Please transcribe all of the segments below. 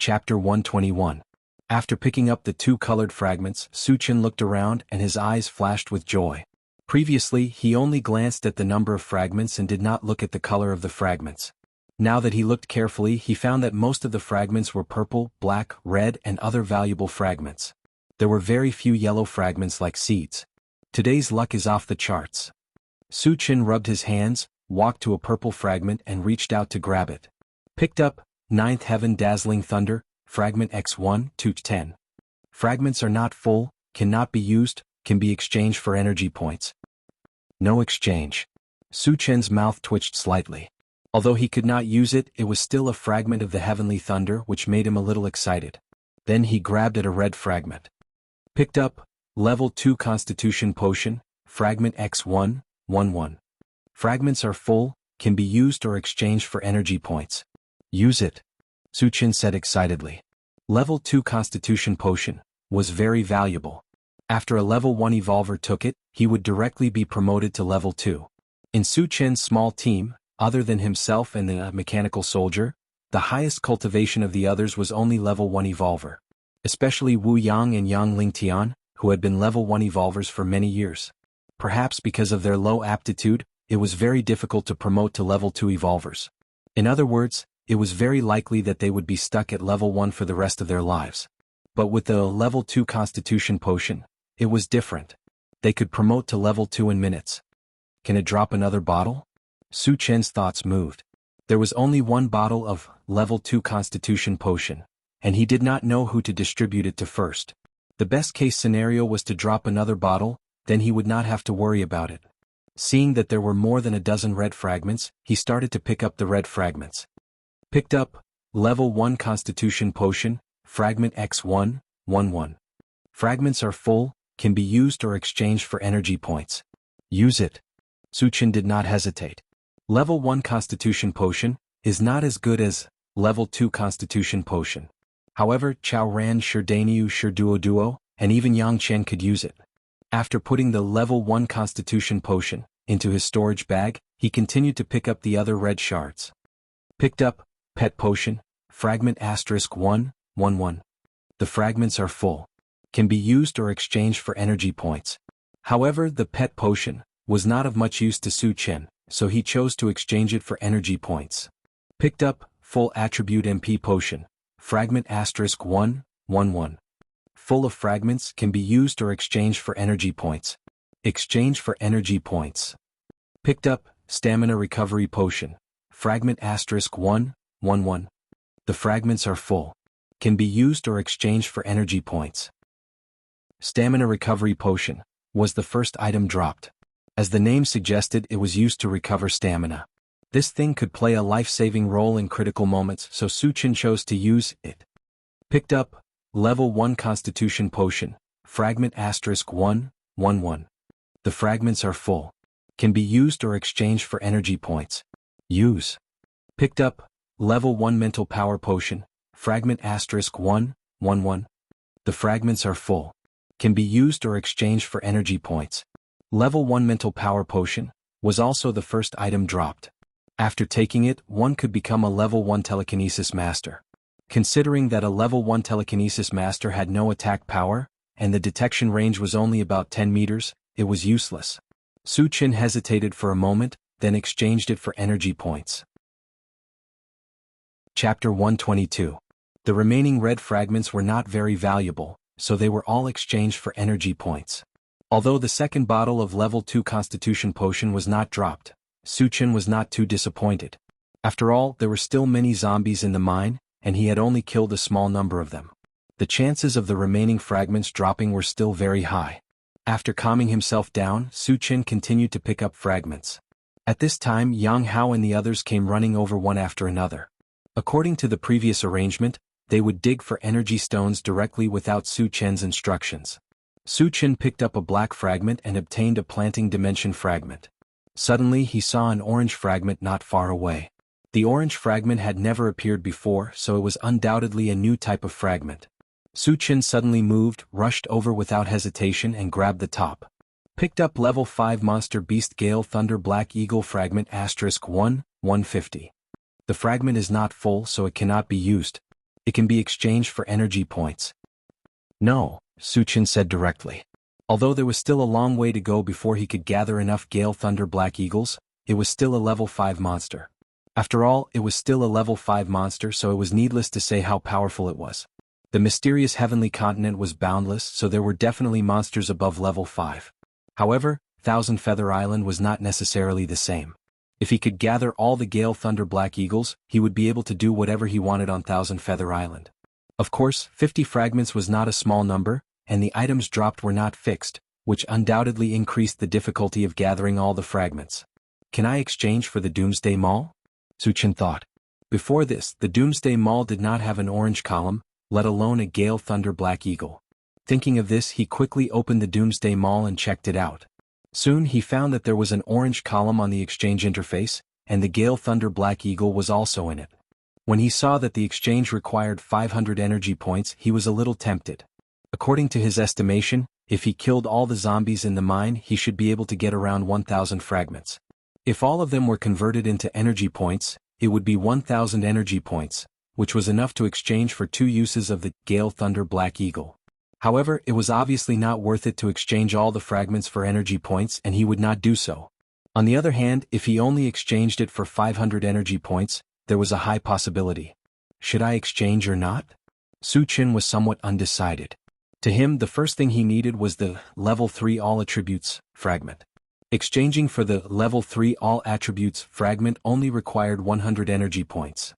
Chapter 121. After picking up the two colored fragments, Suchin looked around and his eyes flashed with joy. Previously, he only glanced at the number of fragments and did not look at the color of the fragments. Now that he looked carefully, he found that most of the fragments were purple, black, red, and other valuable fragments. There were very few yellow fragments like seeds. Today's luck is off the charts. Suchin rubbed his hands, walked to a purple fragment and reached out to grab it. Picked up, Ninth Heaven Dazzling Thunder, Fragment X1 to 10. Fragments are not full, cannot be used, can be exchanged for energy points. No exchange. Suchin's mouth twitched slightly. Although he could not use it, it was still a fragment of the heavenly thunder which made him a little excited. Then he grabbed at a red fragment. Picked up, Level 2 Constitution Potion, Fragment X1, 1-1. Fragments are full, can be used or exchanged for energy points. Use it, Suchin said excitedly. Level 2 Constitution Potion was very valuable. After a Level 1 Evolver took it, he would directly be promoted to Level 2. In Suchin's small team, other than himself and the mechanical soldier, the highest cultivation of the others was only Level 1 Evolver. Especially Wu Yang and Yang Lingtian, who had been Level 1 Evolvers for many years. Perhaps because of their low aptitude, it was very difficult to promote to Level 2 Evolvers. In other words, it was very likely that they would be stuck at Level 1 for the rest of their lives. But with the Level 2 Constitution Potion, it was different. They could promote to Level 2 in minutes. Can it drop another bottle? Suchin's thoughts moved. There was only one bottle of Level 2 Constitution Potion, and he did not know who to distribute it to first. The best-case scenario was to drop another bottle, then he would not have to worry about it. Seeing that there were more than a dozen red fragments, he started to pick up the red fragments. Picked up, Level 1 Constitution Potion, Fragment X1, 1-1. Fragments are full, can be used or exchanged for energy points. Use it. Suchin did not hesitate. Level 1 Constitution Potion is not as good as Level 2 Constitution Potion. However, Chao Ran, Sherdaniu, Sherduo, and even Yang Chen could use it. After putting the Level 1 Constitution Potion into his storage bag, he continued to pick up the other red shards. Picked up, Pet Potion, Fragment *1, 1-1. The fragments are full. Can be used or exchanged for energy points. However, the Pet Potion was not of much use to Suchin, so he chose to exchange it for energy points. Picked up, Full Attribute MP Potion, Fragment *1, 1-1. Full of fragments can be used or exchanged for energy points. Exchange for energy points. Picked up, Stamina Recovery Potion, Fragment *1, 1-1. The fragments are full. Can be used or exchanged for energy points. Stamina Recovery Potion was the first item dropped. As the name suggested, it was used to recover stamina. This thing could play a life-saving role in critical moments, so Suchin chose to use it. Picked up, Level 1 Constitution Potion, Fragment *1, 1-1. The fragments are full. Can be used or exchanged for energy points. Use. Picked up, Level 1 Mental Power Potion, Fragment *1, 1-1. The fragments are full. Can be used or exchanged for energy points. Level 1 Mental Power Potion was also the first item dropped. After taking it, one could become a Level 1 Telekinesis Master. Considering that a Level 1 Telekinesis Master had no attack power, and the detection range was only about 10 meters, it was useless. Suchin hesitated for a moment, then exchanged it for energy points. Chapter 122. The remaining red fragments were not very valuable, so they were all exchanged for energy points. Although the second bottle of Level 2 Constitution Potion was not dropped, Suchin was not too disappointed. After all, there were still many zombies in the mine, and he had only killed a small number of them. The chances of the remaining fragments dropping were still very high. After calming himself down, Suchin continued to pick up fragments. At this time, Yang Hao and the others came running over one after another. According to the previous arrangement, they would dig for energy stones directly without Suchin's instructions. Suchin picked up a black fragment and obtained a planting dimension fragment. Suddenly he saw an orange fragment not far away. The orange fragment had never appeared before, so it was undoubtedly a new type of fragment. Suchin suddenly moved, rushed over without hesitation and grabbed the top. Picked up Level 5 Monster Beast Gale Thunder Black Eagle Fragment *1, 150. The fragment is not full, so it cannot be used. It can be exchanged for energy points. No, Suchin said directly. Although there was still a long way to go before he could gather enough Gale Thunder Black Eagles, it was still a level 5 monster. After all, it was still a level 5 monster, so it was needless to say how powerful it was. The mysterious heavenly continent was boundless, so there were definitely monsters above level 5. However, Thousand Feather Island was not necessarily the same. If he could gather all the Gale Thunder Black Eagles, he would be able to do whatever he wanted on Thousand Feather Island. Of course, 50 fragments was not a small number, and the items dropped were not fixed, which undoubtedly increased the difficulty of gathering all the fragments. Can I exchange for the Doomsday Mall? Suchin thought. Before this, the Doomsday Mall did not have an orange column, let alone a Gale Thunder Black Eagle. Thinking of this, he quickly opened the Doomsday Mall and checked it out. Soon he found that there was an orange column on the exchange interface, and the Gale Thunder Black Eagle was also in it. When he saw that the exchange required 500 energy points, he was a little tempted. According to his estimation, if he killed all the zombies in the mine, he should be able to get around 1,000 fragments. If all of them were converted into energy points, it would be 1,000 energy points, which was enough to exchange for 2 uses of the Gale Thunder Black Eagle. However, it was obviously not worth it to exchange all the fragments for energy points, and he would not do so. On the other hand, if he only exchanged it for 500 energy points, there was a high possibility. Should I exchange or not? Suchin was somewhat undecided. To him, the first thing he needed was the level 3 All Attributes fragment. Exchanging for the level 3 All Attributes fragment only required 100 energy points.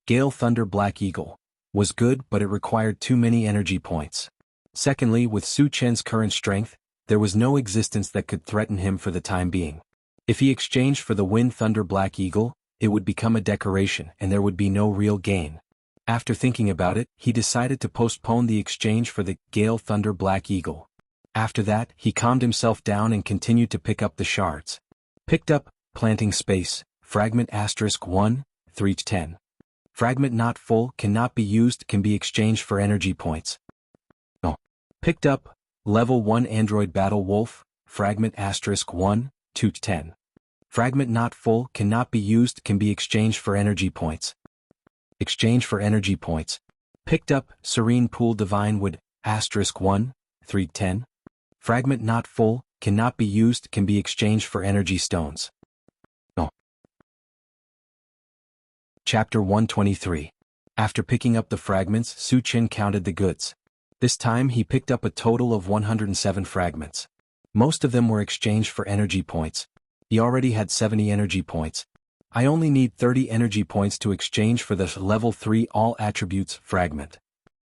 Gale Thunder Black Eagle was good, but it required too many energy points. Secondly, with Suchin's current strength, there was no existence that could threaten him for the time being. If he exchanged for the Wind Thunder Black Eagle, it would become a decoration and there would be no real gain. After thinking about it, he decided to postpone the exchange for the Gale Thunder Black Eagle. After that, he calmed himself down and continued to pick up the shards. Picked up, planting space, fragment *1, 3/10. Fragment not full, cannot be used, can be exchanged for energy points. No. Picked up, level 1 Android Battle Wolf, fragment *1, 2/10. Fragment not full, cannot be used, can be exchanged for energy points. Exchange for energy points. Picked up, Serene Pool Divine Wood, *1, 3/10. Fragment not full, cannot be used, can be exchanged for energy stones. No. Chapter 123. After picking up the fragments, Suchin counted the goods. This time he picked up a total of 107 fragments. Most of them were exchanged for energy points. He already had 70 energy points. I only need 30 energy points to exchange for the level 3 All Attributes fragment.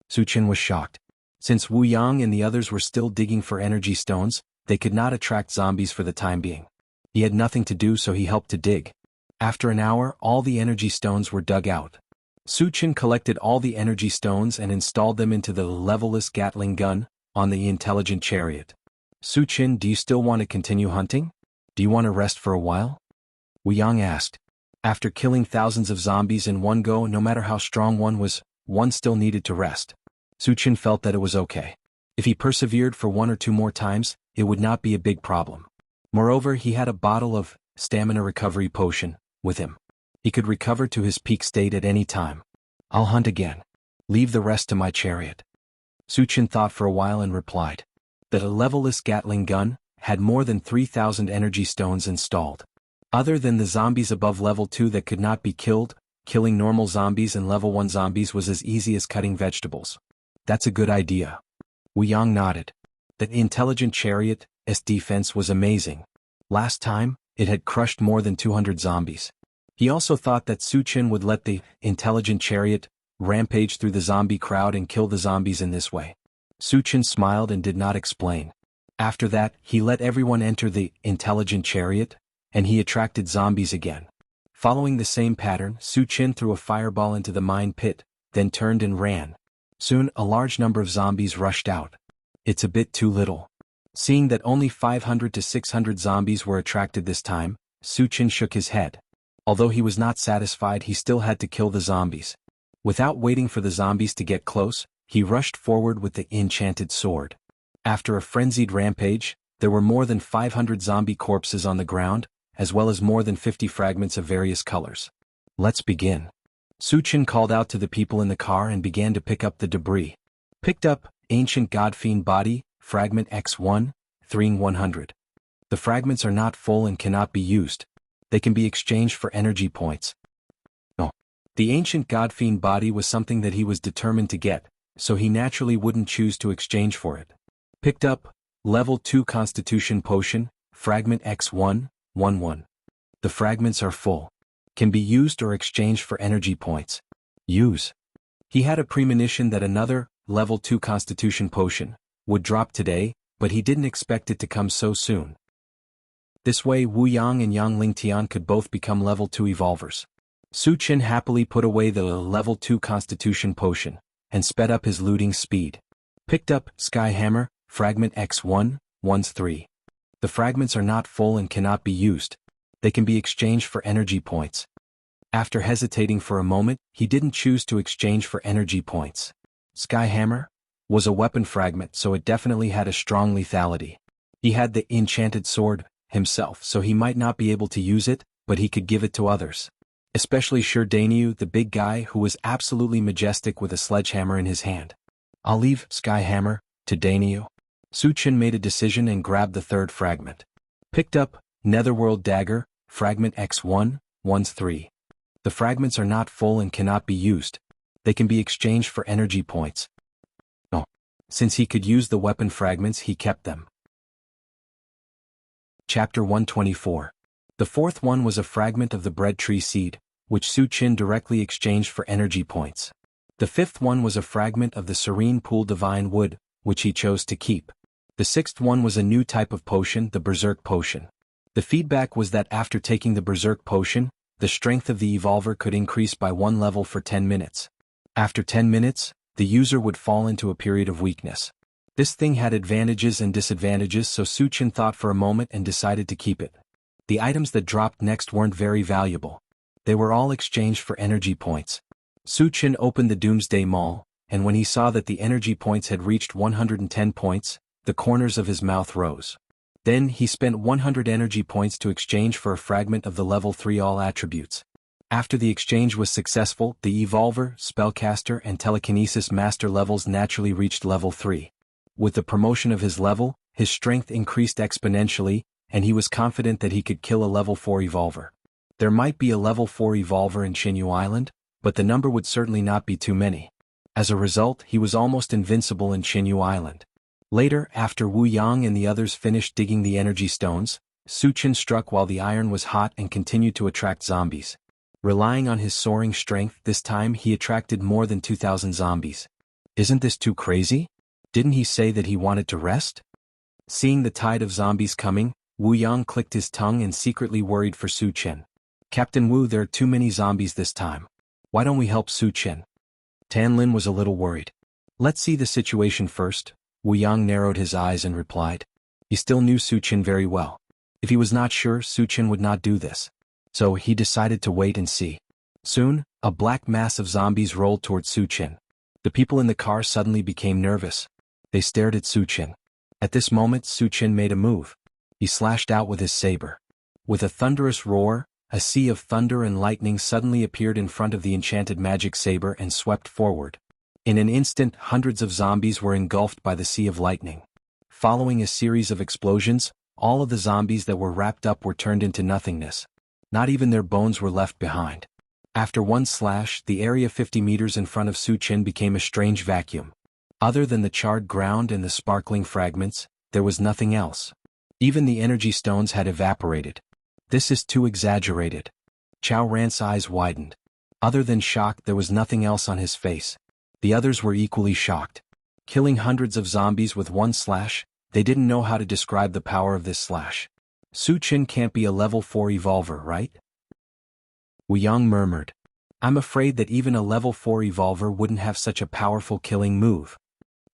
Suchin was shocked. Since Wu Yang and the others were still digging for energy stones, they could not attract zombies for the time being. He had nothing to do, so he helped to dig. After an hour, all the energy stones were dug out. Suchin collected all the energy stones and installed them into the levelless Gatling gun on the intelligent chariot. Suchin, do you still want to continue hunting? Do you want to rest for a while? Wu Yang asked. After killing thousands of zombies in one go, no matter how strong one was, one still needed to rest. Suchin felt that it was okay. If he persevered for 1 or 2 more times, it would not be a big problem. Moreover, he had a bottle of stamina recovery potion with him. He could recover to his peak state at any time. I'll hunt again. Leave the rest to my chariot. Suchin thought for a while and replied. The levelless Gatling gun had more than 3,000 energy stones installed. Other than the zombies above level 2 that could not be killed, killing normal zombies and level 1 zombies was as easy as cutting vegetables. That's a good idea. Wu Yang nodded. The intelligent chariot's defense was amazing. Last time, it had crushed more than 200 zombies. He also thought that Suchin would let the intelligent chariot rampage through the zombie crowd and kill the zombies in this way. Suchin smiled and did not explain. After that, he let everyone enter the intelligent chariot, and he attracted zombies again. Following the same pattern, Suchin threw a fireball into the mine pit, then turned and ran. Soon, a large number of zombies rushed out. It's a bit too little. Seeing that only 500 to 600 zombies were attracted this time, Suchin shook his head. Although he was not satisfied, he still had to kill the zombies. Without waiting for the zombies to get close, he rushed forward with the enchanted sword. After a frenzied rampage, there were more than 500 zombie corpses on the ground, as well as more than 50 fragments of various colors. Let's begin. Suchin called out to the people in the car and began to pick up the debris. Picked up, Ancient Godfiend Body, Fragment X1, 3-100. The fragments are not full and cannot be used. They can be exchanged for energy points. No. The Ancient Godfiend Body was something that he was determined to get, so he naturally wouldn't choose to exchange for it. Picked up, Level 2 Constitution Potion, Fragment X1, 1-1. The fragments are full. Can be used or exchanged for energy points. Use. He had a premonition that another, Level 2 Constitution Potion, would drop today, but he didn't expect it to come so soon. This way Wu Yang and Yang Lingtian could both become Level 2 Evolvers. Suchin happily put away the Level 2 Constitution Potion, and sped up his looting speed. Picked up, Sky Hammer, Fragment X1, 1-3. The fragments are not full and cannot be used. They can be exchanged for energy points. After hesitating for a moment, he didn't choose to exchange for energy points. Sky Hammer was a weapon fragment, so it definitely had a strong lethality. He had the enchanted sword himself, so he might not be able to use it, but he could give it to others. Especially Sure Dainyu, the big guy who was absolutely majestic with a sledgehammer in his hand. I'll leave Sky Hammer to Dainyu. Suchin made a decision and grabbed the third fragment. Picked up Netherworld Dagger, Fragment X1, 1-3. The fragments are not full and cannot be used. They can be exchanged for energy points. No. Since he could use the weapon fragments, he kept them. Chapter 124. The fourth one was a fragment of the bread tree seed, which Suchin directly exchanged for energy points. The fifth one was a fragment of the serene pool divine wood, which he chose to keep. The sixth one was a new type of potion, the Berserk Potion. The feedback was that after taking the Berserk Potion, the strength of the Evolver could increase by 1 level for 10 minutes. After 10 minutes, the user would fall into a period of weakness. This thing had advantages and disadvantages, so Suchin thought for a moment and decided to keep it. The items that dropped next weren't very valuable. They were all exchanged for energy points. Suchin opened the Doomsday Mall, and when he saw that the energy points had reached 110 points, the corners of his mouth rose. Then he spent 100 energy points to exchange for a fragment of the level 3 all attributes. After the exchange was successful, the Evolver, Spellcaster and Telekinesis Master levels naturally reached level 3. With the promotion of his level, his strength increased exponentially, and he was confident that he could kill a level 4 Evolver. There might be a level 4 Evolver in Shinyu Island, but the number would certainly not be too many. As a result, he was almost invincible in Shinyu Island. Later, after Wu Yang and the others finished digging the energy stones, Suchin struck while the iron was hot and continued to attract zombies. Relying on his soaring strength, this time he attracted more than 2,000 zombies. Isn't this too crazy? Didn't he say that he wanted to rest? Seeing the tide of zombies coming, Wu Yang clicked his tongue and secretly worried for Suchin. Captain Wu, there are too many zombies this time. Why don't we help Suchin? Tanlin was a little worried. Let's see the situation first. Wu Yang narrowed his eyes and replied. He still knew Suchin very well. If he was not sure, Suchin would not do this. So he decided to wait and see. Soon, a black mass of zombies rolled toward Suchin. The people in the car suddenly became nervous. They stared at Suchin. At this moment, Suchin made a move. He slashed out with his saber. With a thunderous roar, a sea of thunder and lightning suddenly appeared in front of the enchanted magic saber and swept forward. In an instant, hundreds of zombies were engulfed by the sea of lightning. Following a series of explosions, all of the zombies that were wrapped up were turned into nothingness. Not even their bones were left behind. After one slash, the area 50 meters in front of Suchin became a strange vacuum. Other than the charred ground and the sparkling fragments, there was nothing else. Even the energy stones had evaporated. This is too exaggerated. Chao Ran's eyes widened. Other than shock, there was nothing else on his face. The others were equally shocked. Killing hundreds of zombies with one slash, they didn't know how to describe the power of this slash. Suchin can't be a level 4 Evolver, right? Wu Yang murmured. I'm afraid that even a level 4 Evolver wouldn't have such a powerful killing move.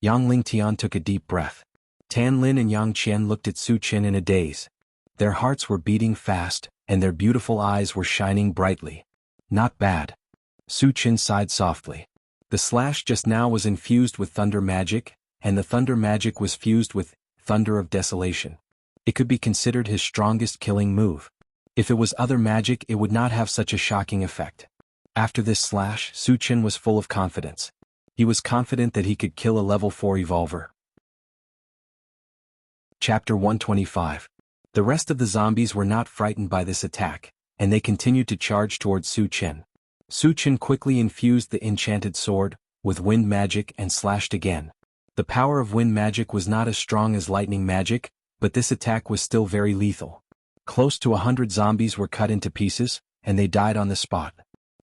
Yang Lingtian took a deep breath. Tan Lin and Yang Qian looked at Suchin in a daze. Their hearts were beating fast, and their beautiful eyes were shining brightly. Not bad. Suchin sighed softly. The slash just now was infused with thunder magic, and the thunder magic was fused with thunder of desolation. It could be considered his strongest killing move. If it was other magic, it would not have such a shocking effect. After this slash, Suchin was full of confidence. He was confident that he could kill a level 4 evolver. Chapter 125. The rest of the zombies were not frightened by this attack, and they continued to charge towards Suchin. Suchin quickly infused the enchanted sword with wind magic and slashed again. The power of wind magic was not as strong as lightning magic, but this attack was still very lethal. Close to 100 zombies were cut into pieces, and they died on the spot.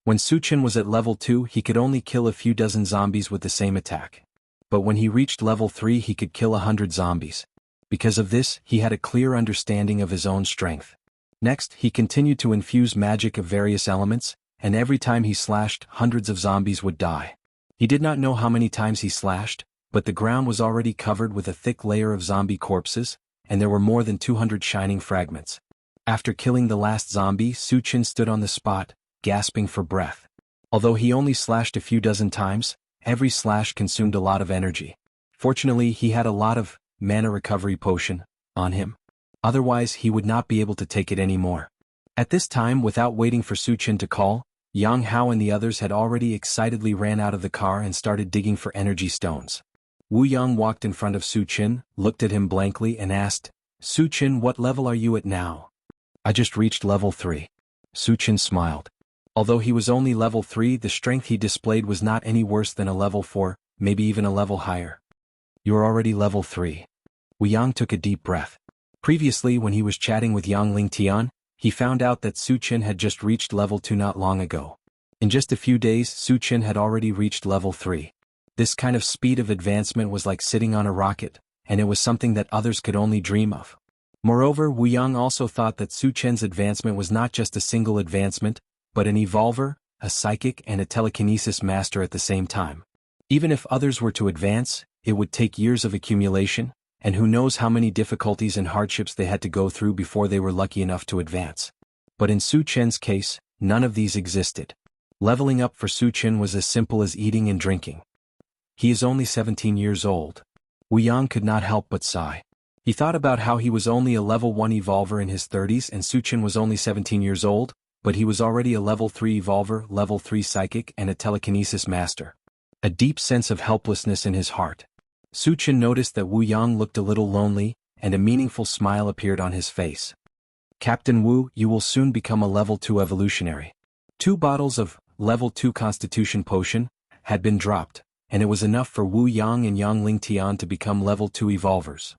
When Suchin was at level 2, he could only kill a few dozen zombies with the same attack. But when he reached level 3, he could kill 100 zombies. Because of this, he had a clear understanding of his own strength. Next, he continued to infuse magic of various elements, and every time he slashed, hundreds of zombies would die. He did not know how many times he slashed, but the ground was already covered with a thick layer of zombie corpses, and there were more than 200 shining fragments. After killing the last zombie, Suchin stood on the spot, gasping for breath. Although he only slashed a few dozen times, every slash consumed a lot of energy. Fortunately, he had a lot of mana recovery potion on him. Otherwise, he would not be able to take it anymore. At this time, without waiting for Suchin to call, Yang Hao and the others had already excitedly ran out of the car and started digging for energy stones. Wu Yang walked in front of Suchin, looked at him blankly and asked, "Suchin, what level are you at now?" "I just reached level 3. Suchin smiled. Although he was only level 3, the strength he displayed was not any worse than a level 4, maybe even a level higher. "You're already level 3. Wu Yang took a deep breath. Previously, when he was chatting with Yang Lingtian, he found out that Suchin had just reached level 2 not long ago. In just a few days, Suchin had already reached level 3. This kind of speed of advancement was like sitting on a rocket, and it was something that others could only dream of. Moreover, Wu Yang also thought that Suchin's advancement was not just a single advancement, but an evolver, a psychic and a telekinesis master at the same time. Even if others were to advance, it would take years of accumulation, and who knows how many difficulties and hardships they had to go through before they were lucky enough to advance. But in Suchin's case, none of these existed. Leveling up for Suchin was as simple as eating and drinking. He is only 17 years old. Wu Yang could not help but sigh. He thought about how he was only a level 1 evolver in his 30s and Suchin was only 17 years old, but he was already a level 3 evolver, level 3 psychic and a telekinesis master. A deep sense of helplessness in his heart. Suchin noticed that Wu Yang looked a little lonely, and a meaningful smile appeared on his face. "Captain Wu, you will soon become a level 2 evolutionary." 2 bottles of level 2 constitution potion had been dropped, and it was enough for Wu Yang and Yang Lingtian to become level 2 evolvers.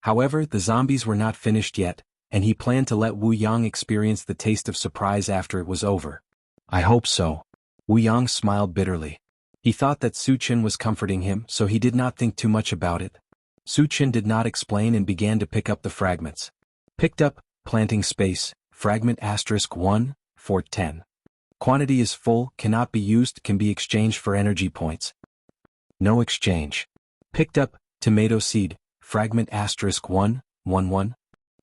However, the zombies were not finished yet, and he planned to let Wu Yang experience the taste of surprise after it was over. "I hope so." Wu Yang smiled bitterly. He thought that Suchin was comforting him, so he did not think too much about it. Suchin did not explain and began to pick up the fragments. Picked up, planting space, fragment *1, fort 10. Quantity is full, cannot be used, can be exchanged for energy points. No exchange. Picked up, tomato seed, fragment *1, 1.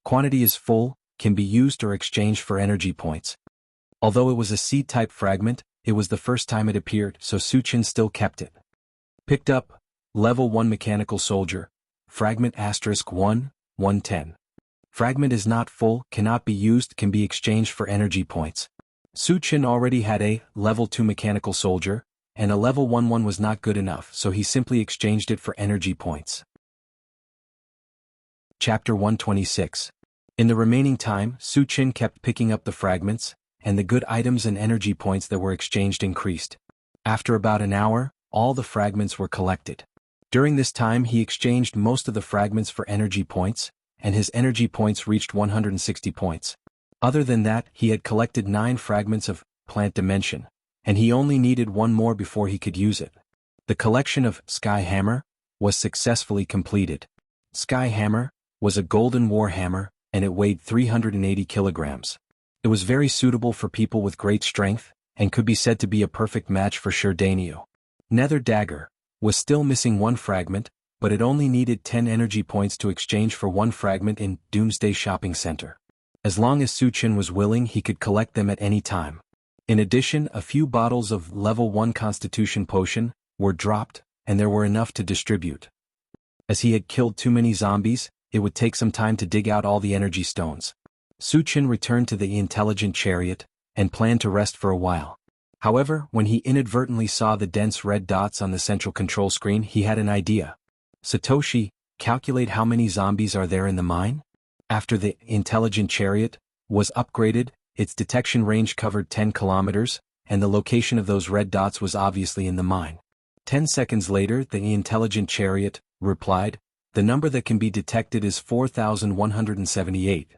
Quantity is full, can be used or exchanged for energy points. Although it was a seed-type fragment, it was the first time it appeared, so Suchin still kept it. Picked up, level 1 mechanical soldier, fragment *1, 110. Fragment is not full, cannot be used, can be exchanged for energy points. Suchin already had a level 2 mechanical soldier, and a level 1 was not good enough, so he simply exchanged it for energy points. Chapter 126. In the remaining time, Suchin kept picking up the fragments, and the good items and energy points that were exchanged increased. After about an hour, all the fragments were collected. During this time he exchanged most of the fragments for energy points, and his energy points reached 160 points. Other than that, he had collected 9 fragments of plant dimension, and he only needed 1 more before he could use it. The collection of Sky Hammer was successfully completed. Sky Hammer was a golden war hammer, and it weighed 380 kilograms. It was very suitable for people with great strength, and could be said to be a perfect match for Shurdanio. Nether Dagger was still missing 1 fragment, but it only needed 10 energy points to exchange for 1 fragment in Doomsday Shopping Center. As long as Suchin was willing, he could collect them at any time. In addition, a few bottles of level 1 Constitution Potion were dropped, and there were enough to distribute. As he had killed too many zombies, it would take some time to dig out all the energy stones. Suchin returned to the intelligent chariot, and planned to rest for a while. However, when he inadvertently saw the dense red dots on the central control screen, he had an idea. Satoshi, calculate how many zombies are there in the mine? After the intelligent chariot was upgraded, its detection range covered 10 kilometers, and the location of those red dots was obviously in the mine. 10 seconds later, the intelligent chariot replied, the number that can be detected is 4,178.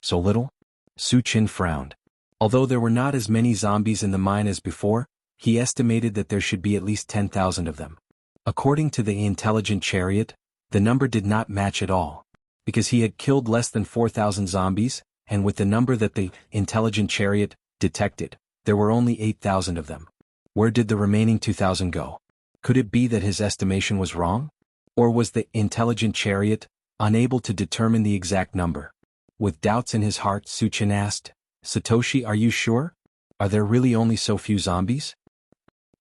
So little? Su Qin frowned. Although there were not as many zombies in the mine as before, he estimated that there should be at least 10,000 of them. According to the intelligent chariot, the number did not match at all. Because he had killed less than 4,000 zombies, and with the number that the intelligent chariot detected, there were only 8,000 of them. Where did the remaining 2,000 go? Could it be that his estimation was wrong? Or was the intelligent chariot unable to determine the exact number? With doubts in his heart, Su Qin asked, Satoshi, are you sure? Are there really only so few zombies?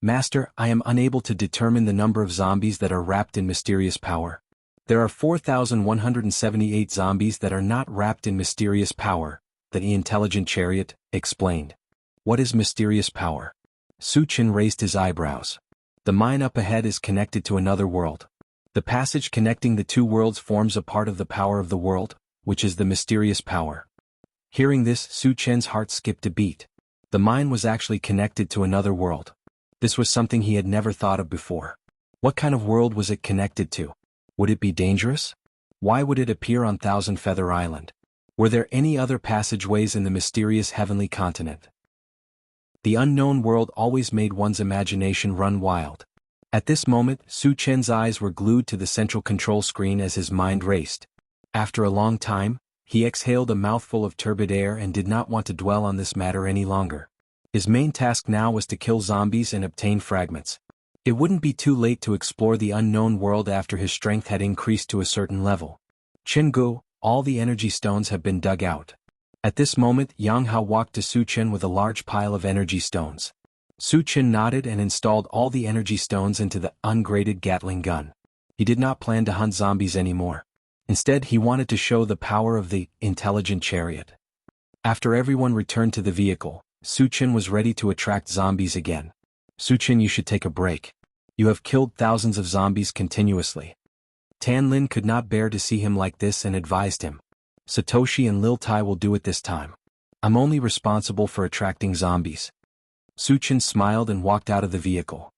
Master, I am unable to determine the number of zombies that are wrapped in mysterious power. There are 4,178 zombies that are not wrapped in mysterious power, the intelligent chariot explained. What is mysterious power? Su Qin raised his eyebrows. The mine up ahead is connected to another world. The passage connecting the two worlds forms a part of the power of the world, which is the mysterious power. Hearing this, Su Qin's heart skipped a beat. The mine was actually connected to another world. This was something he had never thought of before. What kind of world was it connected to? Would it be dangerous? Why would it appear on Thousand Feather Island? Were there any other passageways in the mysterious heavenly continent? The unknown world always made one's imagination run wild. At this moment, Su Qin's eyes were glued to the central control screen as his mind raced. After a long time, he exhaled a mouthful of turbid air and did not want to dwell on this matter any longer. His main task now was to kill zombies and obtain fragments. It wouldn't be too late to explore the unknown world after his strength had increased to a certain level. Qinggu, all the energy stones have been dug out. At this moment, Yang Hao walked to Su Qin with a large pile of energy stones. Su Qin nodded and installed all the energy stones into the ungraded Gatling gun. He did not plan to hunt zombies anymore. Instead, he wanted to show the power of the intelligent chariot. After everyone returned to the vehicle, Su Qin was ready to attract zombies again. Su Qin, you should take a break. You have killed thousands of zombies continuously. Tan Lin could not bear to see him like this and advised him. Satoshi and Lil Tai will do it this time. I'm only responsible for attracting zombies. Su Qin smiled and walked out of the vehicle.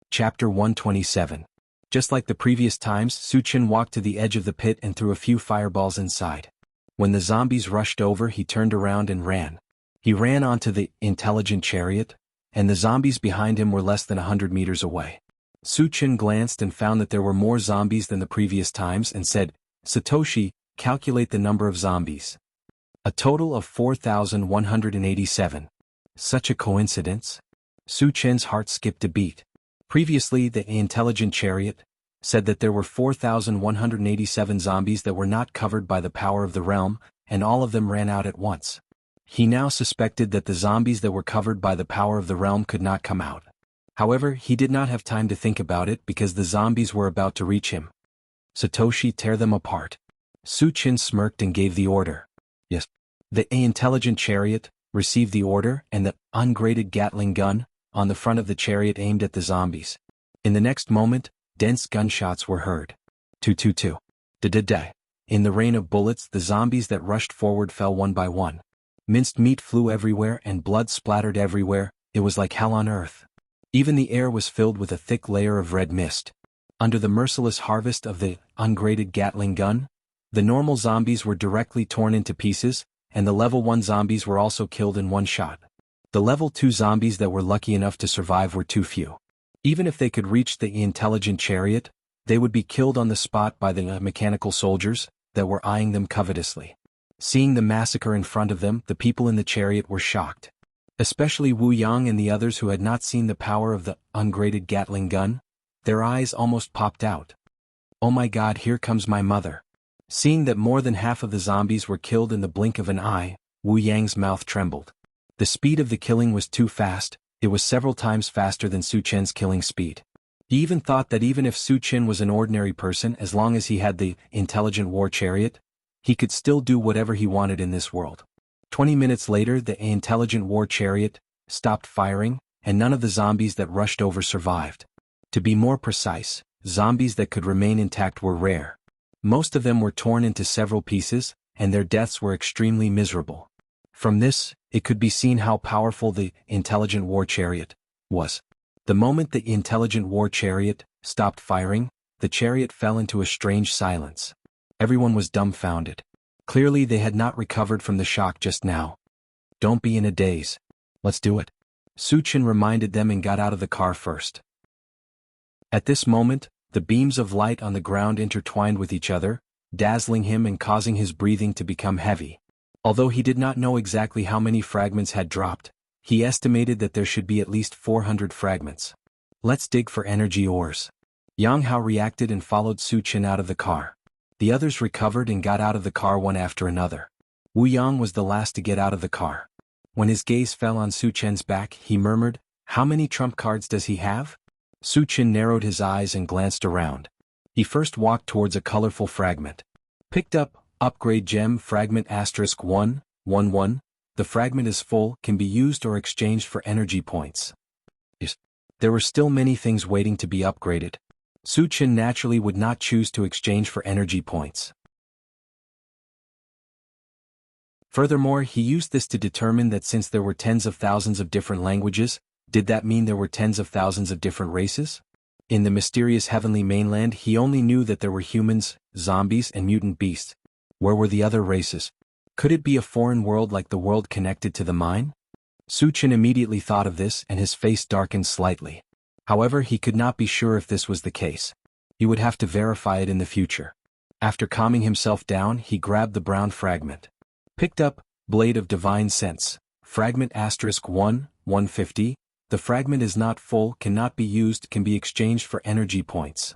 Chapter 127. Just like the previous times, Su Qin walked to the edge of the pit and threw a few fireballs inside. When the zombies rushed over, he turned around and ran. He ran onto the intelligent chariot, and the zombies behind him were less than 100 meters away. Su Qin glanced and found that there were more zombies than the previous times and said, Satoshi, calculate the number of zombies. A total of 4,187. Such a coincidence? Su Qin's heart skipped a beat. Previously, the intelligent chariot said that there were 4,187 zombies that were not covered by the power of the realm, and all of them ran out at once. He now suspected that the zombies that were covered by the power of the realm could not come out. However, he did not have time to think about it because the zombies were about to reach him. Satoshi, tear them apart. Su Qin smirked and gave the order. Yes. The intelligent chariot received the order, and the ungraded Gatling gun on the front of the chariot aimed at the zombies. In the next moment, dense gunshots were heard. 222. Da-da-da. In the rain of bullets, the zombies that rushed forward fell one by one. Minced meat flew everywhere and blood splattered everywhere. It was like hell on earth. Even the air was filled with a thick layer of red mist. Under the merciless harvest of the ungraded Gatling gun, the normal zombies were directly torn into pieces, and the level 1 zombies were also killed in one shot. The level 2 zombies that were lucky enough to survive were too few. Even if they could reach the intelligent chariot, they would be killed on the spot by the mechanical soldiers that were eyeing them covetously. Seeing the massacre in front of them, the people in the chariot were shocked. Especially Wu Yang and the others who had not seen the power of the ungraded Gatling gun. Their eyes almost popped out. Oh my God, here comes my mother. Seeing that more than half of the zombies were killed in the blink of an eye, Wu Yang's mouth trembled. The speed of the killing was too fast. It was several times faster than Su Qin's killing speed. He even thought that even if Su Qin was an ordinary person, as long as he had the intelligent war chariot, he could still do whatever he wanted in this world. 20 minutes later, the intelligent war chariot stopped firing, and none of the zombies that rushed over survived. To be more precise, zombies that could remain intact were rare. Most of them were torn into several pieces, and their deaths were extremely miserable. From this, it could be seen how powerful the intelligent war chariot was. The moment the intelligent war chariot stopped firing, the chariot fell into a strange silence. Everyone was dumbfounded. Clearly they had not recovered from the shock just now. "Don't be in a daze. Let's do it." Suchin reminded them and got out of the car first. At this moment, the beams of light on the ground intertwined with each other, dazzling him and causing his breathing to become heavy. Although he did not know exactly how many fragments had dropped, he estimated that there should be at least 400 fragments. "Let's dig for energy ores." Yang Hao reacted and followed Suchin out of the car. The others recovered and got out of the car one after another. Wu Yang was the last to get out of the car. When his gaze fell on Suchin's back, he murmured, "How many trump cards does he have?" Suchin narrowed his eyes and glanced around. He first walked towards a colorful fragment. Picked up, upgrade gem fragment *111. The fragment is full, can be used or exchanged for energy points. There were still many things waiting to be upgraded. Suchin naturally would not choose to exchange for energy points. Furthermore, he used this to determine that since there were tens of thousands of different languages, did that mean there were tens of thousands of different races? In the mysterious heavenly mainland, he only knew that there were humans, zombies, and mutant beasts. Where were the other races? Could it be a foreign world like the world connected to the mine? Suchin immediately thought of this and his face darkened slightly. However, he could not be sure if this was the case. He would have to verify it in the future. After calming himself down, he grabbed the brown fragment. Picked up, Blade of Divine Sense, fragment *150. The fragment is not full, cannot be used, can be exchanged for energy points.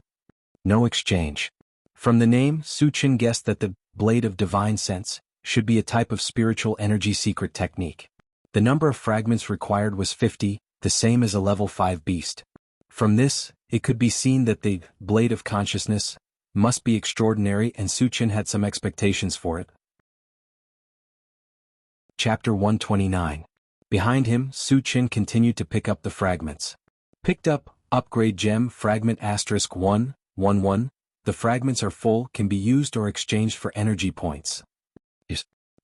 No exchange. From the name, Suchin guessed that the Blade of Divine Sense should be a type of spiritual energy secret technique. The number of fragments required was 50, the same as a level 5 beast. From this, it could be seen that the Blade of Consciousness must be extraordinary, and Suchin had some expectations for it. Chapter 129. Behind him, Suchin continued to pick up the fragments. Picked up, upgrade gem fragment *111. The fragments are full, can be used or exchanged for energy points.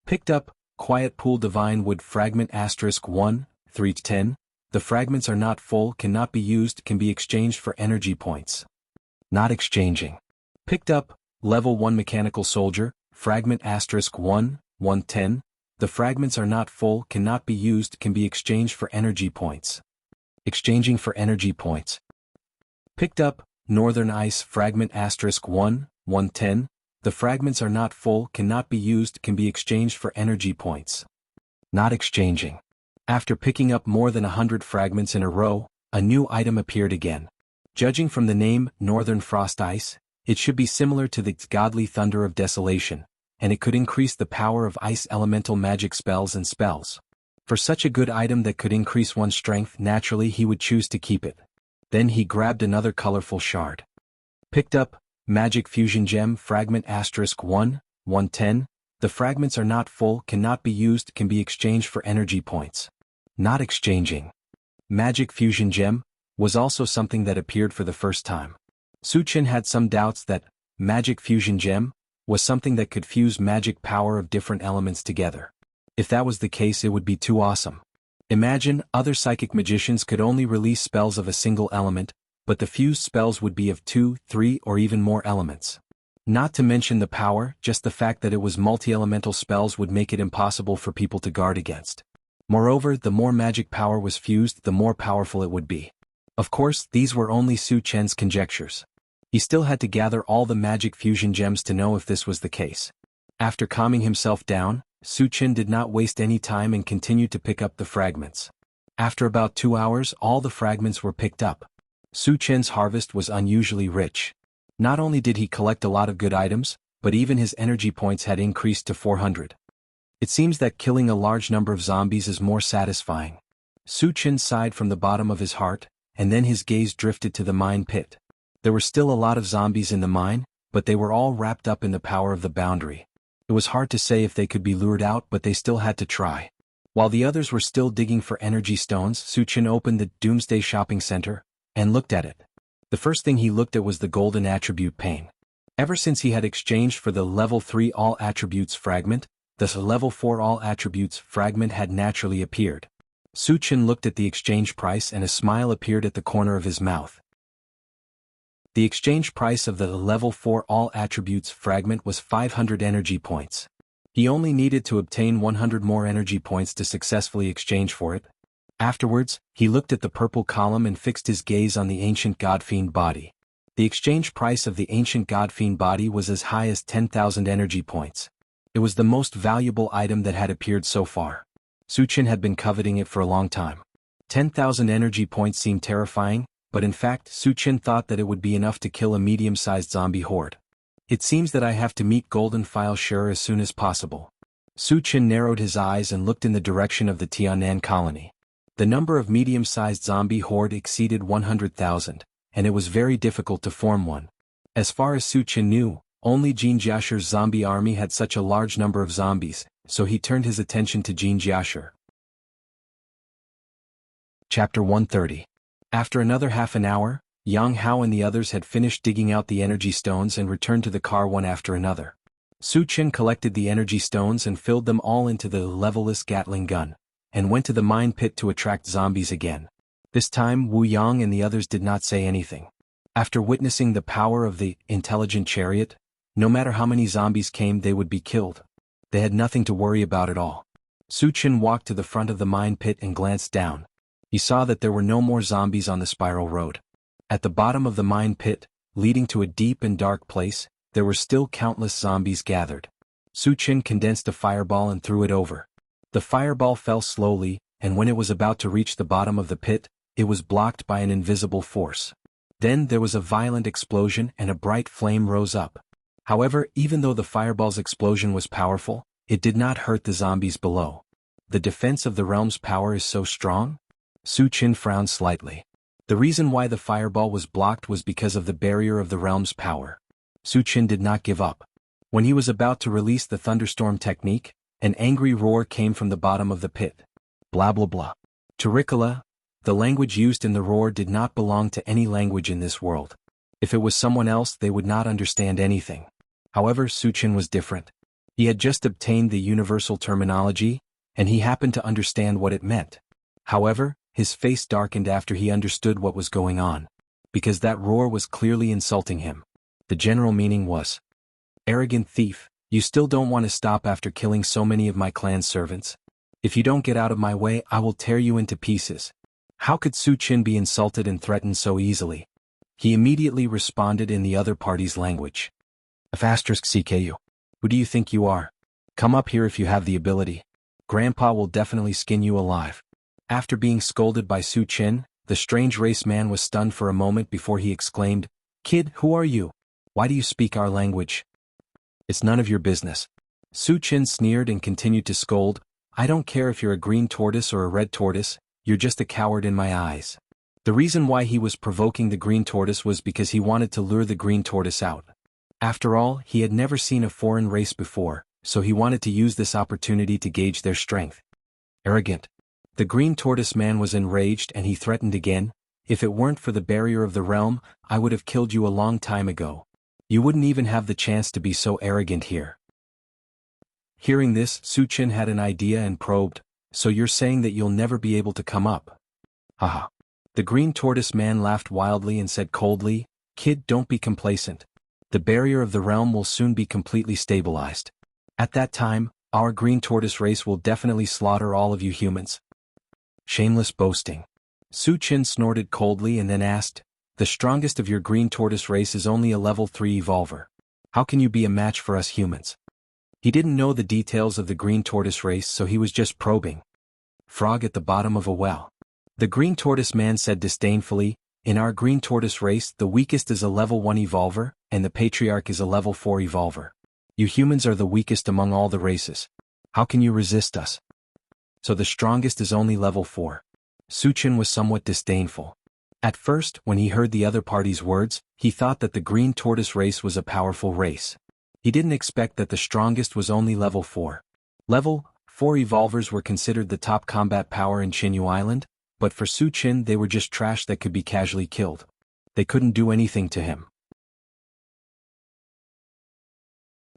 Picked up, quiet pool divine wood fragment *131. The fragments are not full, cannot be used, can be exchanged for energy points. Not exchanging. Picked up, level 1 mechanical soldier, fragment *110. The fragments are not full, cannot be used, can be exchanged for energy points. Exchanging for energy points. Picked up, northern ice fragment *110. The fragments are not full, cannot be used, can be exchanged for energy points. Not exchanging. After picking up more than 100 fragments in a row, a new item appeared again. Judging from the name, Northern Frost Ice, it should be similar to the Godly Thunder of Desolation, and it could increase the power of ice elemental magic spells and spells. For such a good item that could increase one's strength, naturally he would choose to keep it. Then he grabbed another colorful shard. Picked up, Magic Fusion Gem fragment *110. The fragments are not full, cannot be used, can be exchanged for energy points. Not exchanging. Magic Fusion Gem was also something that appeared for the first time. Suchin had some doubts that Magic Fusion Gem was something that could fuse magic power of different elements together. If that was the case, it would be too awesome. Imagine, other psychic magicians could only release spells of a single element, but the fused spells would be of 2, 3, or even more elements. Not to mention the power, just the fact that it was multi-elemental spells would make it impossible for people to guard against. Moreover, the more magic power was fused, the more powerful it would be. Of course, these were only Suchin's conjectures. He still had to gather all the magic fusion gems to know if this was the case. After calming himself down, Suchin did not waste any time and continued to pick up the fragments. After about 2 hours, all the fragments were picked up. Suchin's harvest was unusually rich. Not only did he collect a lot of good items, but even his energy points had increased to 400. It seems that killing a large number of zombies is more satisfying. Suchin sighed from the bottom of his heart, and then his gaze drifted to the mine pit. There were still a lot of zombies in the mine, but they were all wrapped up in the power of the boundary. It was hard to say if they could be lured out, but they still had to try. While the others were still digging for energy stones, Suchin opened the Doomsday Shopping Center and looked at it. The first thing he looked at was the golden attribute pane. Ever since he had exchanged for the level 3 all attributes fragment, the level 4 all attributes fragment had naturally appeared. Suchin looked at the exchange price and a smile appeared at the corner of his mouth. The exchange price of the level 4 all attributes fragment was 500 energy points. He only needed to obtain 100 more energy points to successfully exchange for it. Afterwards, he looked at the purple column and fixed his gaze on the ancient Godfiend body. The exchange price of the ancient Godfiend body was as high as 10,000 energy points. It was the most valuable item that had appeared so far. Suchin had been coveting it for a long time. 10,000 energy points seemed terrifying, but in fact Suchin thought that it would be enough to kill a medium-sized zombie horde. It seems that I have to meet Golden File Sure as soon as possible. Suchin narrowed his eyes and looked in the direction of the Tianan colony. The number of medium-sized zombie horde exceeded 100,000, and it was very difficult to form one. As far as Suchin knew, only Jean Jiasher's zombie army had such a large number of zombies, so he turned his attention to Jean Jiasher. Chapter 130. After another half an hour, Yang Hao and the others had finished digging out the energy stones and returned to the car one after another. Suchin collected the energy stones and filled them all into the levelless Gatling gun, and went to the mine pit to attract zombies again. This time Wu Yang and the others did not say anything. After witnessing the power of the intelligent chariot, no matter how many zombies came they would be killed. They had nothing to worry about at all. Suchin walked to the front of the mine pit and glanced down. He saw that there were no more zombies on the spiral road. At the bottom of the mine pit, leading to a deep and dark place, there were still countless zombies gathered. Suchin condensed a fireball and threw it over. The fireball fell slowly, and when it was about to reach the bottom of the pit, it was blocked by an invisible force. Then there was a violent explosion and a bright flame rose up. However, even though the fireball's explosion was powerful, it did not hurt the zombies below. The defense of the realm's power is so strong? Suchin frowned slightly. The reason why the fireball was blocked was because of the barrier of the realm's power. Suchin did not give up. When he was about to release the thunderstorm technique, an angry roar came from the bottom of the pit. Blah blah blah. Turricola, the language used in the roar did not belong to any language in this world. If it was someone else they would not understand anything. However, Suchin was different. He had just obtained the universal terminology, and he happened to understand what it meant. However, his face darkened after he understood what was going on, because that roar was clearly insulting him. The general meaning was, "Arrogant thief, you still don't want to stop after killing so many of my clan's servants? If you don't get out of my way, I will tear you into pieces." How could Suchin be insulted and threatened so easily? He immediately responded in the other party's language. *CKU. Who do you think you are? Come up here if you have the ability. Grandpa will definitely skin you alive. After being scolded by Suchin, the strange race man was stunned for a moment before he exclaimed, "Kid, who are you? Why do you speak our language?" "It's none of your business." Suchin sneered and continued to scold, "I don't care if you're a green tortoise or a red tortoise, you're just a coward in my eyes." The reason why he was provoking the green tortoise was because he wanted to lure the green tortoise out. After all, he had never seen a foreign race before, so he wanted to use this opportunity to gauge their strength. Arrogant. The green tortoise man was enraged and he threatened again, "If it weren't for the barrier of the realm, I would have killed you a long time ago. You wouldn't even have the chance to be so arrogant here." Hearing this, Suchin had an idea and probed, "So you're saying that you'll never be able to come up?" Haha. The green tortoise man laughed wildly and said coldly, "Kid, don't be complacent. The barrier of the realm will soon be completely stabilized. At that time, our green tortoise race will definitely slaughter all of you humans." Shameless boasting. Suchin snorted coldly and then asked, "The strongest of your green tortoise race is only a level 3 evolver. How can you be a match for us humans?" He didn't know the details of the green tortoise race, so he was just probing. Frog at the bottom of a well. The green tortoise man said disdainfully, "In our green tortoise race, the weakest is a level 1 evolver, and the patriarch is a level 4 evolver. You humans are the weakest among all the races. How can you resist us? So the strongest is only level 4. Suchin was somewhat disdainful. At first, when he heard the other party's words, he thought that the green tortoise race was a powerful race. He didn't expect that the strongest was only level 4. Level 4 evolvers were considered the top combat power in Chinyu Island, but for Su Qin they were just trash that could be casually killed. They couldn't do anything to him.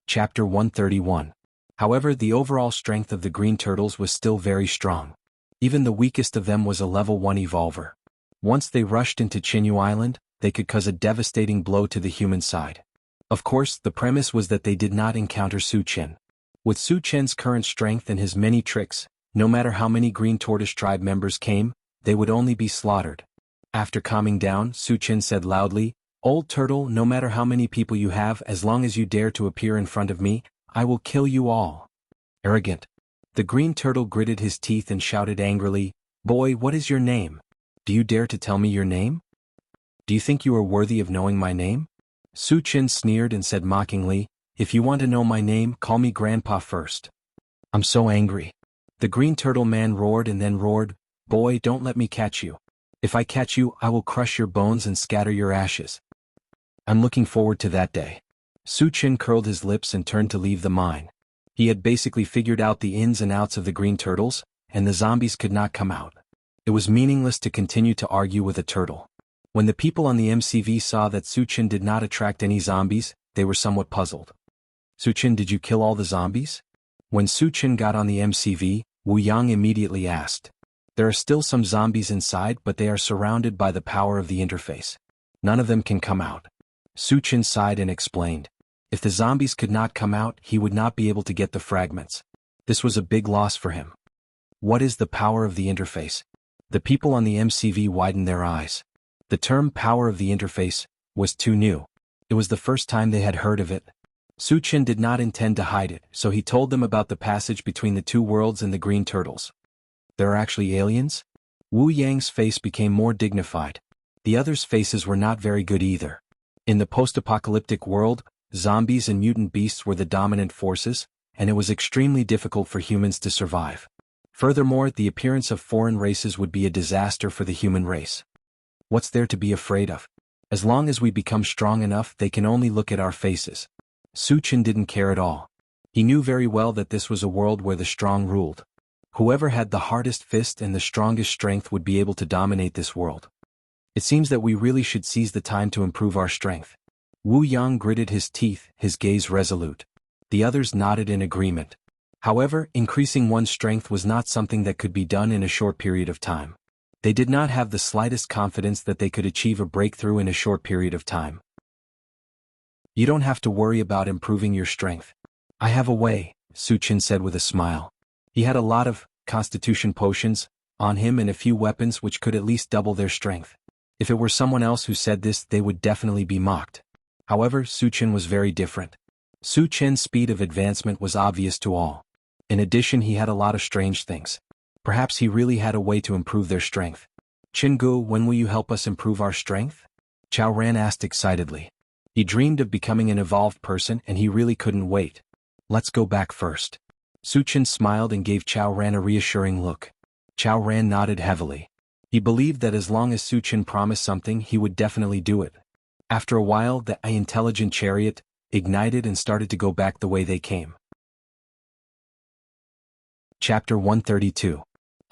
Chapter 131. However, the overall strength of the green turtles was still very strong. Even the weakest of them was a level 1 evolver. Once they rushed into Chinyu Island, they could cause a devastating blow to the human side. Of course, the premise was that they did not encounter Su Qin. With Su Qin's current strength and his many tricks, no matter how many Green Tortoise tribe members came, they would only be slaughtered. After calming down, Su Qin said loudly, "Old turtle, no matter how many people you have, as long as you dare to appear in front of me, I will kill you all." Arrogant. The green turtle gritted his teeth and shouted angrily, "Boy, what is your name? Do you dare to tell me your name? Do you think you are worthy of knowing my name?" Su Qin sneered and said mockingly, "If you want to know my name, call me Grandpa first." "I'm so angry." The green turtle man roared and then roared, "Boy, don't let me catch you. If I catch you, I will crush your bones and scatter your ashes." "I'm looking forward to that day." Su Qin curled his lips and turned to leave the mine. He had basically figured out the ins and outs of the green turtles, and the zombies could not come out. It was meaningless to continue to argue with a turtle. When the people on the MCV saw that Su Qin did not attract any zombies, they were somewhat puzzled. "Su Qin, did you kill all the zombies?" When Su Qin got on the MCV, Wu Yang immediately asked. "There are still some zombies inside, but they are surrounded by the power of the interface. None of them can come out." Su Qin sighed and explained. If the zombies could not come out, he would not be able to get the fragments. This was a big loss for him. What is the power of the interface? The people on the MCV widened their eyes. The term power of the interface was too new. It was the first time they had heard of it. Su Qin did not intend to hide it, so he told them about the passage between the two worlds and the green turtles. "There are actually aliens?" Wu Yang's face became more dignified. The others' faces were not very good either. In the post-apocalyptic world, zombies and mutant beasts were the dominant forces, and it was extremely difficult for humans to survive. Furthermore, the appearance of foreign races would be a disaster for the human race. What's there to be afraid of? As long as we become strong enough, they can only look at our faces. Su Qin didn't care at all. He knew very well that this was a world where the strong ruled. Whoever had the hardest fist and the strongest strength would be able to dominate this world. It seems that we really should seize the time to improve our strength. Wu Yang gritted his teeth, his gaze resolute. The others nodded in agreement. However, increasing one's strength was not something that could be done in a short period of time. They did not have the slightest confidence that they could achieve a breakthrough in a short period of time. "You don't have to worry about improving your strength. I have a way," Su Qin said with a smile. He had a lot of constitution potions on him and a few weapons which could at least double their strength. If it were someone else who said this, they would definitely be mocked. However, Su Qin was very different. Su Qin's speed of advancement was obvious to all. In addition, he had a lot of strange things. Perhaps he really had a way to improve their strength. "Qinggu, when will you help us improve our strength?" Chao Ran asked excitedly. He dreamed of becoming an evolved person and he really couldn't wait. "Let's go back first." Su Qin smiled and gave Chao Ran a reassuring look. Chao Ran nodded heavily. He believed that as long as Su Qin promised something, he would definitely do it. After a while, the intelligent chariot ignited and started to go back the way they came. Chapter 132.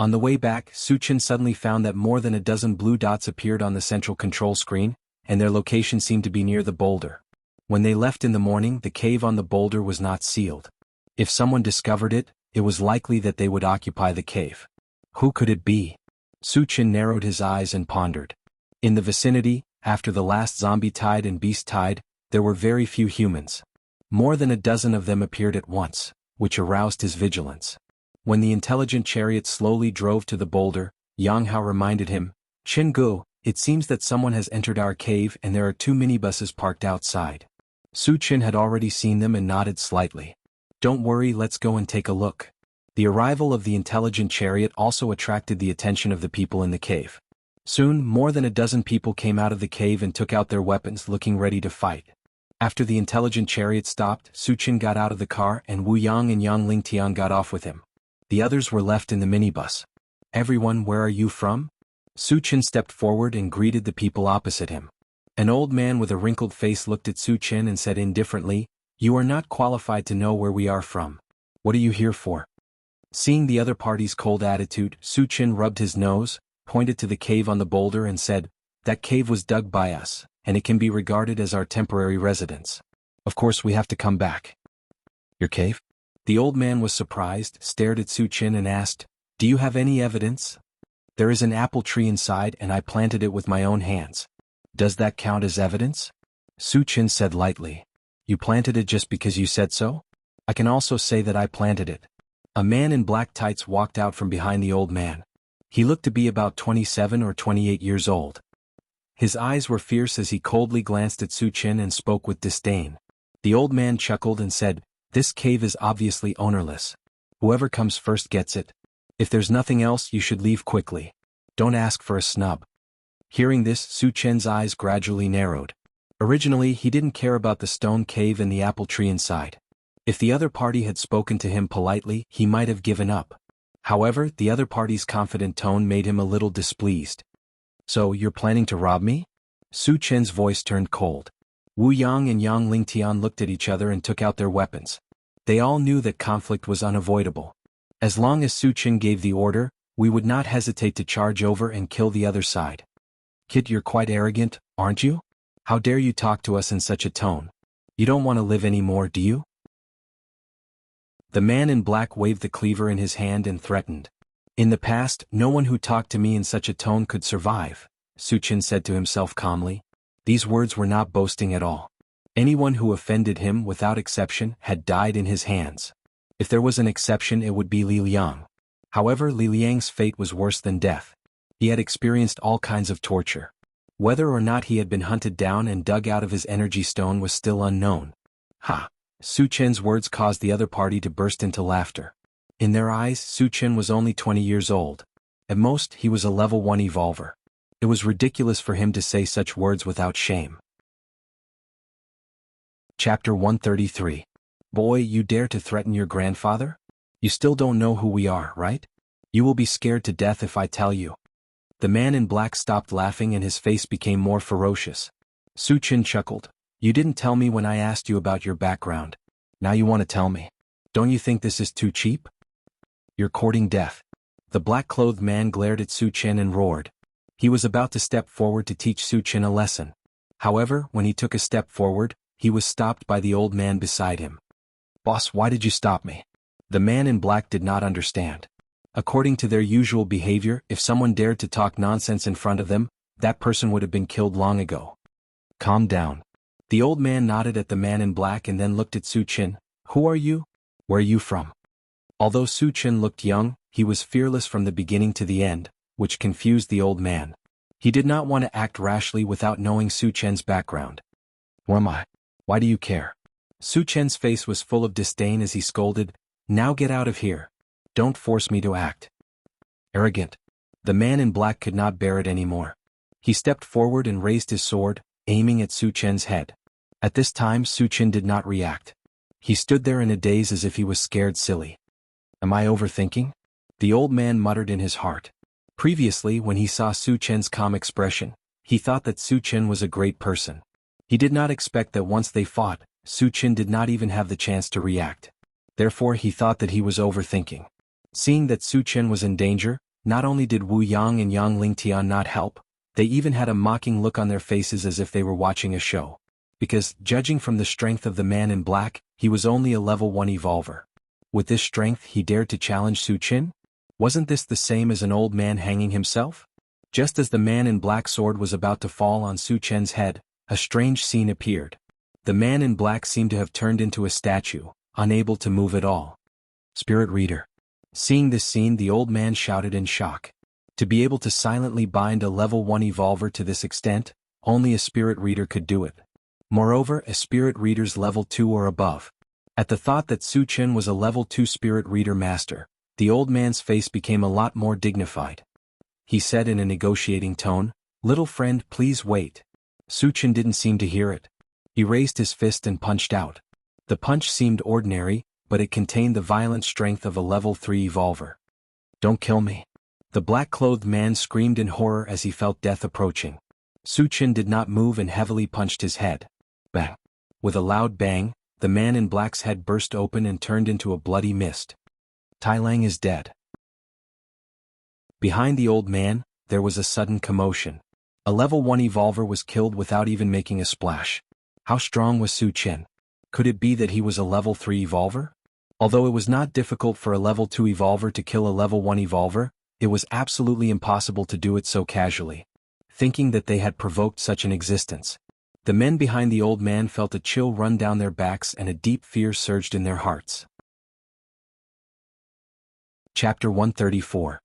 On the way back, Su Qin suddenly found that more than a dozen blue dots appeared on the central control screen, and their location seemed to be near the boulder. When they left in the morning, the cave on the boulder was not sealed. If someone discovered it, it was likely that they would occupy the cave. Who could it be? Su Qin narrowed his eyes and pondered. In the vicinity, after the last zombie tide and beast tide, there were very few humans. More than a dozen of them appeared at once, which aroused his vigilance. When the intelligent chariot slowly drove to the boulder, Yang Hao reminded him, "Qinggu, it seems that someone has entered our cave and there are 2 minibuses parked outside." Su Qin had already seen them and nodded slightly. "Don't worry, let's go and take a look." The arrival of the intelligent chariot also attracted the attention of the people in the cave. Soon, more than a dozen people came out of the cave and took out their weapons, looking ready to fight. After the intelligent chariot stopped, Su Qin got out of the car and Wu Yang and Yang Lingtian got off with him. The others were left in the minibus. "Everyone, where are you from?" Su Qin stepped forward and greeted the people opposite him. An old man with a wrinkled face looked at Su Qin and said indifferently, You are not qualified to know where we are from. What are you here for? Seeing the other party's cold attitude, Suchin rubbed his nose, pointed to the cave on the boulder and said, "That cave was dug by us, and it can be regarded as our temporary residence. Of course we have to come back." "Your cave?" The old man was surprised, stared at Suchin and asked, "Do you have any evidence?" "There is an apple tree inside and I planted it with my own hands." "Does that count as evidence?" Suchin said lightly. "You planted it just because you said so? I can also say that I planted it." A man in black tights walked out from behind the old man. He looked to be about 27 or 28 years old. His eyes were fierce as he coldly glanced at Suchin and spoke with disdain. The old man chuckled and said, "This cave is obviously ownerless. Whoever comes first gets it. If there's nothing else, you should leave quickly. Don't ask for a snub." Hearing this, Suchin's eyes gradually narrowed. Originally, he didn't care about the stone cave and the apple tree inside. If the other party had spoken to him politely, he might have given up. However, the other party's confident tone made him a little displeased. "So, you're planning to rob me?" Suchin's voice turned cold. Wu Yang and Yang Lingtian looked at each other and took out their weapons. They all knew that conflict was unavoidable. As long as Suchin gave the order, we would not hesitate to charge over and kill the other side. "Kid, you're quite arrogant, aren't you? How dare you talk to us in such a tone? You don't want to live anymore, do you?" The man in black waved the cleaver in his hand and threatened. "In the past, no one who talked to me in such a tone could survive," Suchin said to himself calmly. These words were not boasting at all. Anyone who offended him, without exception, had died in his hands. If there was an exception, it would be Li Liang. However, Li Liang's fate was worse than death. He had experienced all kinds of torture. Whether or not he had been hunted down and dug out of his energy stone was still unknown. "Ha!" Suchin's words caused the other party to burst into laughter. In their eyes, Suchin was only 20 years old. At most, he was a level 1 evolver. It was ridiculous for him to say such words without shame. Chapter 133. "Boy, you dare to threaten your grandfather? You still don't know who we are, right? You will be scared to death if I tell you." The man in black stopped laughing and his face became more ferocious. Suchin chuckled. "You didn't tell me when I asked you about your background. Now you want to tell me. Don't you think this is too cheap? You're courting death." The black-clothed man glared at Suchin and roared. He was about to step forward to teach Suchin a lesson. However, when he took a step forward, he was stopped by the old man beside him. "Boss, why did you stop me?" The man in black did not understand. According to their usual behavior, if someone dared to talk nonsense in front of them, that person would have been killed long ago. "Calm down." The old man nodded at the man in black and then looked at Suchin. "Who are you? Where are you from?" Although Suchin looked young, he was fearless from the beginning to the end, which confused the old man. He did not want to act rashly without knowing Suchin's background. "Who am I? Why do you care?" Suchin's face was full of disdain as he scolded, "Now get out of here. Don't force me to act." Arrogant. The man in black could not bear it anymore. He stepped forward and raised his sword, aiming at Suchin's head. At this time, Suchin did not react. He stood there in a daze as if he was scared silly. "Am I overthinking?" The old man muttered in his heart. Previously, when he saw Suchin's calm expression, he thought that Suchin was a great person. He did not expect that once they fought, Suchin did not even have the chance to react. Therefore, he thought that he was overthinking. Seeing that Suchin was in danger, not only did Wu Yang and Yang Lingtian not help, they even had a mocking look on their faces as if they were watching a show. Because, judging from the strength of the man in black, he was only a level 1 evolver. With this strength, he dared to challenge Suchin? Wasn't this the same as an old man hanging himself? Just as the man in black sword was about to fall on Suchin's head, a strange scene appeared. The man in black seemed to have turned into a statue, unable to move at all. Spirit Reader. Seeing this scene, the old man shouted in shock. To be able to silently bind a level 1 evolver to this extent, only a spirit reader could do it. Moreover, a spirit reader's level 2 or above. At the thought that Suchin was a level 2 spirit reader master, the old man's face became a lot more dignified. He said in a negotiating tone, "Little friend, please wait." Suchin didn't seem to hear it. He raised his fist and punched out. The punch seemed ordinary, but it contained the violent strength of a level 3 evolver. "Don't kill me." The black-clothed man screamed in horror as he felt death approaching. Suchin did not move and heavily punched his head. Bang! With a loud bang, the man in black's head burst open and turned into a bloody mist. Tai Lang is dead. Behind the old man, there was a sudden commotion. A level 1 evolver was killed without even making a splash. How strong was Su Chen? Could it be that he was a level 3 evolver? Although it was not difficult for a level 2 evolver to kill a level 1 evolver, it was absolutely impossible to do it so casually. Thinking that they had provoked such an existence, the men behind the old man felt a chill run down their backs and a deep fear surged in their hearts. Chapter 134.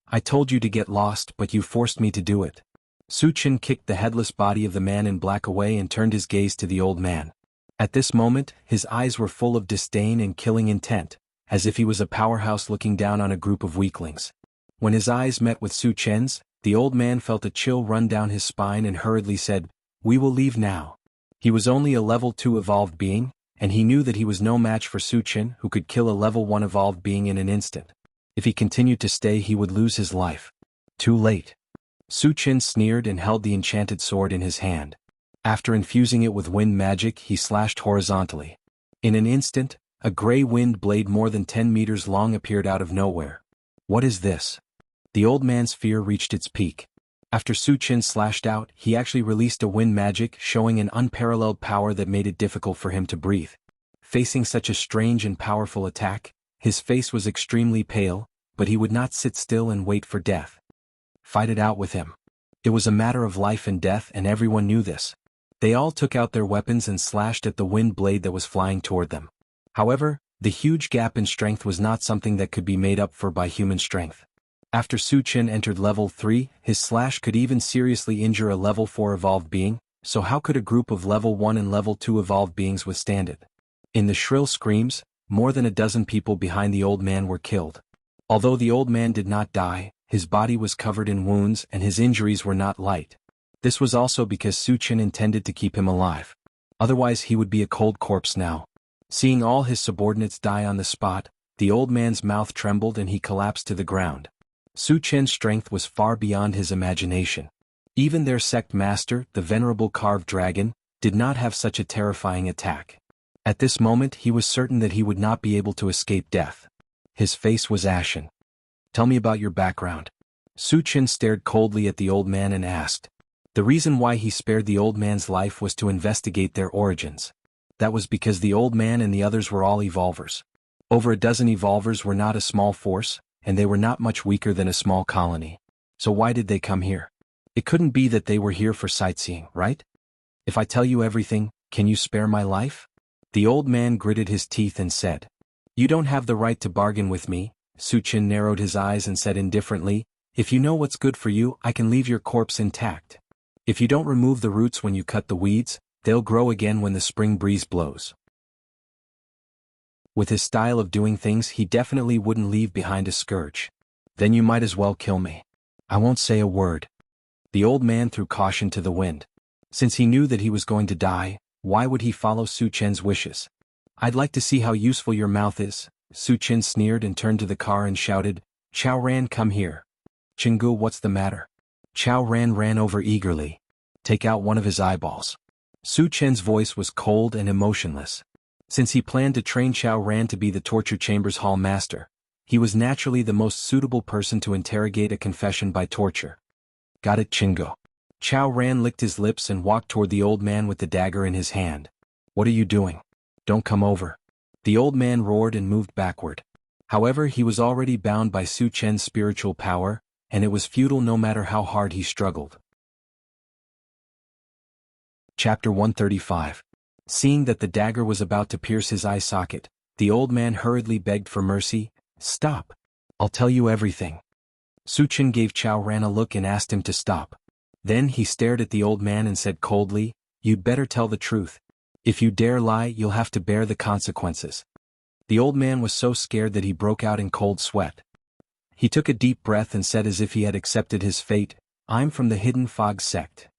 I told you to get lost, but you forced me to do it. Su Chen kicked the headless body of the man in black away and turned his gaze to the old man. At this moment, his eyes were full of disdain and killing intent, as if he was a powerhouse looking down on a group of weaklings. When his eyes met with Su Chen's, the old man felt a chill run down his spine and hurriedly said, "We will leave now." He was only a level 2 evolved being, and he knew that he was no match for Su Chen, who could kill a level 1 evolved being in an instant. If he continued to stay, he would lose his life. Too late. Su Chen sneered and held the enchanted sword in his hand. After infusing it with wind magic, he slashed horizontally. In an instant, a gray wind blade more than 10 meters long appeared out of nowhere. What is this? The old man's fear reached its peak. After Su Chen slashed out, he actually released a wind magic, showing an unparalleled power that made it difficult for him to breathe. Facing such a strange and powerful attack, his face was extremely pale, but he would not sit still and wait for death. Fight it out with him. It was a matter of life and death, and everyone knew this. They all took out their weapons and slashed at the wind blade that was flying toward them. However, the huge gap in strength was not something that could be made up for by human strength. After Su Chen entered level 3, his slash could even seriously injure a level 4 evolved being, so how could a group of level 1 and level 2 evolved beings withstand it? In the shrill screams, more than a dozen people behind the old man were killed. Although the old man did not die, his body was covered in wounds and his injuries were not light. This was also because Su Chen intended to keep him alive. Otherwise he would be a cold corpse now. Seeing all his subordinates die on the spot, the old man's mouth trembled and he collapsed to the ground. Su Chen's strength was far beyond his imagination. Even their sect master, the venerable carved dragon, did not have such a terrifying attack. At this moment he was certain that he would not be able to escape death. His face was ashen. Tell me about your background. Su Chen stared coldly at the old man and asked. The reason why he spared the old man's life was to investigate their origins. That was because the old man and the others were all evolvers. Over a dozen evolvers were not a small force, and they were not much weaker than a small colony. So why did they come here? It couldn't be that they were here for sightseeing, right? If I tell you everything, can you spare my life? The old man gritted his teeth and said. You don't have the right to bargain with me. Su Chen narrowed his eyes and said indifferently, if you know what's good for you, I can leave your corpse intact. If you don't remove the roots when you cut the weeds, they'll grow again when the spring breeze blows. With his style of doing things, he definitely wouldn't leave behind a scourge. Then you might as well kill me. I won't say a word. The old man threw caution to the wind. Since he knew that he was going to die, why would he follow Su Chen's wishes? I'd like to see how useful your mouth is. Su Chen sneered and turned to the car and shouted, Chao Ran, come here. Chingu, what's the matter? Chao Ran ran over eagerly. Take out one of his eyeballs. Su Chen's voice was cold and emotionless. Since he planned to train Chao Ran to be the torture chamber's hall master, he was naturally the most suitable person to interrogate a confession by torture. Got it, Chingu. Chao Ran licked his lips and walked toward the old man with the dagger in his hand. What are you doing? Don't come over. The old man roared and moved backward. However, he was already bound by Su Chen's spiritual power, and it was futile no matter how hard he struggled. Chapter 135. Seeing that the dagger was about to pierce his eye socket, the old man hurriedly begged for mercy. Stop. I'll tell you everything. Su Chen gave Chao Ran a look and asked him to stop. Then he stared at the old man and said coldly, You'd better tell the truth. If you dare lie, you'll have to bear the consequences. The old man was so scared that he broke out in cold sweat. He took a deep breath and said as if he had accepted his fate, I'm from the Hidden Fog sect.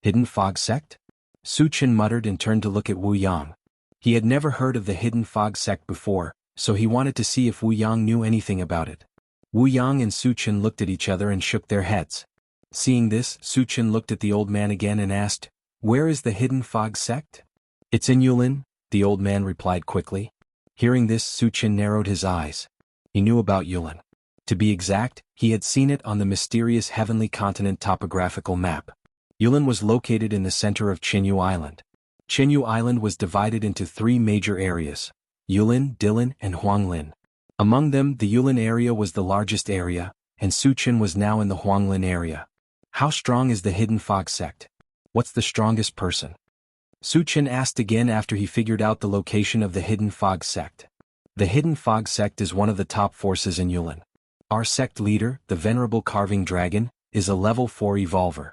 Hidden Fog sect? Su Chen muttered and turned to look at Wu Yang. He had never heard of the Hidden Fog sect before, so he wanted to see if Wu Yang knew anything about it. Wu Yang and Su Chen looked at each other and shook their heads. Seeing this, Su Chen looked at the old man again and asked, Where is the Hidden Fog sect? It's in Yulin, the old man replied quickly. Hearing this, Suchin narrowed his eyes. He knew about Yulin. To be exact, he had seen it on the mysterious heavenly continent topographical map. Yulin was located in the center of Qinyu Island. Qinyu Island was divided into 3 major areas: Yulin, Dilin, and Huanglin. Among them, the Yulin area was the largest area, and Suchin was now in the Huanglin area. How strong is the Hidden Fog sect? What's the strongest person? Suchin asked again after he figured out the location of the Hidden Fog sect. The Hidden Fog sect is one of the top forces in Yulin. Our sect leader, the Venerable Carving Dragon, is a level 4 evolver.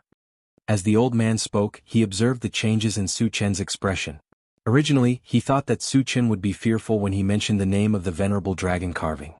As the old man spoke, he observed the changes in Suchin's expression. Originally, he thought that Suchin would be fearful when he mentioned the name of the Venerable Dragon Carving.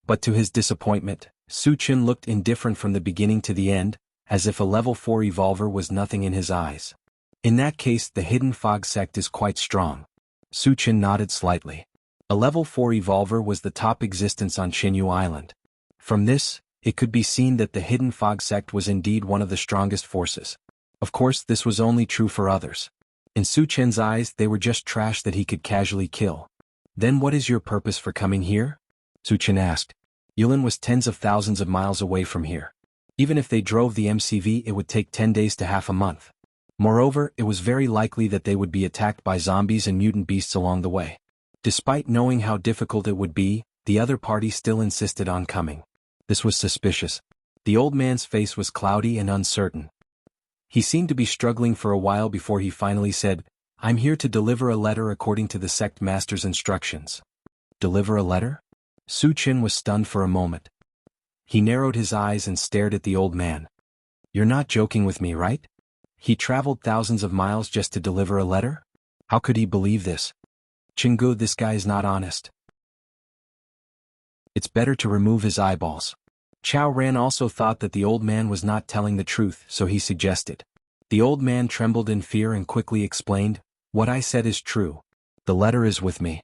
But to his disappointment, Suchin looked indifferent from the beginning to the end, as if a level 4 evolver was nothing in his eyes. In that case, the Hidden Fog sect is quite strong. Suchin nodded slightly. A level 4 evolver was the top existence on Qinyu Island. From this, it could be seen that the Hidden Fog sect was indeed one of the strongest forces. Of course, this was only true for others. In Suchin's eyes, they were just trash that he could casually kill. Then what is your purpose for coming here? Suchin asked. Yulin was tens of thousands of miles away from here. Even if they drove the MCV, it would take 10 days to half a month. Moreover, it was very likely that they would be attacked by zombies and mutant beasts along the way. Despite knowing how difficult it would be, the other party still insisted on coming. This was suspicious. The old man's face was cloudy and uncertain. He seemed to be struggling for a while before he finally said, "I'm here to deliver a letter according to the sect master's instructions." Deliver a letter? Suchin was stunned for a moment. He narrowed his eyes and stared at the old man. You're not joking with me, right? He traveled thousands of miles just to deliver a letter? How could he believe this? Chingu, this guy is not honest. It's better to remove his eyeballs. Chao Ran also thought that the old man was not telling the truth, so he suggested. The old man trembled in fear and quickly explained, "What I said is true. The letter is with me.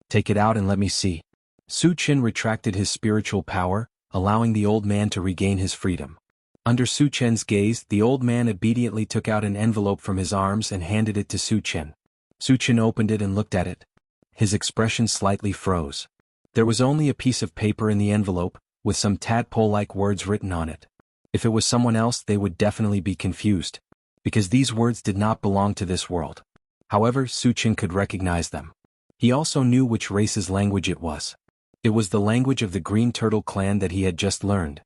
Take it out and let me see." Suchin retracted his spiritual power, allowing the old man to regain his freedom. Under Suchin's gaze, the old man obediently took out an envelope from his arms and handed it to Suchin. Suchin opened it and looked at it. His expression slightly froze. There was only a piece of paper in the envelope, with some tadpole-like words written on it. If it was someone else, they would definitely be confused, because these words did not belong to this world. However, Suchin could recognize them. He also knew which race's language it was. It was the language of the Green Turtle clan that he had just learned.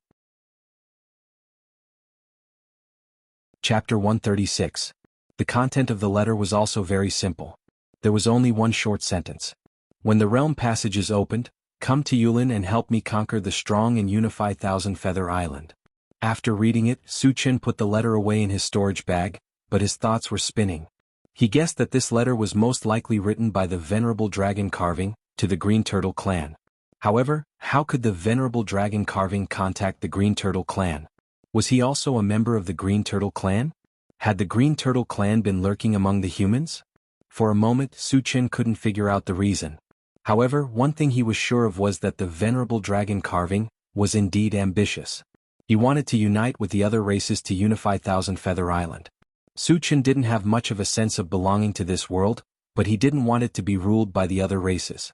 Chapter 136. The content of the letter was also very simple. There was only one short sentence. When the realm passages opened, come to Yulin and help me conquer the strong and unify Thousand Feather Island. After reading it, Suchin put the letter away in his storage bag, but his thoughts were spinning. He guessed that this letter was most likely written by the Venerable Dragon Carving, to the Green Turtle clan. However, how could the Venerable Dragon Carving contact the Green Turtle clan? Was he also a member of the Green Turtle clan? Had the Green Turtle clan been lurking among the humans? For a moment, Suchin couldn't figure out the reason. However, one thing he was sure of was that the Venerable Dragon Carving was indeed ambitious. He wanted to unite with the other races to unify Thousand Feather Island. Suchin didn't have much of a sense of belonging to this world, but he didn't want it to be ruled by the other races.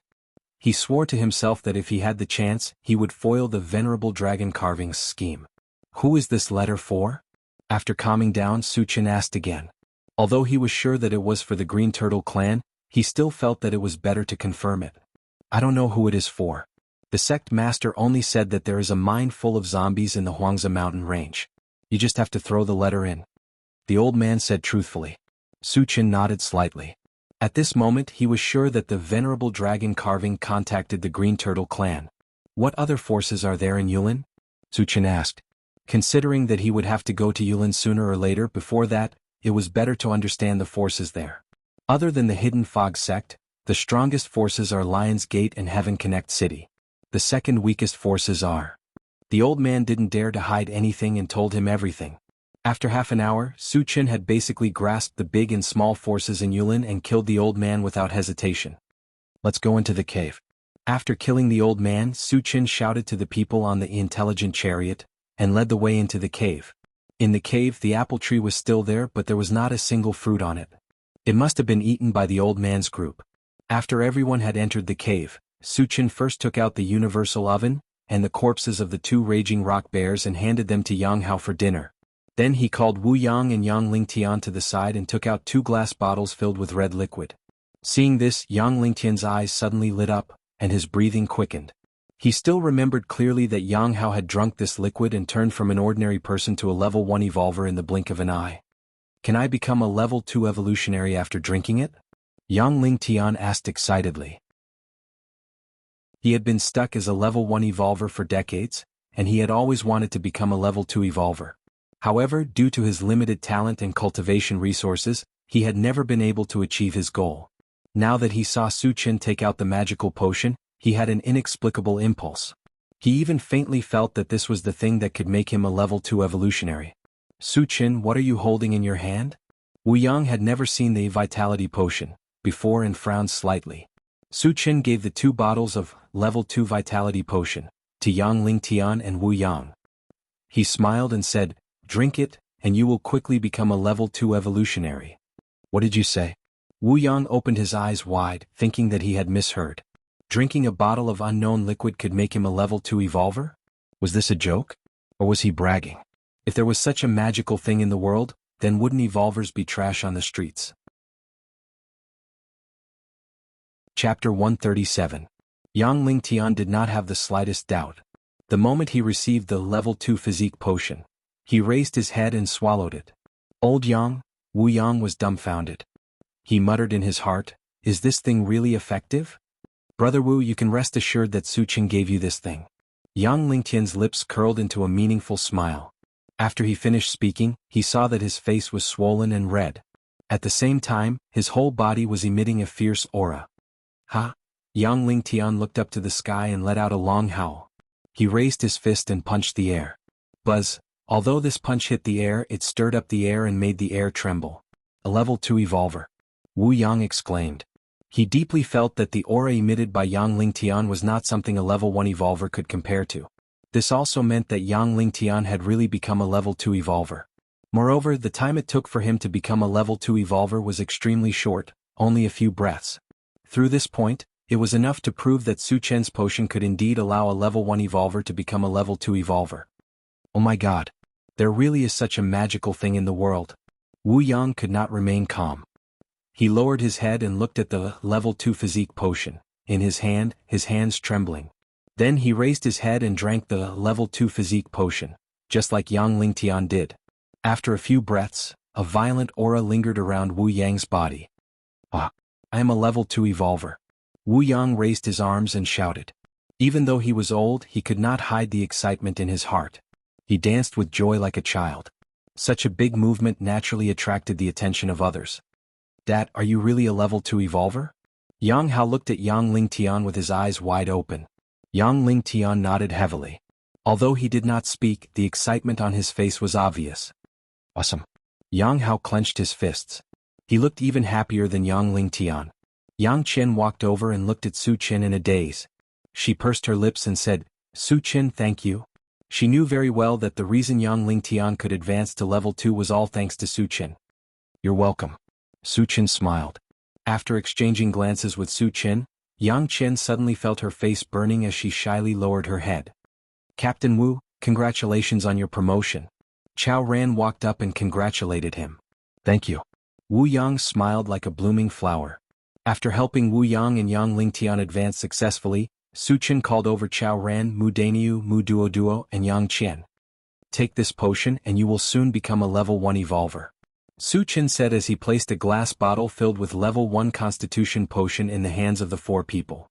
He swore to himself that if he had the chance, he would foil the Venerable Dragon Carving's scheme. Who is this letter for? After calming down, Suchin asked again. Although he was sure that it was for the Green Turtle clan, he still felt that it was better to confirm it. I don't know who it is for. The sect master only said that there is a mine full of zombies in the Huangza mountain range. You just have to throw the letter in. The old man said truthfully. Suchin nodded slightly. At this moment he was sure that the Venerable Dragon Carving contacted the Green Turtle clan. What other forces are there in Yulin? Suchin asked. Considering that he would have to go to Yulin sooner or later, before that, it was better to understand the forces there. Other than the Hidden Fog sect, the strongest forces are Lion's Gate and Heaven Connect City. The second weakest forces are. The old man didn't dare to hide anything and told him everything. After half an hour, Suchin had basically grasped the big and small forces in Yulin and killed the old man without hesitation. Let's go into the cave. After killing the old man, Suchin shouted to the people on the intelligent chariot, and led the way into the cave. In the cave, the apple tree was still there, but there was not a single fruit on it. It must have been eaten by the old man's group. After everyone had entered the cave, Suchin first took out the universal oven, and the corpses of the two raging rock bears and handed them to Yang Hao for dinner. Then he called Wu Yang and Yang Lingtian to the side and took out 2 glass bottles filled with red liquid. Seeing this, Yang Lingtian's eyes suddenly lit up, and his breathing quickened. He still remembered clearly that Yang Hao had drunk this liquid and turned from an ordinary person to a level 1 evolver in the blink of an eye. Can I become a level 2 evolutionary after drinking it? Yang Lingtian asked excitedly. He had been stuck as a level 1 evolver for decades, and he had always wanted to become a level 2 evolver. However, due to his limited talent and cultivation resources, he had never been able to achieve his goal. Now that he saw Suchin take out the magical potion, he had an inexplicable impulse. He even faintly felt that this was the thing that could make him a level 2 evolutionary. Suchin, what are you holding in your hand? Wu Yang had never seen the vitality potion before and frowned slightly. Suchin gave the 2 bottles of level 2 vitality potion to Yang Lingtian and Wu Yang. He smiled and said, "Drink it, and you will quickly become a level 2 evolutionary." What did you say? Wu Yang opened his eyes wide, thinking that he had misheard. Drinking a bottle of unknown liquid could make him a level 2 evolver? Was this a joke? Or was he bragging? If there was such a magical thing in the world, then wouldn't evolvers be trash on the streets? Chapter 137. Yang Lingtian did not have the slightest doubt. The moment he received the level 2 physique potion, he raised his head and swallowed it. Old Yang, Wu Yang was dumbfounded. He muttered in his heart, "Is this thing really effective? Brother Wu, you can rest assured that Suchin gave you this thing." Yang Lingtian's lips curled into a meaningful smile. After he finished speaking, he saw that his face was swollen and red. At the same time, his whole body was emitting a fierce aura. Ha! Yang Lingtian looked up to the sky and let out a long howl. He raised his fist and punched the air. Buzz! Although this punch hit the air, it stirred up the air and made the air tremble. A level 2 evolver. Wu Yang exclaimed. He deeply felt that the aura emitted by Yang Lingtian was not something a level 1 evolver could compare to. This also meant that Yang Lingtian had really become a level 2 evolver. Moreover, the time it took for him to become a level 2 evolver was extremely short, only a few breaths. Through this point, it was enough to prove that Suchin's potion could indeed allow a level 1 evolver to become a level 2 evolver. Oh my god! There really is such a magical thing in the world. Wu Yang could not remain calm. He lowered his head and looked at the level 2 physique potion in his hand, his hands trembling. Then he raised his head and drank the level 2 physique potion, just like Yang Lingtian did. After a few breaths, a violent aura lingered around Wu Yang's body. Ah! I am a level 2 evolver. Wu Yang raised his arms and shouted. Even though he was old, he could not hide the excitement in his heart. He danced with joy like a child. Such a big movement naturally attracted the attention of others. Dad, are you really a level 2 evolver? Yang Hao looked at Yang Lingtian with his eyes wide open. Yang Lingtian nodded heavily. Although he did not speak, the excitement on his face was obvious. Awesome. Yang Hao clenched his fists. He looked even happier than Yang Lingtian. Yang Chen walked over and looked at Suchin in a daze. She pursed her lips and said, "Suchin, thank you." She knew very well that the reason Yang Lingtian could advance to level 2 was all thanks to Suchin. "You're welcome." Suchin smiled. After exchanging glances with Suchin, Yang Chen suddenly felt her face burning as she shyly lowered her head. "Captain Wu, congratulations on your promotion." Chao Ran walked up and congratulated him. "Thank you." Wu Yang smiled like a blooming flower. After helping Wu Yang and Yang Lingtian advance successfully, Suchin called over Chao Ran, Mu Daniu, Mu Duo, and Yang Qian. "Take this potion and you will soon become a level 1 evolver," Suchin said as he placed a glass bottle filled with level 1 constitution potion in the hands of the 4 people.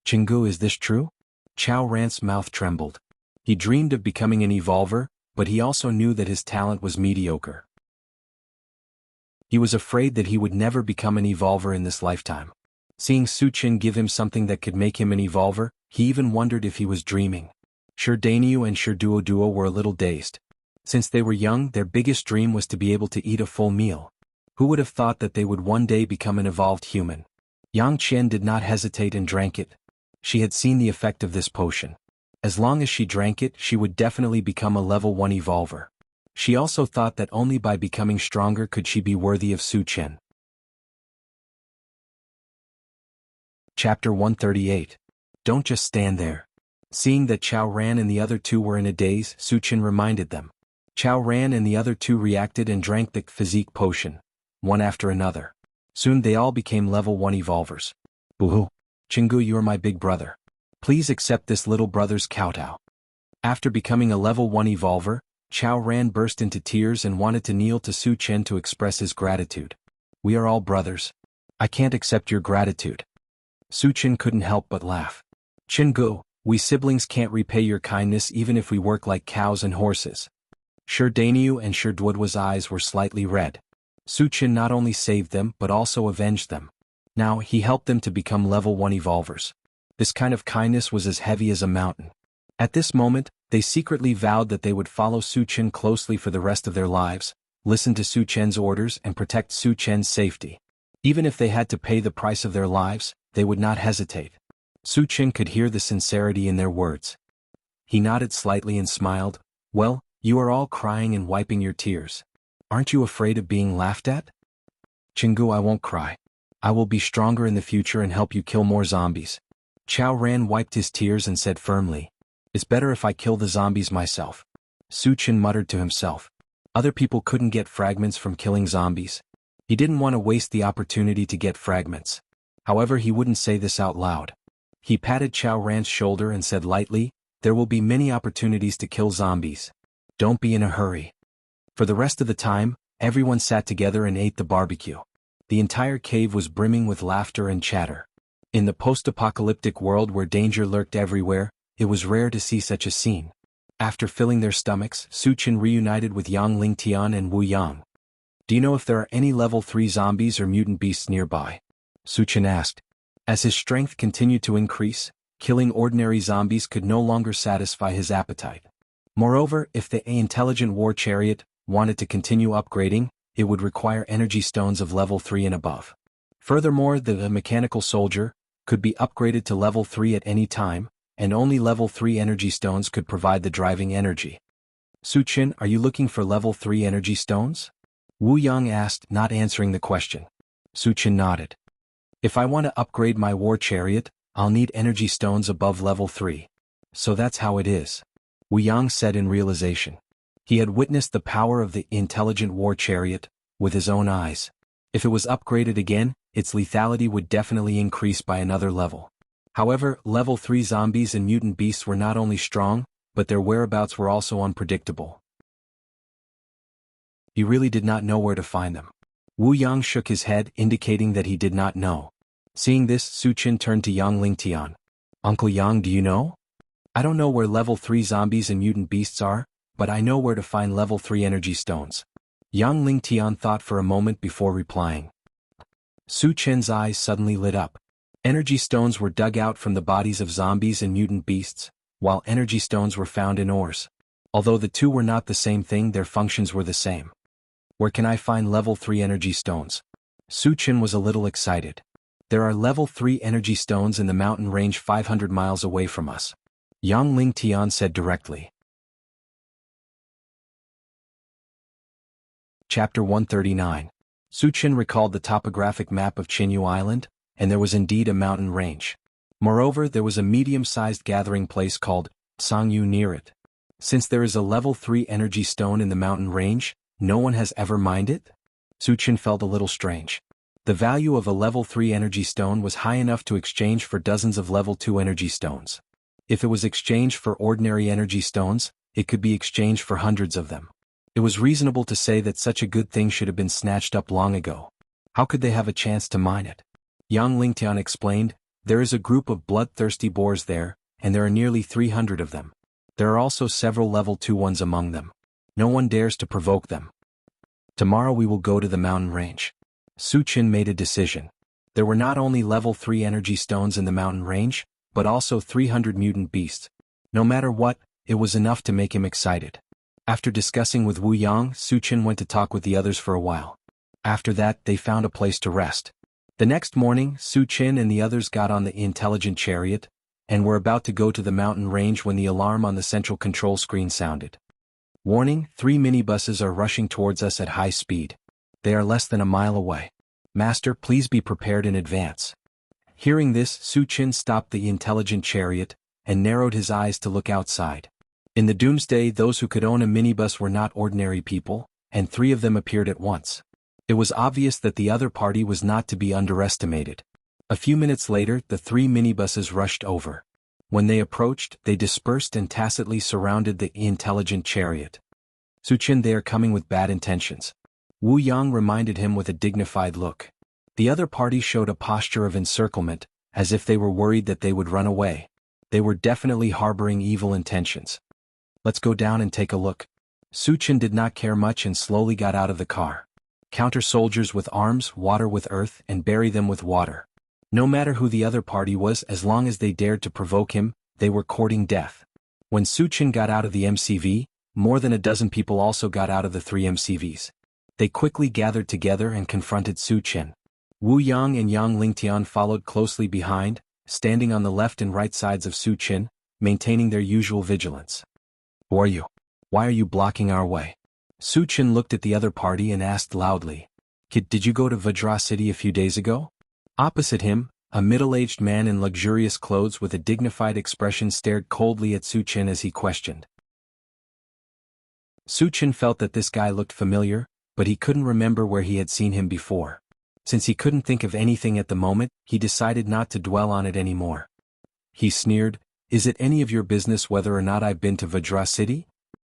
"Chingu, is this true?" Chao Ran's mouth trembled. He dreamed of becoming an evolver, but he also knew that his talent was mediocre. He was afraid that he would never become an evolver in this lifetime. Seeing Suchin give him something that could make him an evolver, he even wondered if he was dreaming. Sherdaniu and Sherduo were a little dazed. Since they were young, their biggest dream was to be able to eat a full meal. Who would have thought that they would one day become an evolved human? Yang Qian did not hesitate and drank it. She had seen the effect of this potion. As long as she drank it, she would definitely become a level 1 evolver. She also thought that only by becoming stronger could she be worthy of Suchin. Chapter 138. Don't just stand there. Seeing that Chao Ran and the other two were in a daze, Su Chen reminded them. Chao Ran and the other two reacted and drank the physique potion, one after another. Soon they all became level 1 evolvers. Boo-hoo. Chingu, you are my big brother. Please accept this little brother's kowtow. After becoming a level 1 evolver, Chao Ran burst into tears and wanted to kneel to Su Chen to express his gratitude. We are all brothers. I can't accept your gratitude. Su Chen couldn't help but laugh. Chingu, we siblings can't repay your kindness even if we work like cows and horses. Sure Dainyu and Sure Dwudwa's eyes were slightly red. Su Chen not only saved them but also avenged them. Now he helped them to become level 1 evolvers. This kind of kindness was as heavy as a mountain. At this moment, they secretly vowed that they would follow Su Chen closely for the rest of their lives, listen to Su Chen's orders and protect Su Chen's safety. Even if they had to pay the price of their lives, they would not hesitate. Su Chen could hear the sincerity in their words. He nodded slightly and smiled. Well, you are all crying and wiping your tears. Aren't you afraid of being laughed at? Chingu, I won't cry. I will be stronger in the future and help you kill more zombies. Chao Ran wiped his tears and said firmly. It's better if I kill the zombies myself. Su Chen muttered to himself. Other people couldn't get fragments from killing zombies. He didn't want to waste the opportunity to get fragments. However, he wouldn't say this out loud. He patted Chao Ran's shoulder and said lightly, there will be many opportunities to kill zombies. Don't be in a hurry. For the rest of the time, everyone sat together and ate the barbecue. The entire cave was brimming with laughter and chatter. In the post-apocalyptic world where danger lurked everywhere, it was rare to see such a scene. After filling their stomachs, Su Chen reunited with Yang Lingtian and Wu Yang. Do you know if there are any level 3 zombies or mutant beasts nearby? Su Chen asked. As his strength continued to increase, killing ordinary zombies could no longer satisfy his appetite. Moreover, if the intelligent war chariot wanted to continue upgrading, it would require energy stones of level 3 and above. Furthermore, the mechanical soldier could be upgraded to level 3 at any time, and only level 3 energy stones could provide the driving energy. Su Chen, are you looking for level 3 energy stones? Wu Yang asked, not answering the question. Su Chen nodded. If I want to upgrade my war chariot, I'll need energy stones above level 3. So that's how it is. Wu Yang said in realization. He had witnessed the power of the intelligent war chariot with his own eyes. If it was upgraded again, its lethality would definitely increase by another level. However, level 3 zombies and mutant beasts were not only strong, but their whereabouts were also unpredictable. He really did not know where to find them. Wu Yang shook his head, indicating that he did not know. Seeing this, Su Chen turned to Yang Lingtian. Uncle Yang, do you know? I don't know where level 3 zombies and mutant beasts are, but I know where to find level 3 energy stones. Yang Lingtian thought for a moment before replying. Su Chen's eyes suddenly lit up. Energy stones were dug out from the bodies of zombies and mutant beasts, while energy stones were found in ores. Although the two were not the same thing, their functions were the same. Where can I find level 3 energy stones? Su Chen was a little excited. There are level 3 energy stones in the mountain range 500 miles away from us. Yang Lingtian said directly. Chapter 139. Su Chen recalled the topographic map of Qinyu Island, and there was indeed a mountain range. Moreover, there was a medium-sized gathering place called Sangyu near it. Since there is a level 3 energy stone in the mountain range, no one has ever mined it? Su Chen felt a little strange. The value of a level 3 energy stone was high enough to exchange for dozens of level 2 energy stones. If it was exchanged for ordinary energy stones, it could be exchanged for hundreds of them. It was reasonable to say that such a good thing should have been snatched up long ago. How could they have a chance to mine it? Yang Lingtian explained, there is a group of bloodthirsty boars there, and there are nearly 300 of them. There are also several level 2 ones among them. No one dares to provoke them. Tomorrow we will go to the mountain range. Su Chen made a decision. There were not only level 3 energy stones in the mountain range, but also 300 mutant beasts. No matter what, it was enough to make him excited. After discussing with Wu Yang, Su Chen went to talk with the others for a while. After that, they found a place to rest. The next morning, Su Chen and the others got on the intelligent chariot, and were about to go to the mountain range when the alarm on the central control screen sounded. Warning, 3 minibuses are rushing towards us at high speed. They are less than a mile away. Master, please be prepared in advance. Hearing this, Su Qin stopped the intelligent chariot, and narrowed his eyes to look outside. In the doomsday, those who could own a minibus were not ordinary people, and 3 of them appeared at once. It was obvious that the other party was not to be underestimated. A few minutes later, the 3 minibuses rushed over. When they approached, they dispersed and tacitly surrounded the intelligent chariot. Su Qin, they are coming with bad intentions. Wu Yang reminded him with a dignified look. The other party showed a posture of encirclement, as if they were worried that they would run away. They were definitely harboring evil intentions. Let's go down and take a look. Su Qin did not care much and slowly got out of the car. Counter soldiers with arms, water with earth, and bury them with water. No matter who the other party was, as long as they dared to provoke him, they were courting death. When Su Qin got out of the MCV, more than a dozen people also got out of the 3 MCVs. They quickly gathered together and confronted Su Qin. Wu Yang and Yang Lingtian followed closely behind, standing on the left and right sides of Su Qin, maintaining their usual vigilance. Who are you? Why are you blocking our way? Su Qin looked at the other party and asked loudly. Kid, did you go to Vajra City a few days ago? Opposite him, a middle-aged man in luxurious clothes with a dignified expression stared coldly at Su Qin as he questioned. Su Qin felt that this guy looked familiar, but he couldn't remember where he had seen him before. Since he couldn't think of anything at the moment, he decided not to dwell on it anymore. He sneered, Is it any of your business whether or not I've been to Vajra City?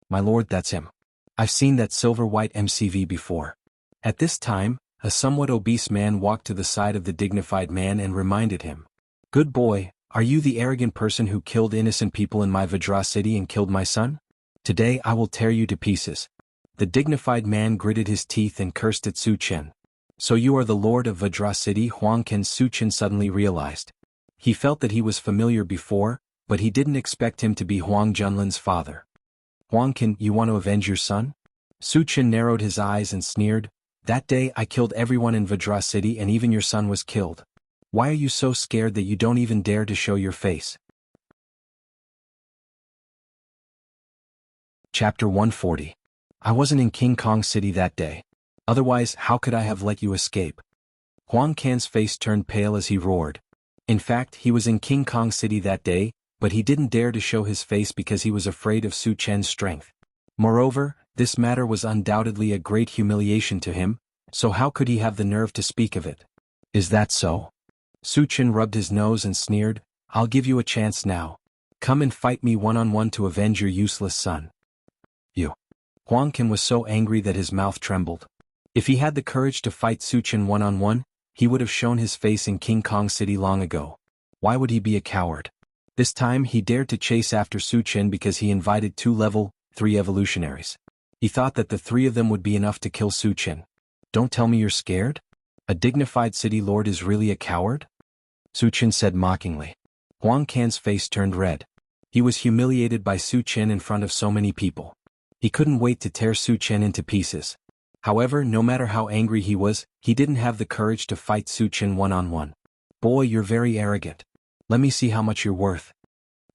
My lord, that's him. I've seen that silver-white MCV before. At this time, a somewhat obese man walked to the side of the dignified man and reminded him. Good boy, are you the arrogant person who killed innocent people in my Vajra City and killed my son? Today I will tear you to pieces. The dignified man gritted his teeth and cursed at Su Qin. So you are the lord of Vajra City? Huang Qian. Su Qin suddenly realized. He felt that he was familiar before, but he didn't expect him to be Huang Junlin's father. Huang Qian, you want to avenge your son? Su Qin narrowed his eyes and sneered. That day I killed everyone in Vajra City and even your son was killed. Why are you so scared that you don't even dare to show your face? Chapter 140. I wasn't in King Kong City that day. Otherwise, how could I have let you escape? Huang Qian's face turned pale as he roared. In fact, he was in King Kong City that day, but he didn't dare to show his face because he was afraid of Su Qian's strength. Moreover, this matter was undoubtedly a great humiliation to him, so how could he have the nerve to speak of it? Is that so? Su Qin rubbed his nose and sneered, I'll give you a chance now. Come and fight me one-on-one to avenge your useless son. You. Huang Qian was so angry that his mouth trembled. If he had the courage to fight Su Qin one-on-one, he would have shown his face in King Kong City long ago. Why would he be a coward? This time he dared to chase after Su Qin because he invited 2 level 3 evolutionaries. He thought that the 3 of them would be enough to kill Su Qin. Don't tell me you're scared? A dignified city lord is really a coward? Su Qin said mockingly. Huang Qian's face turned red. He was humiliated by Su Qin in front of so many people. He couldn't wait to tear Su Qin into pieces. However, no matter how angry he was, he didn't have the courage to fight Su Qin one-on-one. Boy, you're very arrogant. Let me see how much you're worth.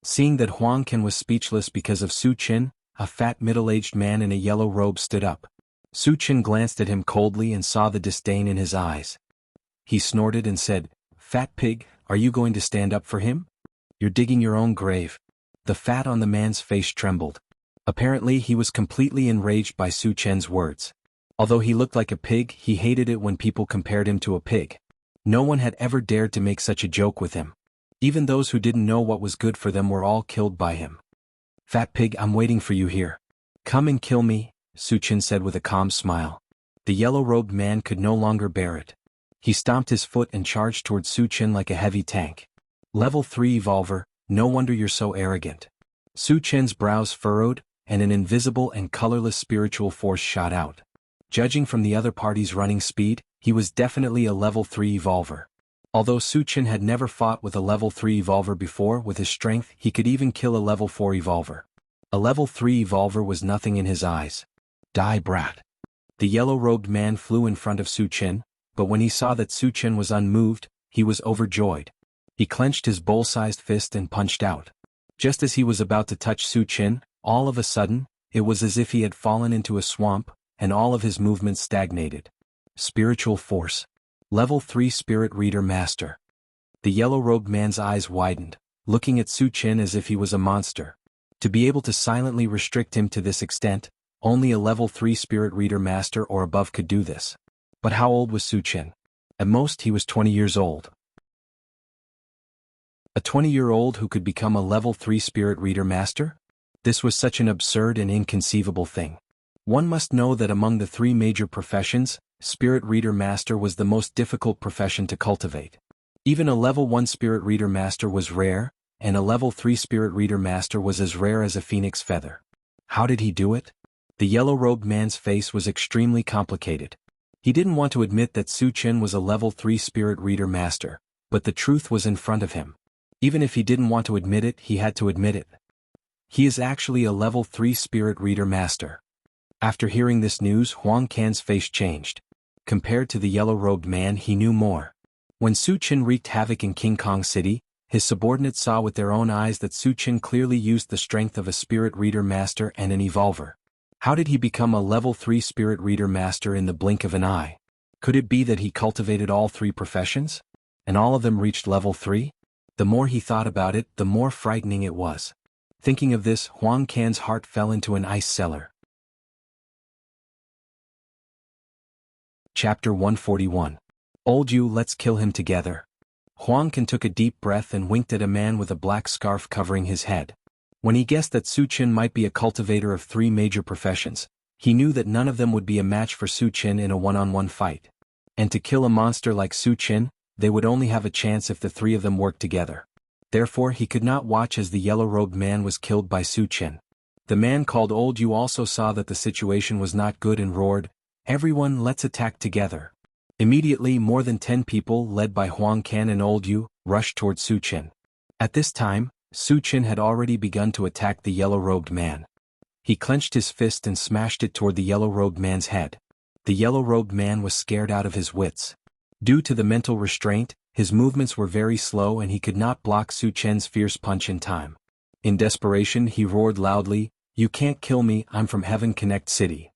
Seeing that Huang Qian was speechless because of Su Qin, a fat middle-aged man in a yellow robe stood up. Su Qin glanced at him coldly and saw the disdain in his eyes. He snorted and said, Fat pig, are you going to stand up for him? You're digging your own grave. The fat on the man's face trembled. Apparently he was completely enraged by Su Qin's words. Although he looked like a pig, he hated it when people compared him to a pig. No one had ever dared to make such a joke with him. Even those who didn't know what was good for them were all killed by him. Fat pig, I'm waiting for you here. Come and kill me, Su Qin said with a calm smile. The yellow-robed man could no longer bear it. He stomped his foot and charged toward Su Qin like a heavy tank. Level 3 Evolver, no wonder you're so arrogant. Su Qin's brows furrowed, and an invisible and colorless spiritual force shot out. Judging from the other party's running speed, he was definitely a level 3 Evolver. Although Su Qin had never fought with a level 3 Evolver before, with his strength he could even kill a level 4 Evolver. A level 3 Evolver was nothing in his eyes. Die, brat. The yellow-robed man flew in front of Su Qin, but when he saw that Su Qin was unmoved, he was overjoyed. He clenched his bowl-sized fist and punched out. Just as he was about to touch Su Qin, all of a sudden, it was as if he had fallen into a swamp, and all of his movements stagnated. Spiritual force. Level 3 Spirit Reader Master. The yellow-robed man's eyes widened, looking at Su Qin as if he was a monster. To be able to silently restrict him to this extent, only a level 3 spirit reader master or above could do this. But how old was Su Qin? At most he was 20 years old. A 20-year-old who could become a level 3 spirit reader master? This was such an absurd and inconceivable thing. One must know that among the 3 major professions, spirit reader master was the most difficult profession to cultivate. Even a level 1 spirit reader master was rare, and a level 3 spirit reader master was as rare as a phoenix feather. How did he do it? The yellow-robed man's face was extremely complicated. He didn't want to admit that Su Qin was a level 3 spirit reader master, but the truth was in front of him. Even if he didn't want to admit it, he had to admit it. He is actually a level 3 spirit reader master. After hearing this news, Huang Can's face changed. Compared to the yellow-robed man, he knew more. When Su Qin wreaked havoc in King Kong City, his subordinates saw with their own eyes that Su Qin clearly used the strength of a spirit reader master and an evolver. How did he become a level 3 spirit reader master in the blink of an eye? Could it be that he cultivated all 3 professions? And all of them reached level 3? The more he thought about it, the more frightening it was. Thinking of this, Huang Can's heart fell into an ice cellar. Chapter 141. Old you, let's kill him together. Huang Can took a deep breath and winked at a man with a black scarf covering his head. When he guessed that Su Qin might be a cultivator of 3 major professions, he knew that none of them would be a match for Su Qin in a one-on-one fight. And to kill a monster like Su Qin, they would only have a chance if the 3 of them worked together. Therefore he could not watch as the yellow-robed man was killed by Su Qin. The man called Old You also saw that the situation was not good and roared, "Everyone, let's attack together." Immediately more than 10 people, led by Huang Can and Old You, rushed toward Su Qin. At this time, Su Qin had already begun to attack the yellow-robed man. He clenched his fist and smashed it toward the yellow-robed man's head. The yellow-robed man was scared out of his wits. Due to the mental restraint, his movements were very slow and he could not block Su Qin's fierce punch in time. In desperation he roared loudly, "You can't kill me, I'm from Heaven Connect City.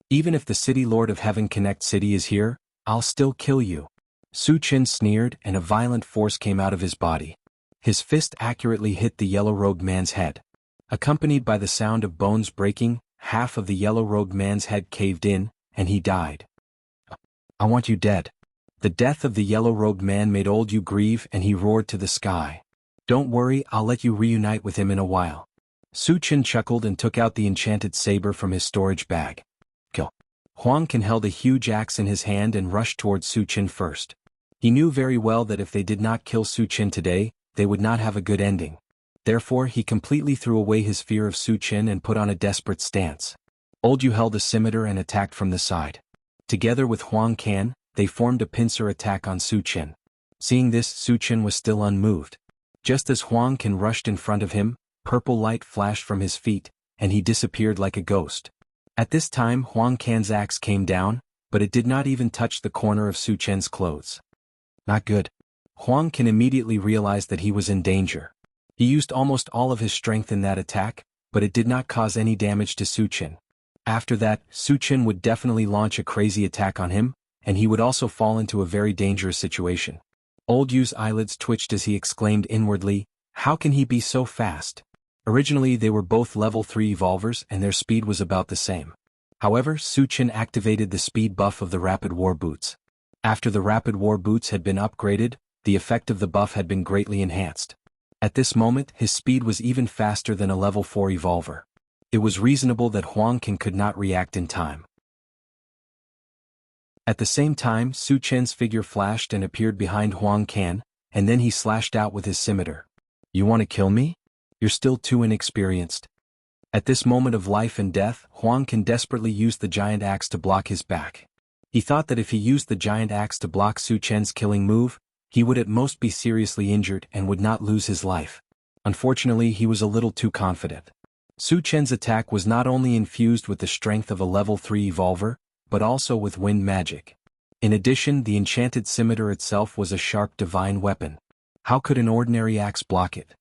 Even if the city lord of Heaven Connect City is here, I'll still kill you." Su Qin sneered and a violent force came out of his body. His fist accurately hit the yellow-robed man's head. Accompanied by the sound of bones breaking, half of the yellow-robed man's head caved in, and he died. "I want you dead." The death of the yellow-robed man made Old You grieve and he roared to the sky. "Don't worry, I'll let you reunite with him in a while." Su Qin chuckled and took out the enchanted saber from his storage bag. Kill. Huang Can held a huge axe in his hand and rushed towards Su Qin first. He knew very well that if they did not kill Su Qin today, they would not have a good ending. Therefore he completely threw away his fear of Su Qin and put on a desperate stance. Old You held a scimitar and attacked from the side. Together with Huang Can, they formed a pincer attack on Su Qin. Seeing this, Su Qin was still unmoved. Just as Huang Can rushed in front of him, purple light flashed from his feet, and he disappeared like a ghost. At this time Huang Can's axe came down, but it did not even touch the corner of Su Qin's clothes. Not good. Huang Can immediately realized that he was in danger. He used almost all of his strength in that attack, but it did not cause any damage to Su Qin. After that, Su Qin would definitely launch a crazy attack on him, and he would also fall into a very dangerous situation. Old Yu's eyelids twitched as he exclaimed inwardly, "How can he be so fast?" Originally they were both level 3 evolvers and their speed was about the same. However, Su Qin activated the speed buff of the Rapid War Boots. After the Rapid War Boots had been upgraded, the effect of the buff had been greatly enhanced. At this moment his speed was even faster than a level 4 evolver. It was reasonable that Huang Can could not react in time. At the same time, Su Qin's figure flashed and appeared behind Huang Can, and then he slashed out with his scimitar. "You want to kill me? You're still too inexperienced." At this moment of life and death, Huang Can desperately used the giant axe to block his back. He thought that if he used the giant axe to block Su Qin's killing move, he would at most be seriously injured and would not lose his life. Unfortunately, he was a little too confident. Su Qin's attack was not only infused with the strength of a level 3 evolver, but also with wind magic. In addition, the enchanted scimitar itself was a sharp divine weapon. How could an ordinary axe block it?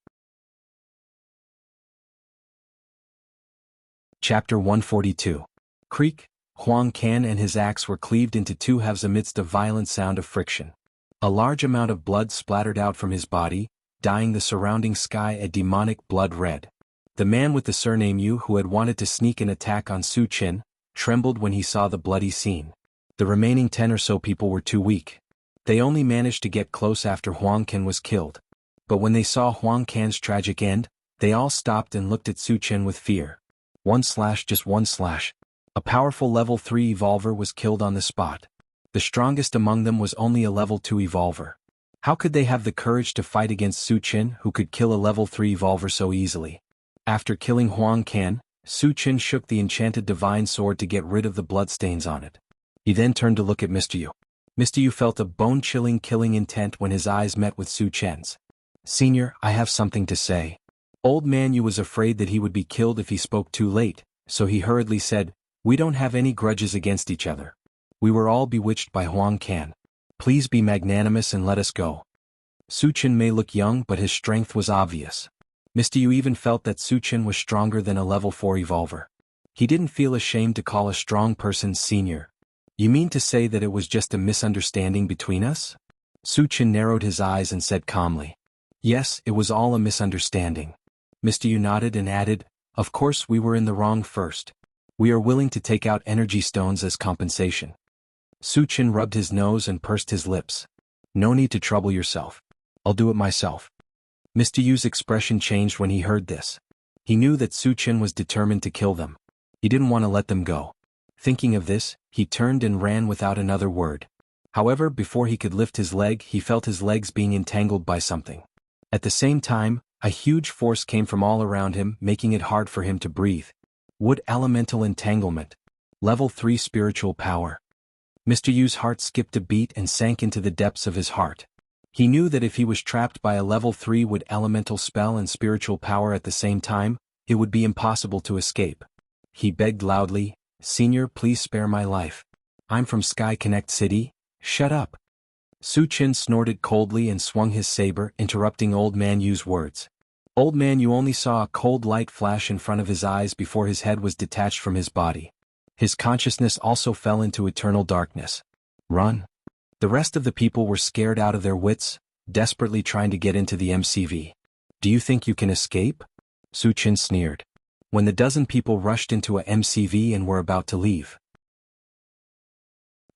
Chapter 142. Creak. Huang Can and his axe were cleaved into 2 halves amidst a violent sound of friction. A large amount of blood splattered out from his body, dyeing the surrounding sky a demonic blood red. The man with the surname Yu, who had wanted to sneak an attack on Su Qin, trembled when he saw the bloody scene. The remaining 10 or so people were too weak. They only managed to get close after Huang Can was killed. But when they saw Huang Can's tragic end, they all stopped and looked at Su Qin with fear. Just one slash. A powerful level 3 evolver was killed on the spot. The strongest among them was only a level 2 evolver. How could they have the courage to fight against Su Qin, who could kill a level 3 evolver so easily? After killing Huang Can, Su Qin shook the enchanted divine sword to get rid of the bloodstains on it. He then turned to look at Mr. Yu. Mr. Yu felt a bone-chilling killing intent when his eyes met with Su Qin's. Senior, I have something to say. Old man Yu was afraid that he would be killed if he spoke too late, so he hurriedly said, We don't have any grudges against each other. We were all bewitched by Huang Can. Please be magnanimous and let us go. Su Qin may look young, but his strength was obvious. Mr. Yu even felt that Su Qin was stronger than a level 4 evolver. He didn't feel ashamed to call a strong person senior. You mean to say that it was just a misunderstanding between us? Su Qin narrowed his eyes and said calmly. Yes, it was all a misunderstanding. Mr. Yu nodded and added, Of course we were in the wrong first. We are willing to take out energy stones as compensation. Su Qin rubbed his nose and pursed his lips. No need to trouble yourself. I'll do it myself. Mr. Yu's expression changed when he heard this. He knew that Su Qin was determined to kill them. He didn't want to let them go. Thinking of this, he turned and ran without another word. However, before he could lift his leg, he felt his legs being entangled by something. At the same time, a huge force came from all around him, making it hard for him to breathe. Wood elemental entanglement. Level 3 spiritual power. Mr. Yu's heart skipped a beat and sank into the depths of his heart. He knew that if he was trapped by a level 3 wood elemental spell and spiritual power at the same time, it would be impossible to escape. He begged loudly, Senior, please spare my life. I'm from Sky Connect City. Shut up. Su Qin snorted coldly and swung his saber, interrupting Old Man Yu's words. Old Man Yu only saw a cold light flash in front of his eyes before his head was detached from his body. His consciousness also fell into eternal darkness. Run. The rest of the people were scared out of their wits, desperately trying to get into the MCV. Do you think you can escape? Su Qin sneered. When the dozen people rushed into a MCV and were about to leave,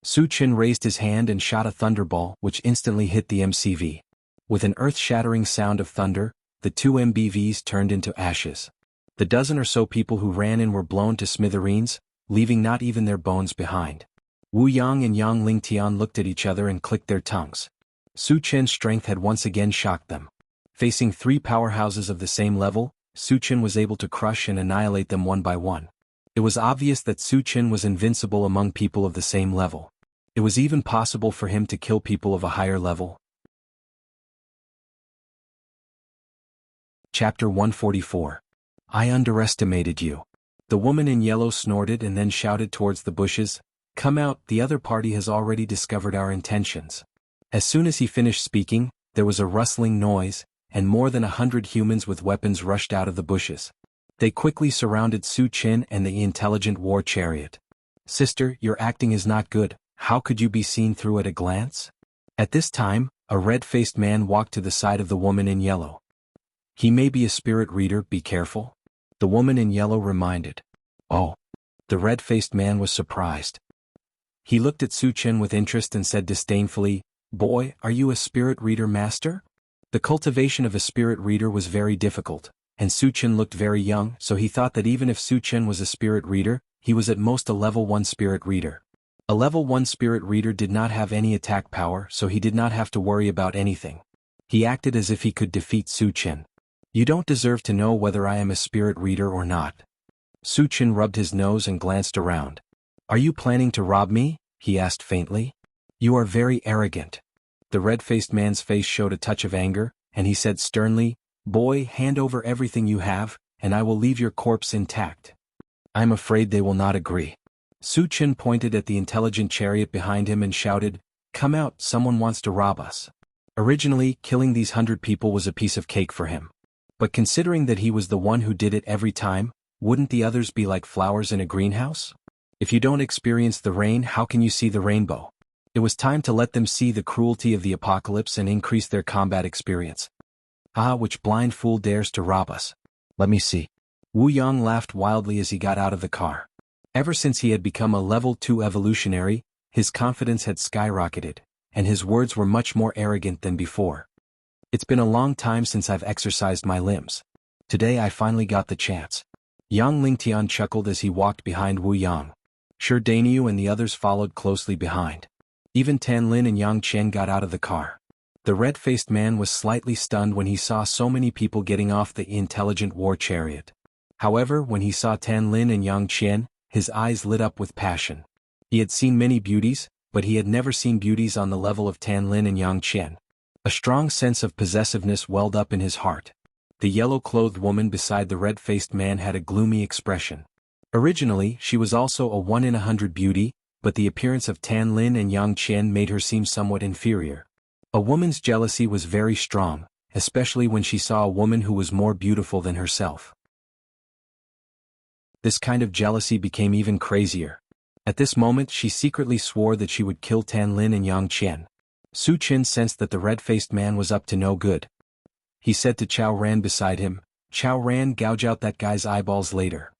Su Qin raised his hand and shot a thunderball, which instantly hit the MCV. With an earth-shattering sound of thunder, the 2 MBVs turned into ashes. The dozen or so people who ran in were blown to smithereens, leaving not even their bones behind. Wu Yang and Yang Lingtian looked at each other and clicked their tongues. Su Qin's strength had once again shocked them. Facing 3 powerhouses of the same level, Su Qin was able to crush and annihilate them one by one. It was obvious that Su Qin was invincible among people of the same level. It was even possible for him to kill people of a higher level. Chapter 144. I underestimated you. The woman in yellow snorted and then shouted towards the bushes, Come out, the other party has already discovered our intentions. As soon as he finished speaking, there was a rustling noise, and more than 100 humans with weapons rushed out of the bushes. They quickly surrounded Su Qin and the intelligent war chariot. Sister, your acting is not good. How could you be seen through at a glance? At this time, a red-faced man walked to the side of the woman in yellow. He may be a spirit reader, be careful. The woman in yellow reminded. Oh. The red-faced man was surprised. He looked at Su Qin with interest and said disdainfully, Boy, are you a spirit reader master? The cultivation of a spirit reader was very difficult, and Su Qin looked very young, so he thought that even if Su Qin was a spirit reader, he was at most a level 1 spirit reader. A level 1 spirit reader did not have any attack power, so he did not have to worry about anything. He acted as if he could defeat Su Qin. You don't deserve to know whether I am a spirit reader or not. Su Qin rubbed his nose and glanced around. Are you planning to rob me? He asked faintly. You are very arrogant. The red-faced man's face showed a touch of anger, and he said sternly, Boy, hand over everything you have, and I will leave your corpse intact. I'm afraid they will not agree. Su Qin pointed at the intelligent chariot behind him and shouted, Come out, someone wants to rob us. Originally, killing these 100 people was a piece of cake for him. But considering that he was the one who did it every time, wouldn't the others be like flowers in a greenhouse? If you don't experience the rain, how can you see the rainbow? It was time to let them see the cruelty of the apocalypse and increase their combat experience. Ah, which blind fool dares to rob us? Let me see. Wu Yang laughed wildly as he got out of the car. Ever since he had become a level 2 evolutionary, his confidence had skyrocketed, and his words were much more arrogant than before. It's been a long time since I've exercised my limbs. Today I finally got the chance. Yang Lingtian chuckled as he walked behind Wu Yang. Shi Dainyu and the others followed closely behind. Even Tan Lin and Yang Qian got out of the car. The red-faced man was slightly stunned when he saw so many people getting off the intelligent war chariot. However, when he saw Tan Lin and Yang Qian, his eyes lit up with passion. He had seen many beauties, but he had never seen beauties on the level of Tan Lin and Yang Qian. A strong sense of possessiveness welled up in his heart. The yellow-clothed woman beside the red-faced man had a gloomy expression. Originally, she was also a 1 in 100 beauty, but the appearance of Tan Lin and Yang Qian made her seem somewhat inferior. A woman's jealousy was very strong, especially when she saw a woman who was more beautiful than herself. This kind of jealousy became even crazier. At this moment she secretly swore that she would kill Tan Lin and Yang Qian. Su Qin sensed that the red-faced man was up to no good. He said to Chao Ran beside him, "Chao Ran, gouge out that guy's eyeballs later.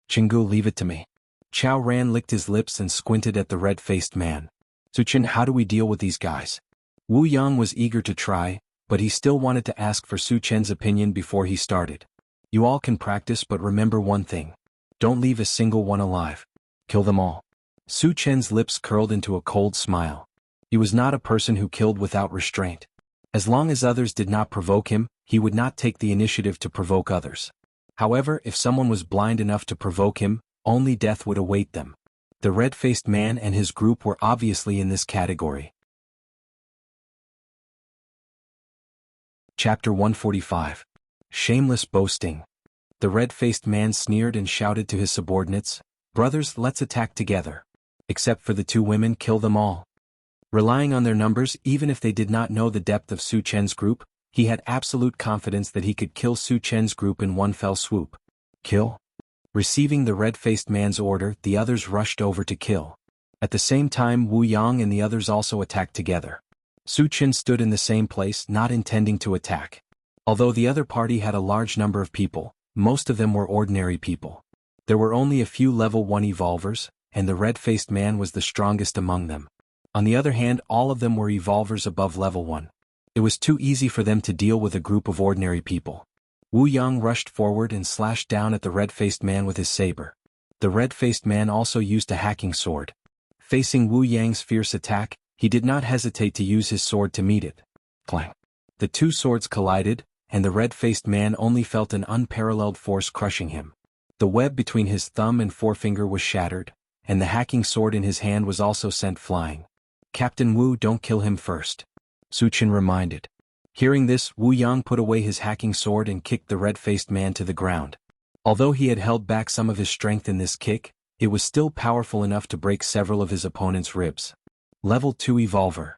Chingu, leave it to me." Chao Ran licked his lips and squinted at the red-faced man. "Su Qin, how do we deal with these guys?" Wu Yang was eager to try, but he still wanted to ask for Su Qin's opinion before he started. "You all can practice, but remember one thing. Don't leave a single one alive. Kill them all." Su Qin's lips curled into a cold smile. He was not a person who killed without restraint. As long as others did not provoke him, he would not take the initiative to provoke others. However, if someone was blind enough to provoke him, only death would await them. The red-faced man and his group were obviously in this category. Chapter 145. Shameless Boasting. The red-faced man sneered and shouted to his subordinates, "Brothers, let's attack together. Except for the 2 women, kill them all." Relying on their numbers, even if they did not know the depth of Su Chen's group, he had absolute confidence that he could kill Su Chen's group in one fell swoop. Kill? Receiving the red-faced man's order, the others rushed over to kill. At the same time, Wu Yang and the others also attacked together. Su Chen stood in the same place, not intending to attack. Although the other party had a large number of people, most of them were ordinary people. There were only a few level 1 evolvers, and the red-faced man was the strongest among them. On the other hand, all of them were evolvers above level 1. It was too easy for them to deal with a group of ordinary people. Wu Yang rushed forward and slashed down at the red-faced man with his saber. The red-faced man also used a hacking sword. Facing Wu Yang's fierce attack, he did not hesitate to use his sword to meet it. Clang! The 2 swords collided, and the red-faced man only felt an unparalleled force crushing him. The web between his thumb and forefinger was shattered, and the hacking sword in his hand was also sent flying. "Captain Wu, don't kill him first," Su Qin reminded. Hearing this, Wu Yang put away his hacking sword and kicked the red-faced man to the ground. Although he had held back some of his strength in this kick, it was still powerful enough to break several of his opponent's ribs. Level 2 Evolver.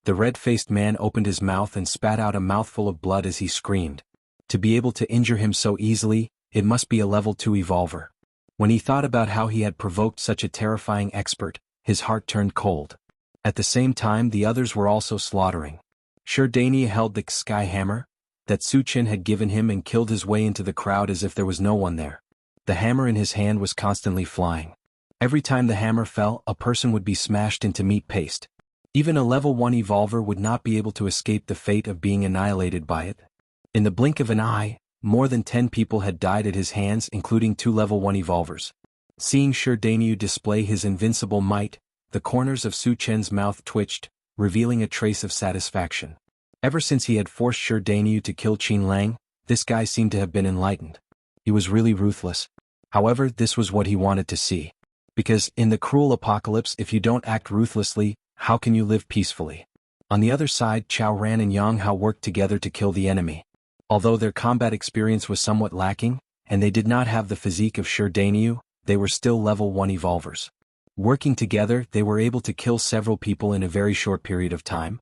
The red-faced man opened his mouth and spat out a mouthful of blood as he screamed. To be able to injure him so easily, it must be a level 2 Evolver. When he thought about how he had provoked such a terrifying expert, his heart turned cold. At the same time, the others were also slaughtering. Shi Dainyu held the sky hammer that Su Qin had given him and killed his way into the crowd as if there was no one there. The hammer in his hand was constantly flying. Every time the hammer fell, a person would be smashed into meat paste. Even a level 1 evolver would not be able to escape the fate of being annihilated by it. In the blink of an eye, more than 10 people had died at his hands, including 2 level 1 evolvers. Seeing Shi Dainyu display his invincible might, the corners of Su Chen's mouth twitched, revealing a trace of satisfaction. Ever since he had forced Shi Dainyu to kill Qin Lang, this guy seemed to have been enlightened. He was really ruthless. However, this was what he wanted to see. Because, in the cruel apocalypse, if you don't act ruthlessly, how can you live peacefully? On the other side, Chao Ran and Yang Hao worked together to kill the enemy. Although their combat experience was somewhat lacking, and they did not have the physique of Shi Dainyu, they were still level 1 evolvers. Working together, they were able to kill several people in a very short period of time.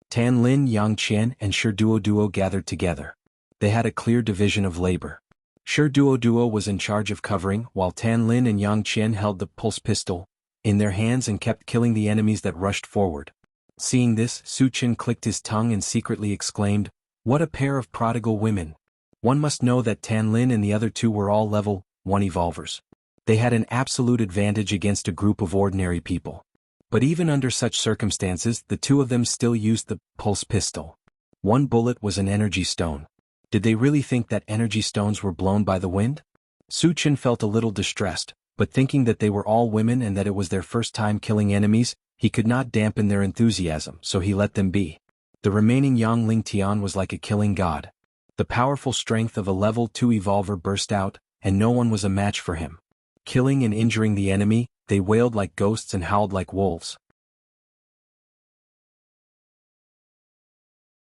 Tan Lin, Yang Qian, and Shi Duo gathered together. They had a clear division of labor. Shi Duo was in charge of covering, while Tan Lin and Yang Qian held the pulse pistol, in their hands and kept killing the enemies that rushed forward. Seeing this, Su Chen clicked his tongue and secretly exclaimed, "What a pair of prodigal women! One must know that Tan Lin and the other two were all level 1 evolvers. They had an absolute advantage against a group of ordinary people. But even under such circumstances, the two of them still used the pulse pistol. One bullet was an energy stone. Did they really think that energy stones were blown by the wind?" Su Chen felt a little distressed, but thinking that they were all women and that it was their first time killing enemies, he could not dampen their enthusiasm, so he let them be. The remaining Yang Ling Tian was like a killing god. The powerful strength of a level 2 evolver burst out, and no one was a match for him. Killing and injuring the enemy, they wailed like ghosts and howled like wolves.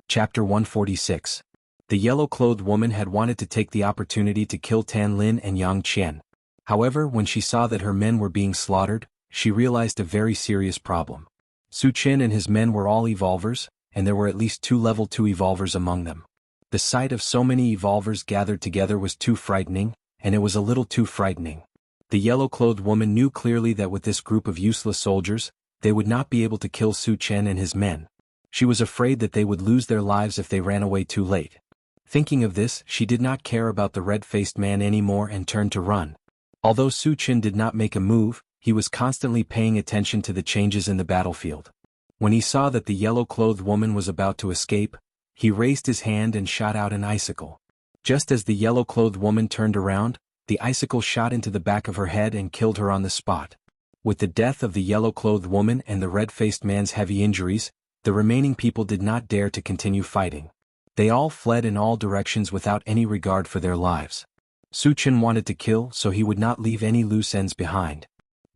Chapter 146. The yellow-clothed woman had wanted to take the opportunity to kill Tan Lin and Yang Qian. However, when she saw that her men were being slaughtered, she realized a very serious problem. Su Chen and his men were all evolvers, and there were at least 2 level 2 evolvers among them. The sight of so many evolvers gathered together was too frightening, and it was a little too frightening. The yellow-clothed woman knew clearly that with this group of useless soldiers, they would not be able to kill Su Chen and his men. She was afraid that they would lose their lives if they ran away too late. Thinking of this, she did not care about the red-faced man anymore and turned to run. Although Su Chen did not make a move, he was constantly paying attention to the changes in the battlefield. When he saw that the yellow-clothed woman was about to escape, he raised his hand and shot out an icicle. Just as the yellow-clothed woman turned around, the icicle shot into the back of her head and killed her on the spot. With the death of the yellow-clothed woman and the red-faced man's heavy injuries, the remaining people did not dare to continue fighting. They all fled in all directions without any regard for their lives. Su Chen wanted to kill, so he would not leave any loose ends behind.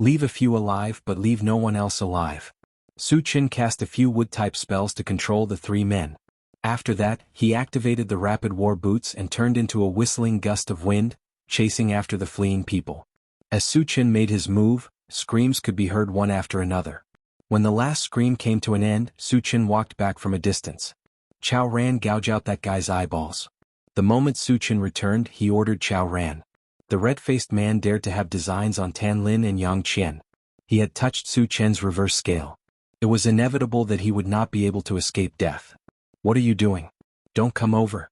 Leave a few alive but leave no one else alive. Su Chen cast a few wood-type spells to control the 3 men. After that, he activated the rapid war boots and turned into a whistling gust of wind, chasing after the fleeing people. As Su Chen made his move, screams could be heard one after another. When the last scream came to an end, Su Chen walked back from a distance. "Chao Ran, gouge out that guy's eyeballs." The moment Su Chen returned, he ordered Chao Ran. The red-faced man dared to have designs on Tan Lin and Yang Qian. He had touched Su Chen's reverse scale. It was inevitable that he would not be able to escape death. "What are you doing? Don't come over."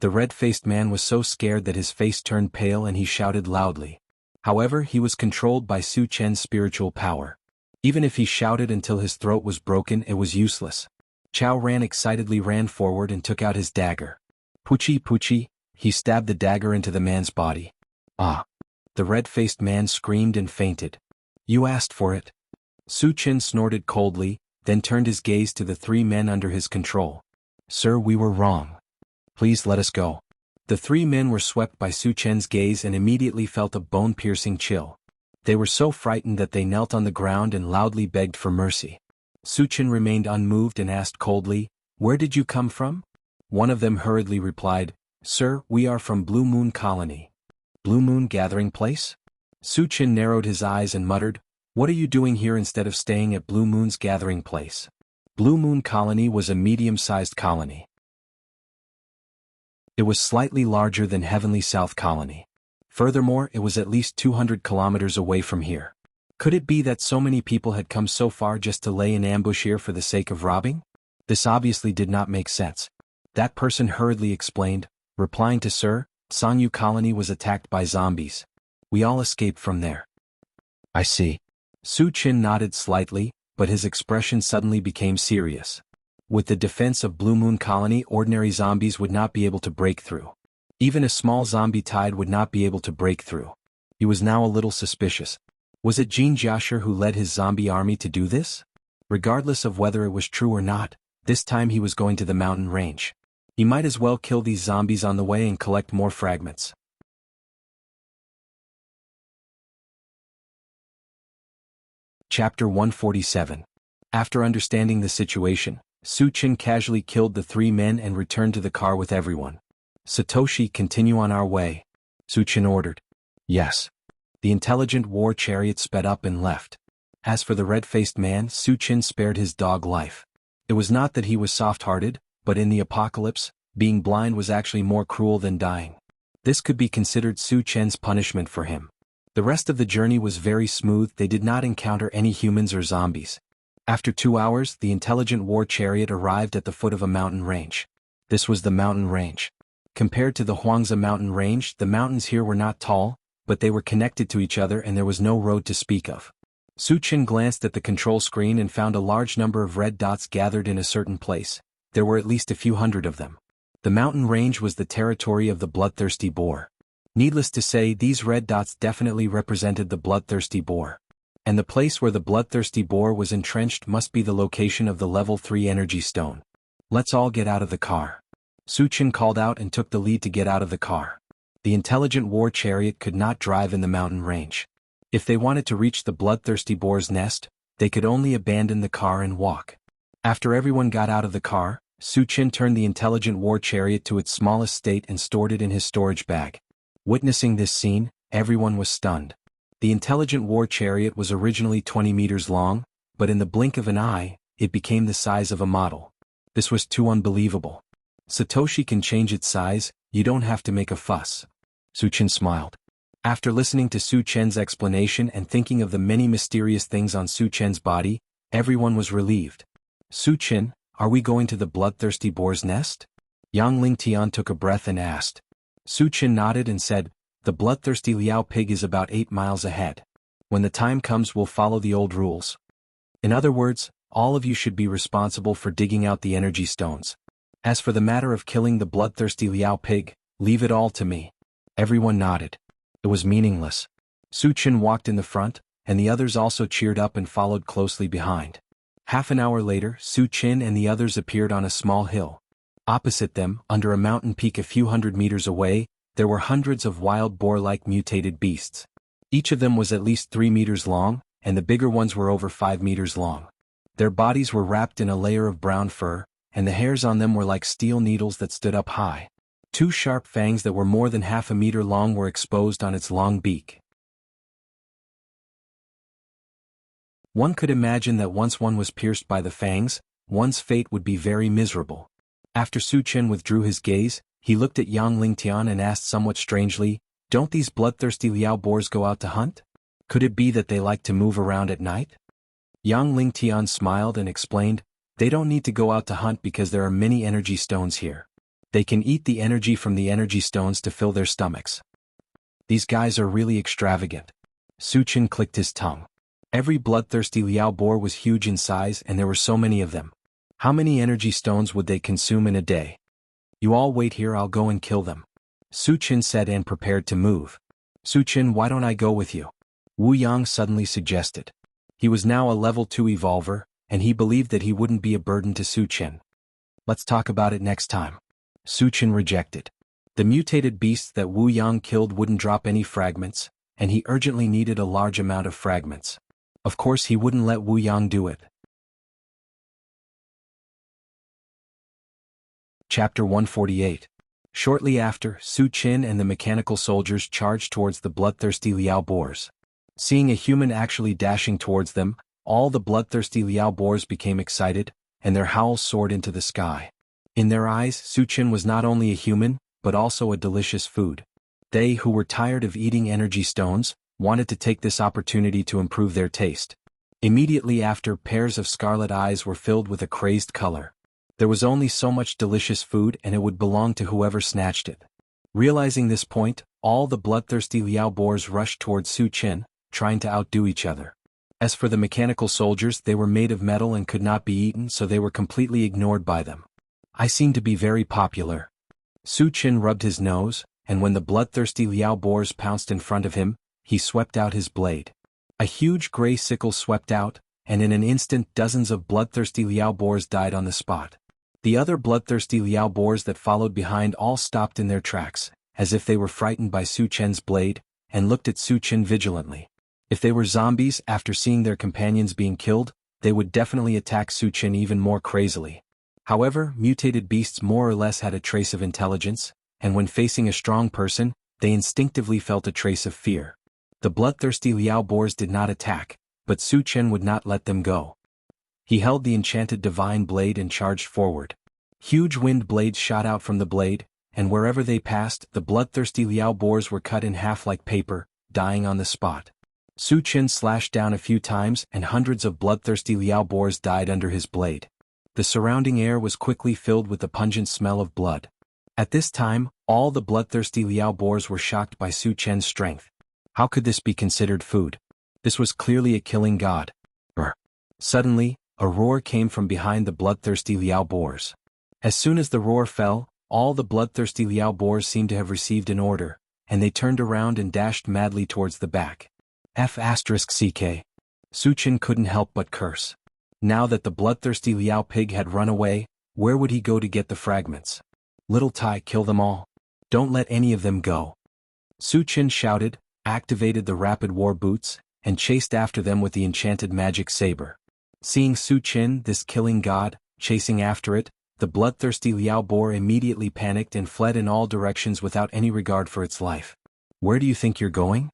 The red-faced man was so scared that his face turned pale and he shouted loudly. However, he was controlled by Su Chen's spiritual power. Even if he shouted until his throat was broken, it was useless. Chao Ran excitedly ran forward and took out his dagger. Puchi puchi, he stabbed the dagger into the man's body. "Ah!" The red-faced man screamed and fainted. "You asked for it." Su Chen snorted coldly, then turned his gaze to the 3 men under his control. "Sir, we were wrong. Please let us go." The 3 men were swept by Su Chen's gaze and immediately felt a bone-piercing chill. They were so frightened that they knelt on the ground and loudly begged for mercy. Su Chen remained unmoved and asked coldly, "Where did you come from?" One of them hurriedly replied, "Sir, we are from Blue Moon Colony." "Blue Moon Gathering Place?" Su Chen narrowed his eyes and muttered, "What are you doing here instead of staying at Blue Moon's Gathering Place?" Blue Moon Colony was a medium-sized colony. It was slightly larger than Heavenly South Colony. Furthermore, it was at least 200 kilometers away from here. Could it be that so many people had come so far just to lay in ambush here for the sake of robbing? This obviously did not make sense. That person hurriedly explained, replying to "Sir, Sangyu Colony was attacked by zombies. We all escaped from there." "I see." Su Chen nodded slightly, but his expression suddenly became serious. With the defense of Blue Moon Colony, ordinary zombies would not be able to break through. Even a small zombie tide would not be able to break through. He was now a little suspicious. Was it Jean Jiasher who led his zombie army to do this? Regardless of whether it was true or not, this time he was going to the mountain range. He might as well kill these zombies on the way and collect more fragments. Chapter 147. After understanding the situation, Su Chen casually killed the 3 men and returned to the car with everyone. "Satoshi, continue on our way," Su Chen ordered. "Yes." The intelligent war chariot sped up and left. As for the red-faced man, Su Chen spared his dog life. It was not that he was soft-hearted, but in the apocalypse, being blind was actually more cruel than dying. This could be considered Su Chen's punishment for him. The rest of the journey was very smooth. They did not encounter any humans or zombies. After 2 hours, the intelligent war chariot arrived at the foot of a mountain range. This was the mountain range. Compared to the Huangza mountain range, the mountains here were not tall, but they were connected to each other and there was no road to speak of. Su Chen glanced at the control screen and found a large number of red dots gathered in a certain place. There were at least a few hundred of them. The mountain range was the territory of the bloodthirsty boar. Needless to say, these red dots definitely represented the bloodthirsty boar. And the place where the bloodthirsty boar was entrenched must be the location of the level 3 energy stone. Let's all get out of the car. Su Chen called out and took the lead to get out of the car. The intelligent war chariot could not drive in the mountain range. If they wanted to reach the bloodthirsty boar's nest, they could only abandon the car and walk. After everyone got out of the car, Su Chen turned the intelligent war chariot to its smallest state and stored it in his storage bag. Witnessing this scene, everyone was stunned. The intelligent war chariot was originally 20 meters long, but in the blink of an eye, it became the size of a model. This was too unbelievable. Satoshi can change its size, you don't have to make a fuss. Su Chen smiled. After listening to Su Chen's explanation and thinking of the many mysterious things on Su Chen's body, everyone was relieved. Su Chen, are we going to the bloodthirsty boar's nest? Yang Lingtian took a breath and asked. Su Chen nodded and said, the bloodthirsty Liao pig is about 8 miles ahead. When the time comes we'll follow the old rules. In other words, all of you should be responsible for digging out the energy stones. As for the matter of killing the bloodthirsty Liao pig, leave it all to me. Everyone nodded. It was meaningless. Su Chen walked in the front, and the others also cheered up and followed closely behind. Half an hour later, Su Chen and the others appeared on a small hill. Opposite them, under a mountain peak a few hundred meters away, there were hundreds of wild boar-like mutated beasts. Each of them was at least 3 meters long, and the bigger ones were over 5 meters long. Their bodies were wrapped in a layer of brown fur, and the hairs on them were like steel needles that stood up high. 2 sharp fangs that were more than half a meter long were exposed on its long beak. One could imagine that once one was pierced by the fangs, one's fate would be very miserable. After Su Chen withdrew his gaze, he looked at Yang Lingtian and asked somewhat strangely, don't these bloodthirsty Liao boars go out to hunt? Could it be that they like to move around at night? Yang Lingtian smiled and explained, they don't need to go out to hunt because there are many energy stones here. They can eat the energy from the energy stones to fill their stomachs. These guys are really extravagant. Su Chen clicked his tongue. Every bloodthirsty Liao boar was huge in size and there were so many of them. How many energy stones would they consume in a day? You all wait here, I'll go and kill them. Su Chen said and prepared to move. Su Chen, why don't I go with you? Wu Yang suddenly suggested. He was now a level 2 evolver, and he believed that he wouldn't be a burden to Su Chen. Let's talk about it next time. Su Chen rejected. The mutated beasts that Wu Yang killed wouldn't drop any fragments, and he urgently needed a large amount of fragments. Of course he wouldn't let Wu Yang do it. Chapter 148. Shortly after, Su Chen and the mechanical soldiers charged towards the bloodthirsty Liao boars. Seeing a human actually dashing towards them, all the bloodthirsty Liao boars became excited, and their howls soared into the sky. In their eyes, Su Chen was not only a human, but also a delicious food. They, who were tired of eating energy stones, wanted to take this opportunity to improve their taste. Immediately after, pairs of scarlet eyes were filled with a crazed color. There was only so much delicious food and it would belong to whoever snatched it. Realizing this point, all the bloodthirsty Liao boars rushed towards Su Chen, trying to outdo each other. As for the mechanical soldiers, they were made of metal and could not be eaten, so they were completely ignored by them. I seem to be very popular. Su Chen rubbed his nose, and when the bloodthirsty Liao boars pounced in front of him, he swept out his blade. A huge gray sickle swept out, and in an instant dozens of bloodthirsty Liao boars died on the spot. The other bloodthirsty Liao boars that followed behind all stopped in their tracks, as if they were frightened by Su Chen's blade, and looked at Su Chen vigilantly. If they were zombies, after seeing their companions being killed, they would definitely attack Su Chen even more crazily. However, mutated beasts more or less had a trace of intelligence, and when facing a strong person, they instinctively felt a trace of fear. The bloodthirsty Liao boars did not attack, but Su Chen would not let them go. He held the enchanted divine blade and charged forward. Huge wind blades shot out from the blade, and wherever they passed, the bloodthirsty Liao boars were cut in half like paper, dying on the spot. Su Chen slashed down a few times and hundreds of bloodthirsty Liao boars died under his blade. The surrounding air was quickly filled with the pungent smell of blood. At this time, all the bloodthirsty Liao boars were shocked by Su Chen's strength. How could this be considered food? This was clearly a killing god. Suddenly, a roar came from behind the bloodthirsty Liao boars. As soon as the roar fell, all the bloodthirsty Liao boars seemed to have received an order, and they turned around and dashed madly towards the back. F***ck. Su Chen couldn't help but curse. Now that the bloodthirsty Liao pig had run away, where would he go to get the fragments? Little Tai, kill them all. Don't let any of them go. Su Chen shouted, activated the rapid war boots, and chased after them with the enchanted magic saber. Seeing Su Chen, this killing god, chasing after it, the bloodthirsty Liao boar immediately panicked and fled in all directions without any regard for its life. Where do you think you're going?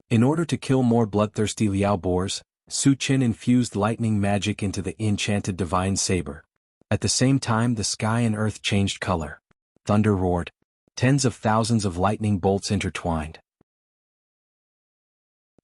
In order to kill more bloodthirsty Liao boars, Su Chen infused lightning magic into the enchanted divine saber. At the same time, the sky and earth changed color. Thunder roared. Tens of thousands of lightning bolts intertwined.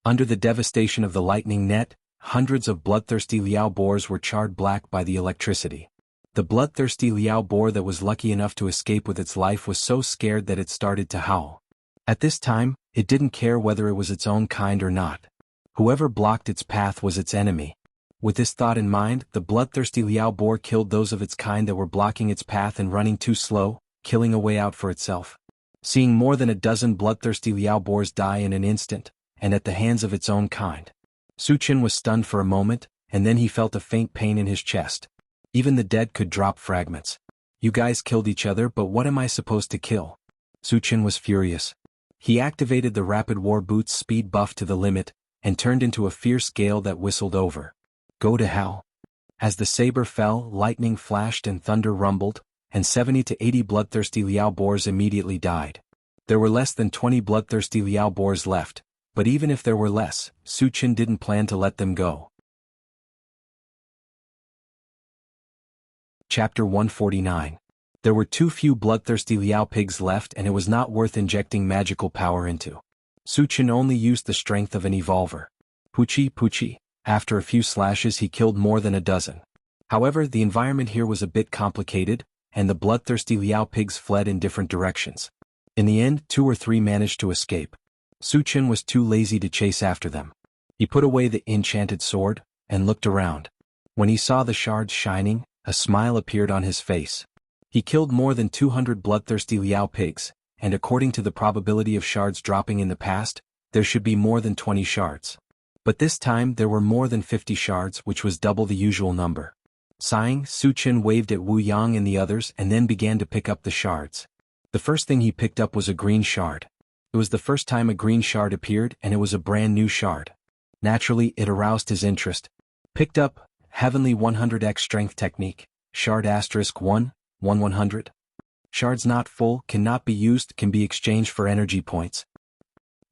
Under the devastation of the lightning net, hundreds of bloodthirsty Liao boars were charred black by the electricity. The bloodthirsty Liao boar that was lucky enough to escape with its life was so scared that it started to howl. At this time, it didn't care whether it was its own kind or not. Whoever blocked its path was its enemy. With this thought in mind, the bloodthirsty Liao boar killed those of its kind that were blocking its path and running too slow, killing a way out for itself. Seeing more than a dozen bloodthirsty Liao boars die in an instant, and at the hands of its own kind, Su Chen was stunned for a moment, and then he felt a faint pain in his chest. Even the dead could drop fragments. You guys killed each other, but what am I supposed to kill? Su Chen was furious. He activated the rapid war boots speed buff to the limit, and turned into a fierce gale that whistled over. Go to hell. As the saber fell, lightning flashed and thunder rumbled, and 70 to 80 bloodthirsty Liao boars immediately died. There were less than 20 bloodthirsty Liao boars left, but even if there were less, Su Chen didn't plan to let them go. Chapter 149. There were too few bloodthirsty Liao pigs left and it was not worth injecting magical power into. Su Chen only used the strength of an evolver. Puchi Puchi. After a few slashes he killed more than a dozen. However, the environment here was a bit complicated, and the bloodthirsty Liao pigs fled in different directions. In the end, 2 or 3 managed to escape. Su Chen was too lazy to chase after them. He put away the enchanted sword, and looked around. When he saw the shards shining, a smile appeared on his face. He killed more than 200 bloodthirsty Liao pigs, and according to the probability of shards dropping in the past, there should be more than 20 shards. But this time there were more than 50 shards, which was double the usual number. Sighing, Su Chen waved at Wu Yang and the others and then began to pick up the shards. The first thing he picked up was a green shard. It was the first time a green shard appeared and it was a brand new shard. Naturally, it aroused his interest. Picked up, Heavenly 100x Strength Technique, Shard *1, 100. Shards not full, cannot be used, can be exchanged for energy points.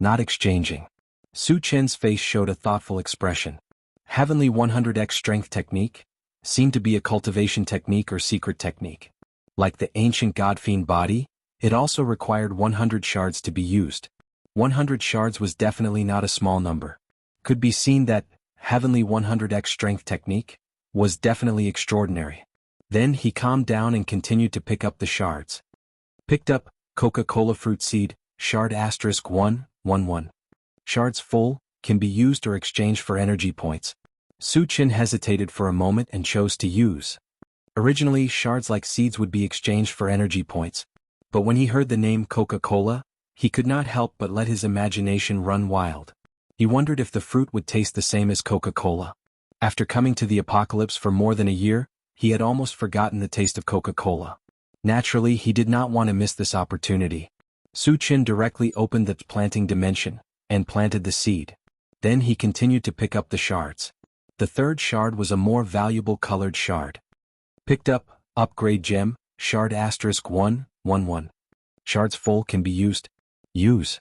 Not exchanging. Su Chen's face showed a thoughtful expression. Heavenly 100x Strength Technique seemed to be a cultivation technique or secret technique. Like the ancient Godfiend body, it also required 100 shards to be used. 100 shards was definitely not a small number. Could be seen that Heavenly 100x Strength Technique was definitely extraordinary. Then he calmed down and continued to pick up the shards. Picked up Coca-Cola Fruit Seed, Shard *1, 1. Shards full, can be used or exchanged for energy points. Su Chen hesitated for a moment and chose to use. Originally, shards like seeds would be exchanged for energy points. But when he heard the name Coca-Cola, he could not help but let his imagination run wild. He wondered if the fruit would taste the same as Coca-Cola. After coming to the apocalypse for more than a year, he had almost forgotten the taste of Coca-Cola. Naturally, he did not want to miss this opportunity. Su Chen directly opened the planting dimension, and planted the seed. Then he continued to pick up the shards. The third shard was a more valuable colored shard. Picked up, Upgrade Gem, Shard *1, 1. Shards full, can be used. Use.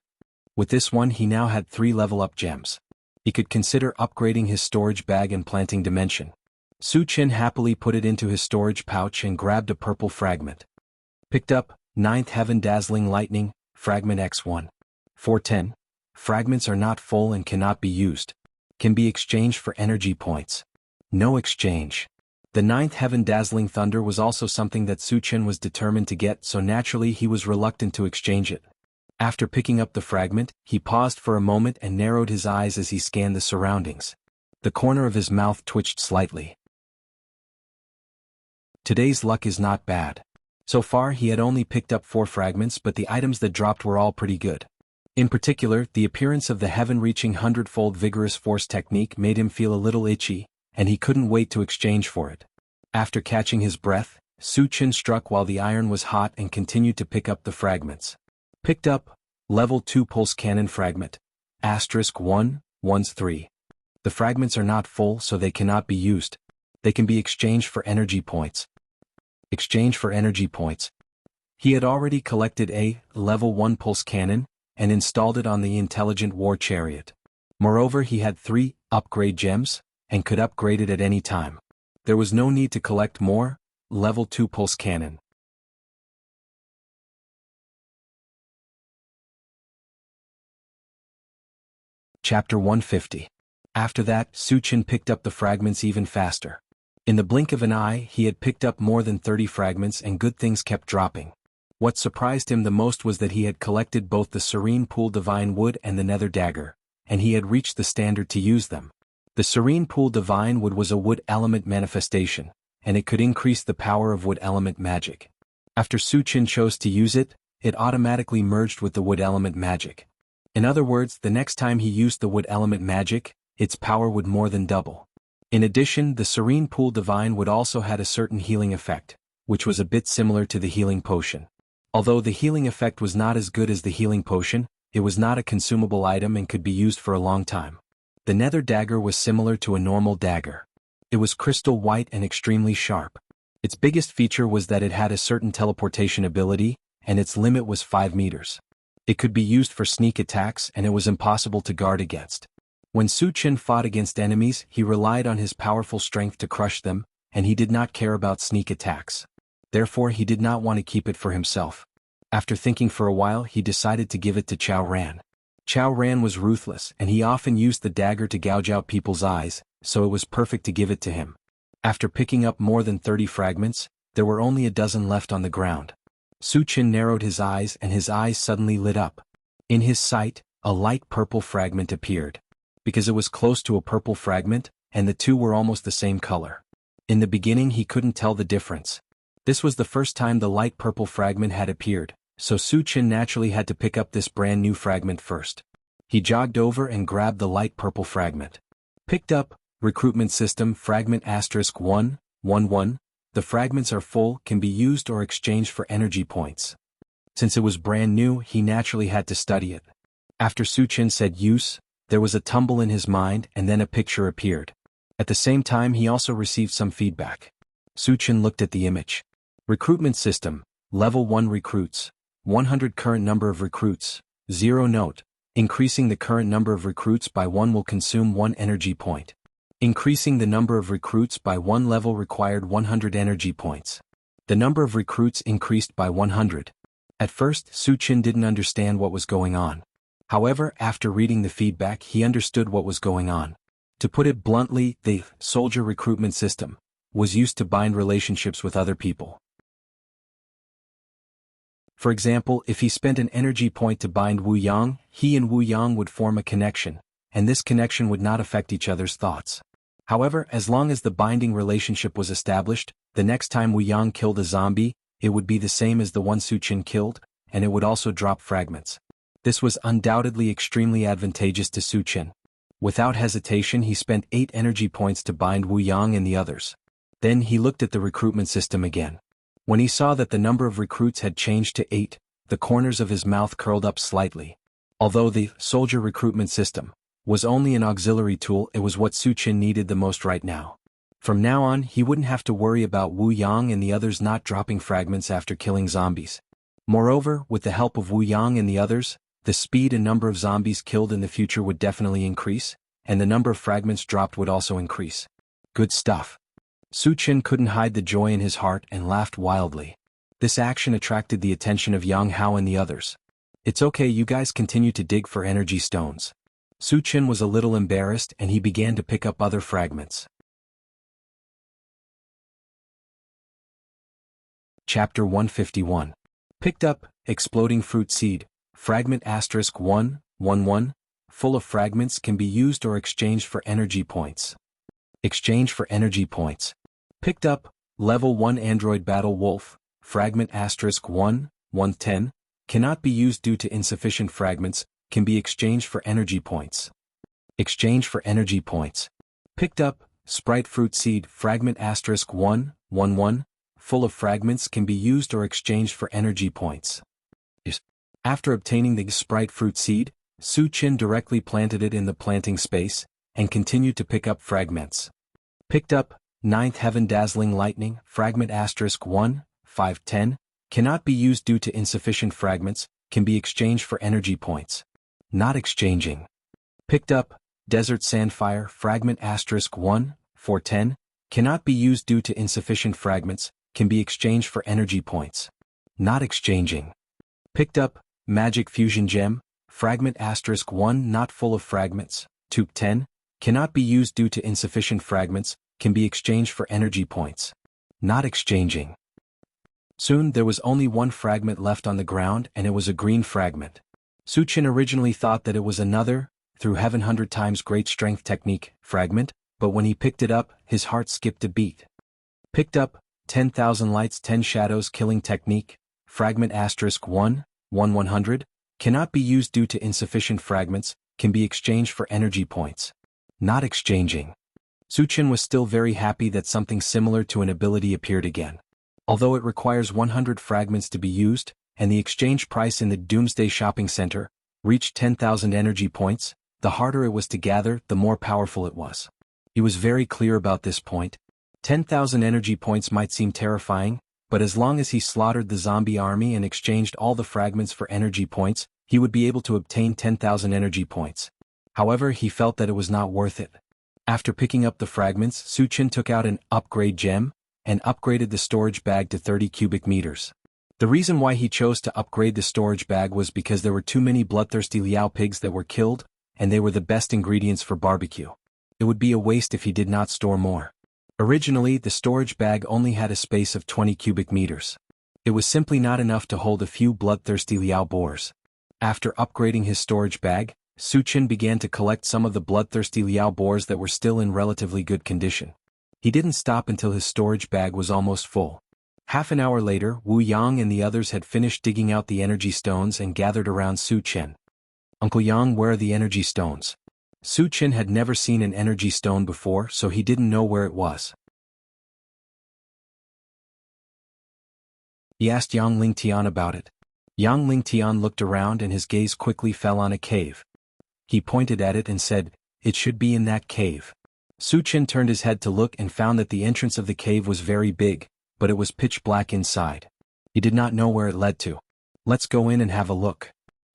With this one he now had 3 level-up gems. He could consider upgrading his storage bag and planting dimension. Su Chen happily put it into his storage pouch and grabbed a purple fragment. Picked up, 9th Heaven Dazzling Lightning, Fragment *1. 410. Fragments are not full and cannot be used. Can be exchanged for energy points. No exchange. The ninth heaven dazzling thunder was also something that Suchen was determined to get, so naturally he was reluctant to exchange it. After picking up the fragment, he paused for a moment and narrowed his eyes as he scanned the surroundings. The corner of his mouth twitched slightly. Today's luck is not bad. So far he had only picked up 4 fragments, but the items that dropped were all pretty good. In particular, the appearance of the heaven-reaching 100-fold vigorous force technique made him feel a little itchy, and he couldn't wait to exchange for it. After catching his breath, Suchen struck while the iron was hot and continued to pick up the fragments. Picked up, level 2 pulse cannon fragment. *1, 1-3. The fragments are not full, so they cannot be used. They can be exchanged for energy points. Exchange for energy points. He had already collected a level 1 pulse cannon and installed it on the intelligent war chariot. Moreover, he had 3 upgrade gems and could upgrade it at any time. There was no need to collect more level 2 pulse cannon. Chapter 150. After that, Suchen picked up the fragments even faster. In the blink of an eye, he had picked up more than 30 fragments, and good things kept dropping. What surprised him the most was that he had collected both the Serene Pool Divine Wood and the Nether Dagger, and he had reached the standard to use them. The Serene Pool Divine Wood was a wood element manifestation, and it could increase the power of wood element magic. After Suchen chose to use it, it automatically merged with the wood element magic. In other words, the next time he used the wood element magic, its power would more than double. In addition, the Serene Pool Divine Wood also had a certain healing effect, which was a bit similar to the healing potion. Although the healing effect was not as good as the healing potion, it was not a consumable item and could be used for a long time. The Nether Dagger was similar to a normal dagger. It was crystal white and extremely sharp. Its biggest feature was that it had a certain teleportation ability, and its limit was 5 meters. It could be used for sneak attacks, and it was impossible to guard against. When Suchen fought against enemies, he relied on his powerful strength to crush them, and he did not care about sneak attacks. Therefore, he did not want to keep it for himself. After thinking for a while, he decided to give it to Chao Ran. Chao Ran was ruthless, and he often used the dagger to gouge out people's eyes, so it was perfect to give it to him. After picking up more than 30 fragments, there were only a dozen left on the ground. Suchen narrowed his eyes, and his eyes suddenly lit up. In his sight, a light purple fragment appeared. Because it was close to a purple fragment, and the two were almost the same color. In the beginning he couldn't tell the difference. This was the first time the light purple fragment had appeared, so Suchen naturally had to pick up this brand new fragment first. He jogged over and grabbed the light purple fragment. Picked up, recruitment system fragment *1, 1-1. The fragments are full, can be used or exchanged for energy points. Since it was brand new, he naturally had to study it. After Suchen said use, there was a tumble in his mind, and then a picture appeared. At the same time he also received some feedback. Suchen looked at the image. Recruitment system, level 1 recruits, 100 current number of recruits, 0 note. Increasing the current number of recruits by 1 will consume 1 energy point. Increasing the number of recruits by 1 level required 100 energy points. The number of recruits increased by 100. At first, Suchen didn't understand what was going on. However, after reading the feedback he understood what was going on. To put it bluntly, the soldier recruitment system was used to bind relationships with other people. For example, if he spent an energy point to bind Wu Yang, he and Wu Yang would form a connection, and this connection would not affect each other's thoughts. However, as long as the binding relationship was established, the next time Wu Yang killed a zombie, it would be the same as the one Suchen killed, and it would also drop fragments. This was undoubtedly extremely advantageous to Suchen. Without hesitation he spent 8 energy points to bind Wu Yang and the others. Then he looked at the recruitment system again. When he saw that the number of recruits had changed to 8, the corners of his mouth curled up slightly. Although the soldier recruitment system was only an auxiliary tool, it was what Suchen needed the most right now. From now on he wouldn't have to worry about Wu Yang and the others not dropping fragments after killing zombies. Moreover, with the help of Wu Yang and the others, the speed and number of zombies killed in the future would definitely increase, and the number of fragments dropped would also increase. Good stuff. Suchen couldn't hide the joy in his heart and laughed wildly. This action attracted the attention of Yang Hao and the others. It's okay, you guys continue to dig for energy stones. Suchin was a little embarrassed and he began to pick up other fragments. Chapter 151. Picked up, exploding fruit seed, fragment *111, full of fragments can be used or exchanged for energy points. Exchange for energy points. Picked up, level 1 android battle wolf, fragment *110, cannot be used due to insufficient fragments, can be exchanged for energy points. Exchange for energy points. Picked up, sprite fruit seed, fragment *111, full of fragments can be used or exchanged for energy points. After obtaining the sprite fruit seed, Suchin directly planted it in the planting space, and continued to pick up fragments. Picked up, 9th heaven dazzling lightning, fragment *1, 510, cannot be used due to insufficient fragments, can be exchanged for energy points. Not exchanging. Picked up, desert sandfire, fragment *1, 410, cannot be used due to insufficient fragments, can be exchanged for energy points. Not exchanging. Picked up, magic fusion gem, fragment *1 not full of fragments, 210, cannot be used due to insufficient fragments, can be exchanged for energy points. Not exchanging. Soon there was only one fragment left on the ground and it was a green fragment. Suchin originally thought that it was another, through heaven 100 times great strength technique, fragment, but when he picked it up, his heart skipped a beat. Picked up, 10,000 lights 10 shadows killing technique, fragment *1, cannot be used due to insufficient fragments, can be exchanged for energy points. Not exchanging. Suchin was still very happy that something similar to an ability appeared again. Although it requires 100 fragments to be used, and the exchange price in the Doomsday Shopping Center reached 10,000 energy points, the harder it was to gather, the more powerful it was. He was very clear about this point. 10,000 energy points might seem terrifying, but as long as he slaughtered the zombie army and exchanged all the fragments for energy points, he would be able to obtain 10,000 energy points. However, he felt that it was not worth it. After picking up the fragments, Suchin took out an upgrade gem, and upgraded the storage bag to 30 cubic meters. The reason why he chose to upgrade the storage bag was because there were too many bloodthirsty Liao pigs that were killed, and they were the best ingredients for barbecue. It would be a waste if he did not store more. Originally, the storage bag only had a space of 20 cubic meters. It was simply not enough to hold a few bloodthirsty Liao boars. After upgrading his storage bag, Suchin began to collect some of the bloodthirsty Liao boars that were still in relatively good condition. He didn't stop until his storage bag was almost full. Half an hour later, Wu Yang and the others had finished digging out the energy stones and gathered around Suchin. "Uncle Yang, where are the energy stones?" Suchin had never seen an energy stone before, so he didn't know where it was. He asked Yang Lingtian about it. Yang Lingtian looked around and his gaze quickly fell on a cave. He pointed at it and said, "It should be in that cave." Suchin turned his head to look and found that the entrance of the cave was very big, but it was pitch black inside. He did not know where it led to. "Let's go in and have a look."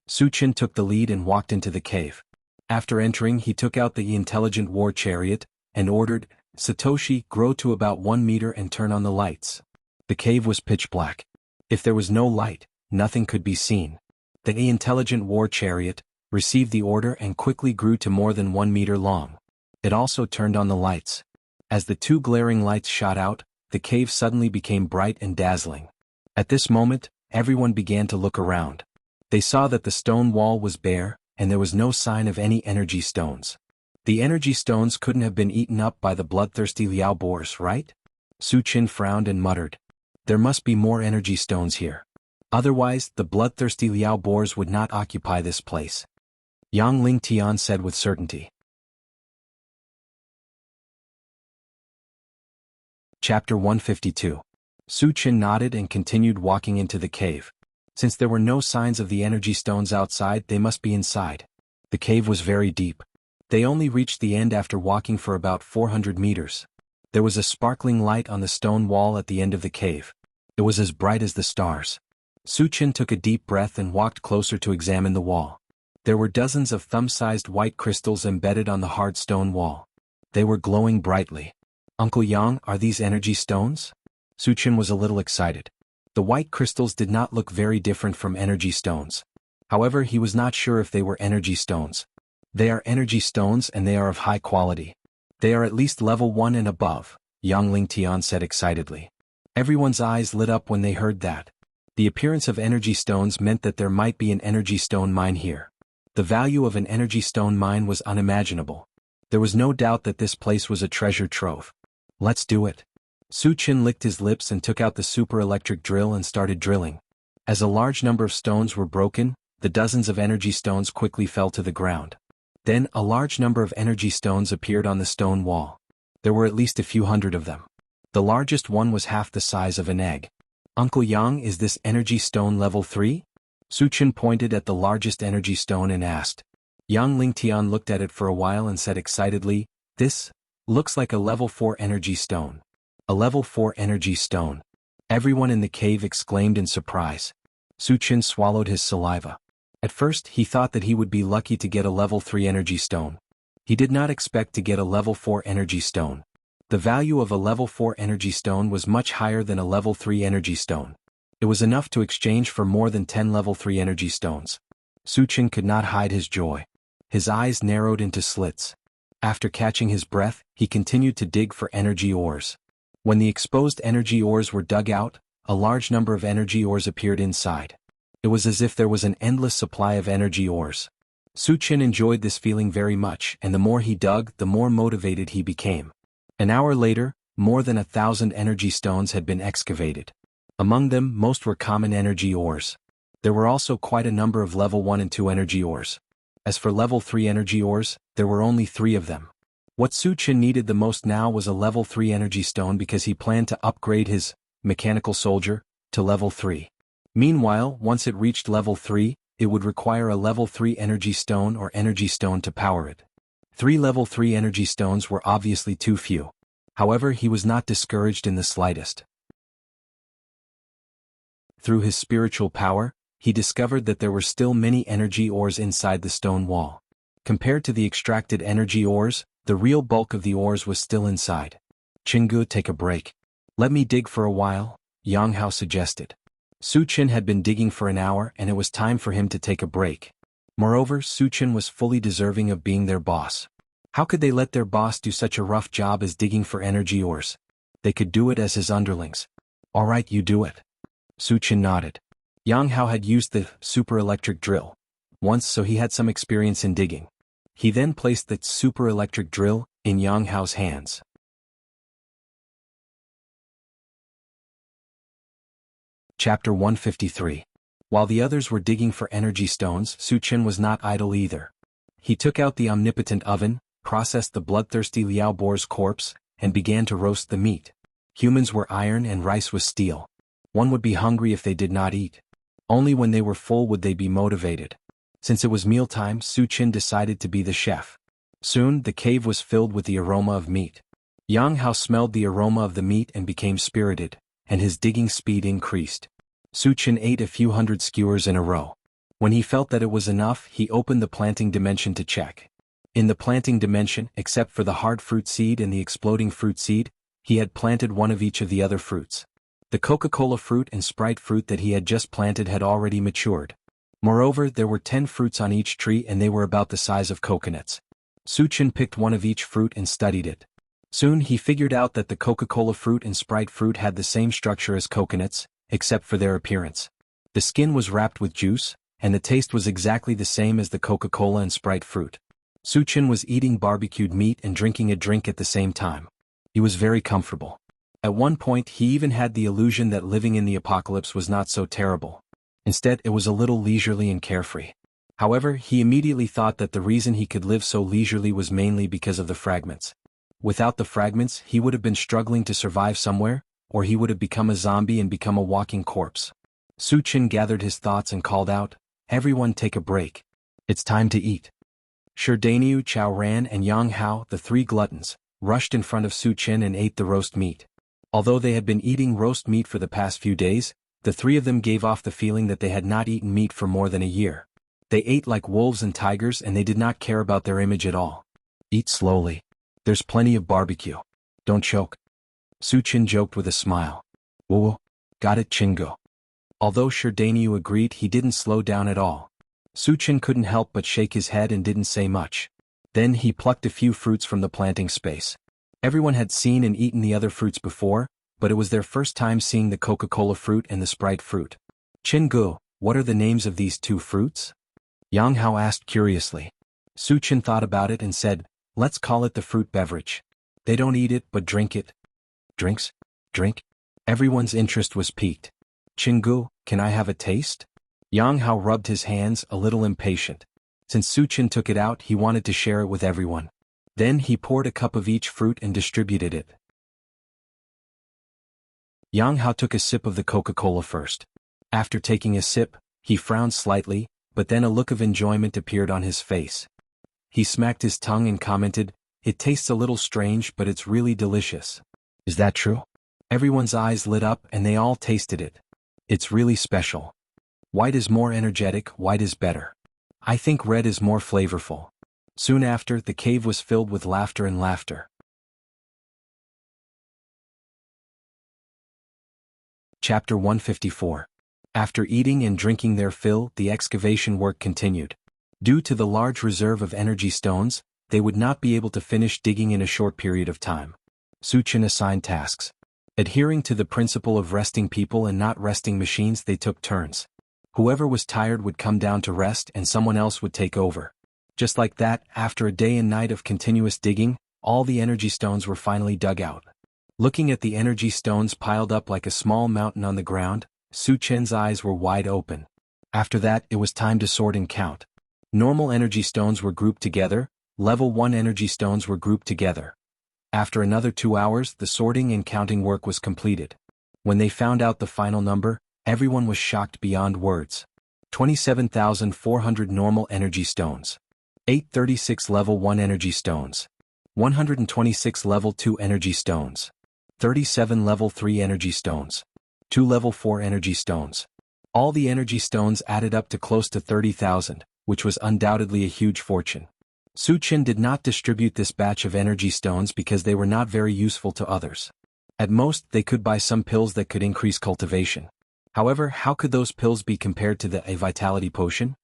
Suchin took the lead and walked into the cave. After entering, he took out the intelligent war chariot, and ordered, "Satoshi, grow to about 1 meter and turn on the lights." The cave was pitch black. If there was no light, nothing could be seen. The intelligent war chariot received the order and quickly grew to more than 1 meter long. It also turned on the lights. As the two glaring lights shot out, the cave suddenly became bright and dazzling. At this moment, everyone began to look around. They saw that the stone wall was bare, and there was no sign of any energy stones. The energy stones couldn't have been eaten up by the bloodthirsty Liao boars, right? Suchin frowned and muttered, "There must be more energy stones here. Otherwise, the bloodthirsty Liao boars would not occupy this place." Yang Lingtian said with certainty. Chapter 152. Suchin nodded and continued walking into the cave. Since there were no signs of the energy stones outside, they must be inside. The cave was very deep. They only reached the end after walking for about 400 meters. There was a sparkling light on the stone wall at the end of the cave. It was as bright as the stars. Suchin took a deep breath and walked closer to examine the wall. There were dozens of thumb-sized white crystals embedded on the hard stone wall. They were glowing brightly. "Uncle Yang, are these energy stones?" Suchin was a little excited. The white crystals did not look very different from energy stones. However, he was not sure if they were energy stones. They are energy stones and they are of high quality. They are at least level 1 and above, Yang Lingtian said excitedly. Everyone's eyes lit up when they heard that. The appearance of energy stones meant that there might be an energy stone mine here. The value of an energy stone mine was unimaginable. There was no doubt that this place was a treasure trove. Let's do it. Su Qin licked his lips and took out the super electric drill and started drilling. As a large number of stones were broken, the dozens of energy stones quickly fell to the ground. Then, a large number of energy stones appeared on the stone wall. There were at least a few hundred of them. The largest one was half the size of an egg. Uncle Yang, is this energy stone level 3? Su Qin pointed at the largest energy stone and asked. Yang Lingtian looked at it for a while and said excitedly, "This looks like a level 4 energy stone." A level 4 energy stone. Everyone in the cave exclaimed in surprise. Su Qin swallowed his saliva. At first, he thought that he would be lucky to get a level 3 energy stone. He did not expect to get a level 4 energy stone. The value of a level 4 energy stone was much higher than a level 3 energy stone. It was enough to exchange for more than 10 level 3 energy stones. Su Qin could not hide his joy. His eyes narrowed into slits. After catching his breath, he continued to dig for energy ores. When the exposed energy ores were dug out, a large number of energy ores appeared inside. It was as if there was an endless supply of energy ores. Su Qin enjoyed this feeling very much, and the more he dug, the more motivated he became. An hour later, more than 1,000 energy stones had been excavated. Among them, most were common energy ores. There were also quite a number of level 1 and 2 energy ores. As for level 3 energy ores, there were only 3 of them. What Su Qin needed the most now was a level 3 energy stone because he planned to upgrade his mechanical soldier to level 3. Meanwhile, once it reached level 3, it would require a level 3 energy stone or energy stone to power it. 3 level 3 energy stones were obviously too few. However, he was not discouraged in the slightest. Through his spiritual power, he discovered that there were still many energy ores inside the stone wall. Compared to the extracted energy ores, the real bulk of the ores was still inside. "Qinggu, take a break. Let me dig for a while," Yang Hao suggested. Su Qin had been digging for an hour and it was time for him to take a break. Moreover, Su Qin was fully deserving of being their boss. How could they let their boss do such a rough job as digging for energy ores? They could do it as his underlings. "All right, you do it." Su Qin nodded. Yang Hao had used the super electric drill once, so he had some experience in digging. He then placed the super electric drill in Yang Hao's hands. Chapter 153. While the others were digging for energy stones, Su Qin was not idle either. He took out the omnipotent oven, processed the bloodthirsty Liao boar's corpse, and began to roast the meat. Humans were iron and rice was steel. One would be hungry if they did not eat. Only when they were full would they be motivated. Since it was mealtime, Su Qin decided to be the chef. Soon, the cave was filled with the aroma of meat. Yang Hao smelled the aroma of the meat and became spirited, and his digging speed increased. Su Qin ate a few hundred skewers in a row. When he felt that it was enough, he opened the planting dimension to check. In the planting dimension, except for the hard fruit seed and the exploding fruit seed, he had planted one of each of the other fruits. The Coca-Cola fruit and Sprite fruit that he had just planted had already matured. Moreover, there were 10 fruits on each tree and they were about the size of coconuts. Su Qin picked one of each fruit and studied it. Soon he figured out that the Coca-Cola fruit and Sprite fruit had the same structure as coconuts, except for their appearance. The skin was wrapped with juice, and the taste was exactly the same as the Coca-Cola and Sprite fruit. Su Qin was eating barbecued meat and drinking a drink at the same time. He was very comfortable. At one point he even had the illusion that living in the apocalypse was not so terrible. Instead, it was a little leisurely and carefree. However, he immediately thought that the reason he could live so leisurely was mainly because of the fragments. Without the fragments, he would have been struggling to survive somewhere, or he would have become a zombie and become a walking corpse. Su Qin gathered his thoughts and called out, "Everyone take a break. It's time to eat." Sherdaniu, Chao Ran and Yang Hao, the 3 gluttons, rushed in front of Su Qin and ate the roast meat. Although they had been eating roast meat for the past few days, the 3 of them gave off the feeling that they had not eaten meat for more than a year. They ate like wolves and tigers and they did not care about their image at all. "Eat slowly. There's plenty of barbecue. Don't choke." Su Qin joked with a smile. "Whoa, got it, Qinggu." Although Sherdaniu agreed, he didn't slow down at all. Suchin couldn't help but shake his head and didn't say much. Then he plucked a few fruits from the planting space. Everyone had seen and eaten the other fruits before, but it was their first time seeing the Coca-Cola fruit and the Sprite fruit. Chingu, what are the names of these two fruits? Yang Hao asked curiously. Suchin thought about it and said, let's call it the fruit beverage. They don't eat it but drink it. Drinks? Drink? Everyone's interest was piqued. Chingu, can I have a taste? Yang Hao rubbed his hands, a little impatient. Since Suchin took it out, he wanted to share it with everyone. Then he poured a cup of each fruit and distributed it. Yang Hao took a sip of the Coca-Cola first. After taking a sip, he frowned slightly, but then a look of enjoyment appeared on his face. He smacked his tongue and commented, it tastes a little strange but it's really delicious. Is that true? Everyone's eyes lit up and they all tasted it. It's really special. White is more energetic, white is better. I think red is more flavorful. Soon after, the cave was filled with laughter and laughter. Chapter 154. After eating and drinking their fill, the excavation work continued. Due to the large reserve of energy stones, they would not be able to finish digging in a short period of time. Suchin assigned tasks. Adhering to the principle of resting people and not resting machines, they took turns. Whoever was tired would come down to rest and someone else would take over. Just like that, after a day and night of continuous digging, all the energy stones were finally dug out. Looking at the energy stones piled up like a small mountain on the ground, Suchin's eyes were wide open. After that, it was time to sort and count. Normal energy stones were grouped together, level 1 energy stones were grouped together. After another 2 hours, the sorting and counting work was completed. When they found out the final number, everyone was shocked beyond words. 27,400 normal energy stones. 836 level 1 energy stones. 126 level 2 energy stones. 37 level 3 energy stones. 2 level 4 energy stones. All the energy stones added up to close to 30,000, which was undoubtedly a huge fortune. Suchin did not distribute this batch of energy stones because they were not very useful to others. At most, they could buy some pills that could increase cultivation. However, how could those pills be compared to a vitality potion?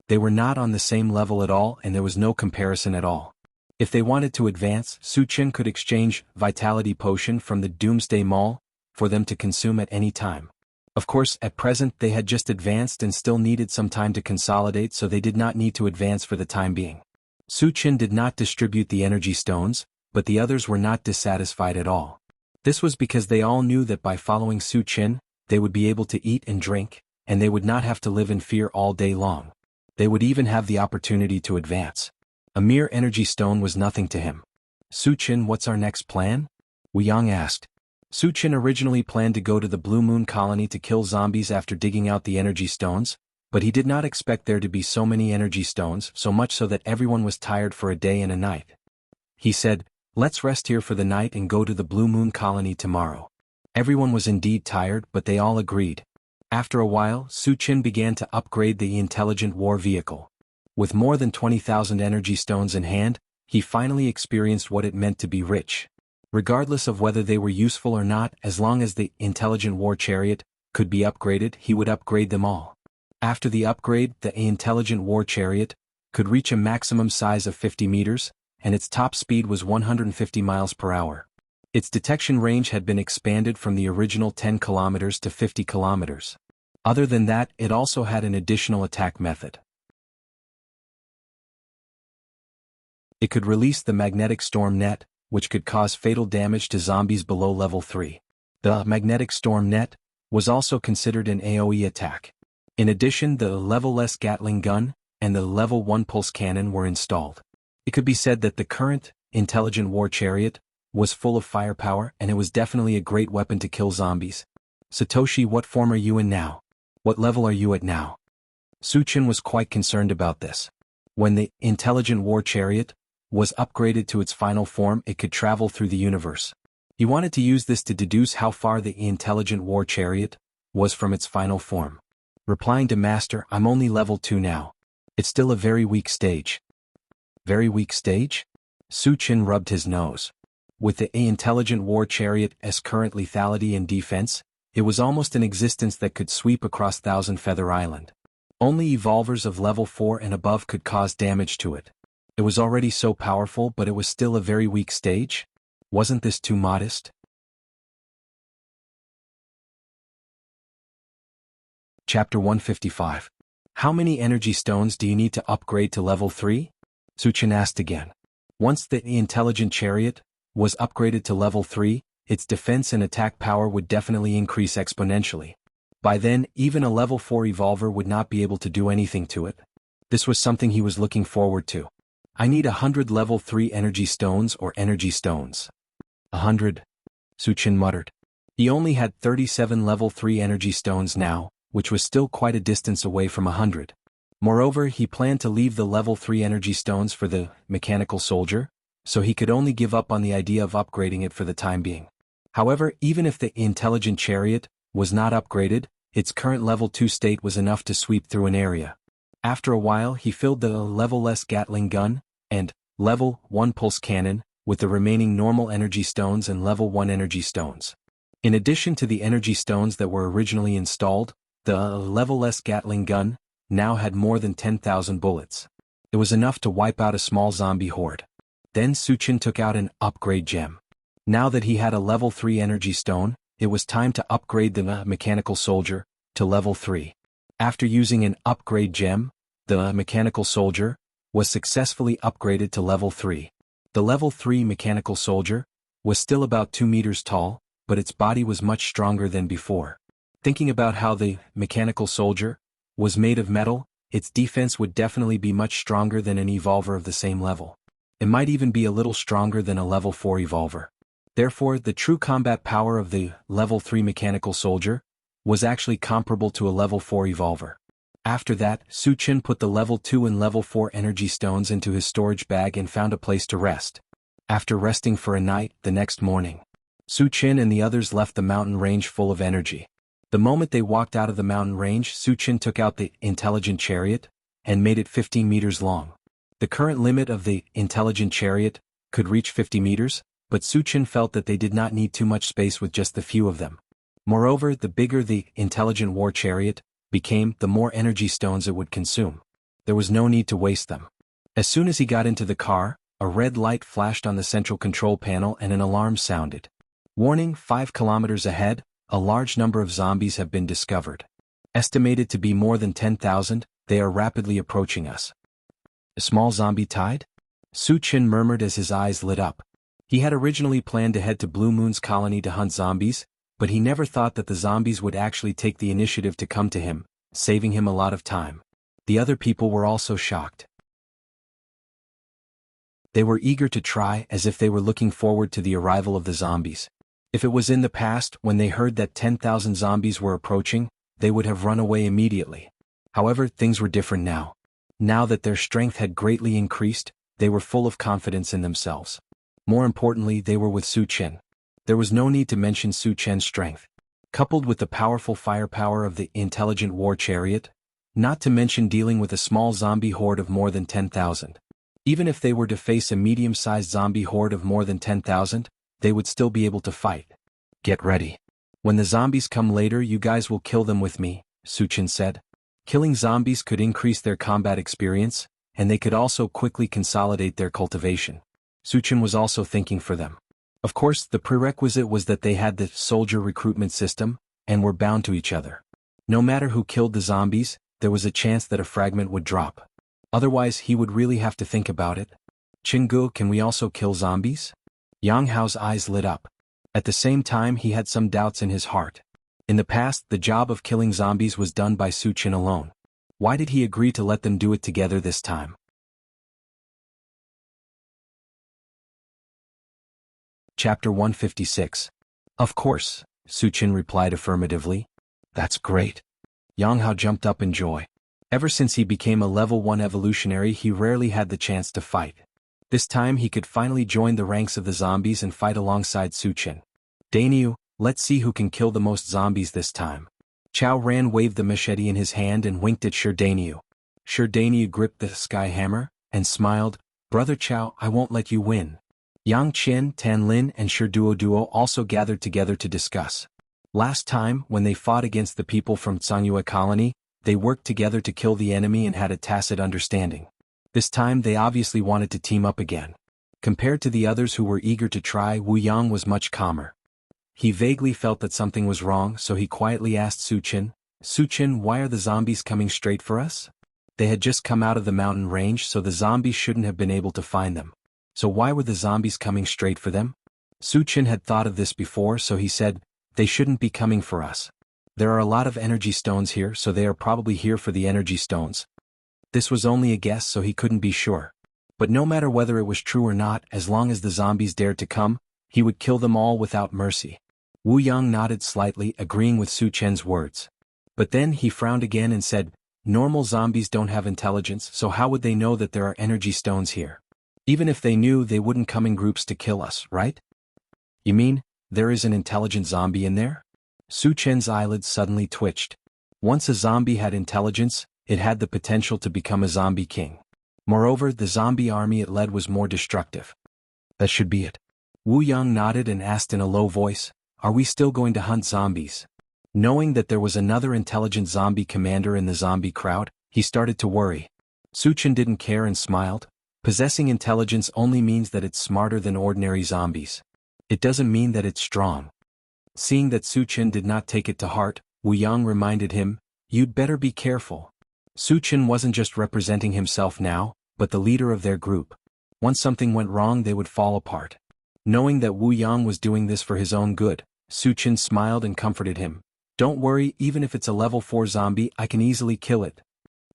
They were not on the same level at all and there was no comparison at all. If they wanted to advance, Suchin could exchange vitality potion from the Doomsday Mall for them to consume at any time. Of course, at present they had just advanced and still needed some time to consolidate, so they did not need to advance for the time being. Suchin did not distribute the energy stones, but the others were not dissatisfied at all. This was because they all knew that by following Suchin, they would be able to eat and drink, and they would not have to live in fear all day long. They would even have the opportunity to advance. A mere energy stone was nothing to him. Suchin, what's our next plan? Wu Yang asked. Suchin originally planned to go to the Blue Moon colony to kill zombies after digging out the energy stones, but he did not expect there to be so many energy stones, so much so that everyone was tired for a day and a night. He said, let's rest here for the night and go to the Blue Moon colony tomorrow. Everyone was indeed tired, but they all agreed. After a while, Suchin began to upgrade the intelligent war vehicle. With more than 20,000 energy stones in hand, he finally experienced what it meant to be rich. Regardless of whether they were useful or not, as long as the intelligent war chariot could be upgraded, he would upgrade them all. After the upgrade, the intelligent war chariot could reach a maximum size of 50 meters, and its top speed was 150 miles per hour. Its detection range had been expanded from the original 10 kilometers to 50 kilometers. Other than that, it also had an additional attack method. It could release the magnetic storm net, which could cause fatal damage to zombies below level 3. The magnetic storm net was also considered an AoE attack. In addition, the level-less Gatling gun and the level 1 pulse cannon were installed. It could be said that the current intelligent war chariot was full of firepower, and it was definitely a great weapon to kill zombies. Satoshi, what form are you in now? What level are you at now? Suchin was quite concerned about this. When the intelligent war chariot was upgraded to its final form, it could travel through the universe. He wanted to use this to deduce how far the intelligent war chariot was from its final form. Replying to Master, I'm only level 2 now. It's still a very weak stage. Very weak stage? Suchin rubbed his nose. With the intelligent war chariot's current lethality and defense, it was almost an existence that could sweep across Thousand Feather Island. Only evolvers of level 4 and above could cause damage to it. It was already so powerful, but it was still a very weak stage? Wasn't this too modest? Chapter 155. How many energy stones do you need to upgrade to level 3? Suchin asked again. Once the intelligent chariot was upgraded to level 3, its defense and attack power would definitely increase exponentially. By then, even a level 4 evolver would not be able to do anything to it. This was something he was looking forward to. I need 100 level 3 energy stones or energy stones. 100, Suchin muttered. He only had 37 level 3 energy stones now, which was still quite a distance away from 100. Moreover, he planned to leave the level 3 energy stones for the mechanical soldier, so he could only give up on the idea of upgrading it for the time being. However, even if the intelligent chariot was not upgraded, its current level 2 state was enough to sweep through an area. After a while, he filled the level-less Gatling gun and level 1 pulse cannon with the remaining normal energy stones and level 1 energy stones. In addition to the energy stones that were originally installed, the level-less Gatling gun now had more than 10,000 bullets. It was enough to wipe out a small zombie horde. Then Suchin took out an upgrade gem. Now that he had a level 3 energy stone, it was time to upgrade the mechanical soldier to level 3. After using an upgrade gem, the mechanical soldier was successfully upgraded to level 3. The level 3 mechanical soldier was still about 2 meters tall, but its body was much stronger than before. Thinking about how the mechanical soldier was made of metal, its defense would definitely be much stronger than an evolver of the same level. It might even be a little stronger than a level 4 evolver. Therefore, the true combat power of the level 3 mechanical soldier was actually comparable to a level 4 evolver. After that, Suchin put the level 2 and level 4 energy stones into his storage bag and found a place to rest. After resting for a night, the next morning, Suchin and the others left the mountain range full of energy. The moment they walked out of the mountain range, Suchin took out the intelligent chariot and made it 15 meters long. The current limit of the intelligent chariot could reach 50 meters, but Suchin felt that they did not need too much space with just the few of them. Moreover, the bigger the intelligent war chariot became, the more energy stones it would consume. There was no need to waste them. As soon as he got into the car, a red light flashed on the central control panel and an alarm sounded. Warning, 5 kilometers ahead, a large number of zombies have been discovered. Estimated to be more than 10,000, they are rapidly approaching us. A small zombie tide? Suchin murmured as his eyes lit up. He had originally planned to head to Blue Moon's colony to hunt zombies, but he never thought that the zombies would actually take the initiative to come to him, saving him a lot of time. The other people were also shocked. They were eager to try, as if they were looking forward to the arrival of the zombies. If it was in the past, when they heard that 10,000 zombies were approaching, they would have run away immediately. However, things were different now. Now that their strength had greatly increased, they were full of confidence in themselves. More importantly, they were with Suchin. There was no need to mention Suchin's strength. Coupled with the powerful firepower of the intelligent war chariot, not to mention dealing with a small zombie horde of more than 10,000. Even if they were to face a medium-sized zombie horde of more than 10,000, they would still be able to fight. Get ready. When the zombies come later, you guys will kill them with me, Suchin said. Killing zombies could increase their combat experience, and they could also quickly consolidate their cultivation. Suchin was also thinking for them. Of course, the prerequisite was that they had the soldier recruitment system, and were bound to each other. No matter who killed the zombies, there was a chance that a fragment would drop. Otherwise, he would really have to think about it. Chingu, can we also kill zombies? Yang Hao's eyes lit up. At the same time, he had some doubts in his heart. In the past, the job of killing zombies was done by Suchin alone. Why did he agree to let them do it together this time? Chapter 156. Of course, Suchin replied affirmatively. That's great. Yang Hao jumped up in joy. Ever since he became a level 1 evolutionary, he rarely had the chance to fight. This time he could finally join the ranks of the zombies and fight alongside Suchin. Dainyu, let's see who can kill the most zombies this time. Chao Ran waved the machete in his hand and winked at Dainyu. Dainyu gripped the sky hammer and smiled. Brother Chao, I won't let you win. Yang Qin, Tan Lin and Duo also gathered together to discuss. Last time, when they fought against the people from Tsangyue colony, They worked together to kill the enemy and had a tacit understanding. This time they obviously wanted to team up again. Compared to the others who were eager to try, Wu Yang was much calmer. He vaguely felt that something was wrong, so he quietly asked Suchin, "Suchin, why are the zombies coming straight for us?" They had just come out of the mountain range, so the zombies shouldn't have been able to find them. So why were the zombies coming straight for them? Suchin had thought of this before, so he said, "They shouldn't be coming for us. There are a lot of energy stones here, so they are probably here for the energy stones." This was only a guess, so he couldn't be sure. But no matter whether it was true or not, as long as the zombies dared to come, he would kill them all without mercy. Wu Yang nodded slightly, agreeing with Su Chen's words. But then he frowned again and said, "Normal zombies don't have intelligence, so how would they know that there are energy stones here? Even if they knew, they wouldn't come in groups to kill us, right?" "You mean, there is an intelligent zombie in there?" Su Chen's eyelids suddenly twitched. Once a zombie had intelligence, it had the potential to become a zombie king. Moreover, the zombie army it led was more destructive. "That should be it." Wu Yang nodded and asked in a low voice, "Are we still going to hunt zombies?" Knowing that there was another intelligent zombie commander in the zombie crowd, he started to worry. Suchin didn't care and smiled. Possessing intelligence only means that it's smarter than ordinary zombies. It doesn't mean that it's strong. Seeing that Suchin did not take it to heart, Wu Yang reminded him, "You'd better be careful." Suchin wasn't just representing himself now, but the leader of their group. Once something went wrong, they would fall apart. Knowing that Wu Yang was doing this for his own good, Suchin smiled and comforted him. "Don't worry, even if it's a level 4 zombie, I can easily kill it."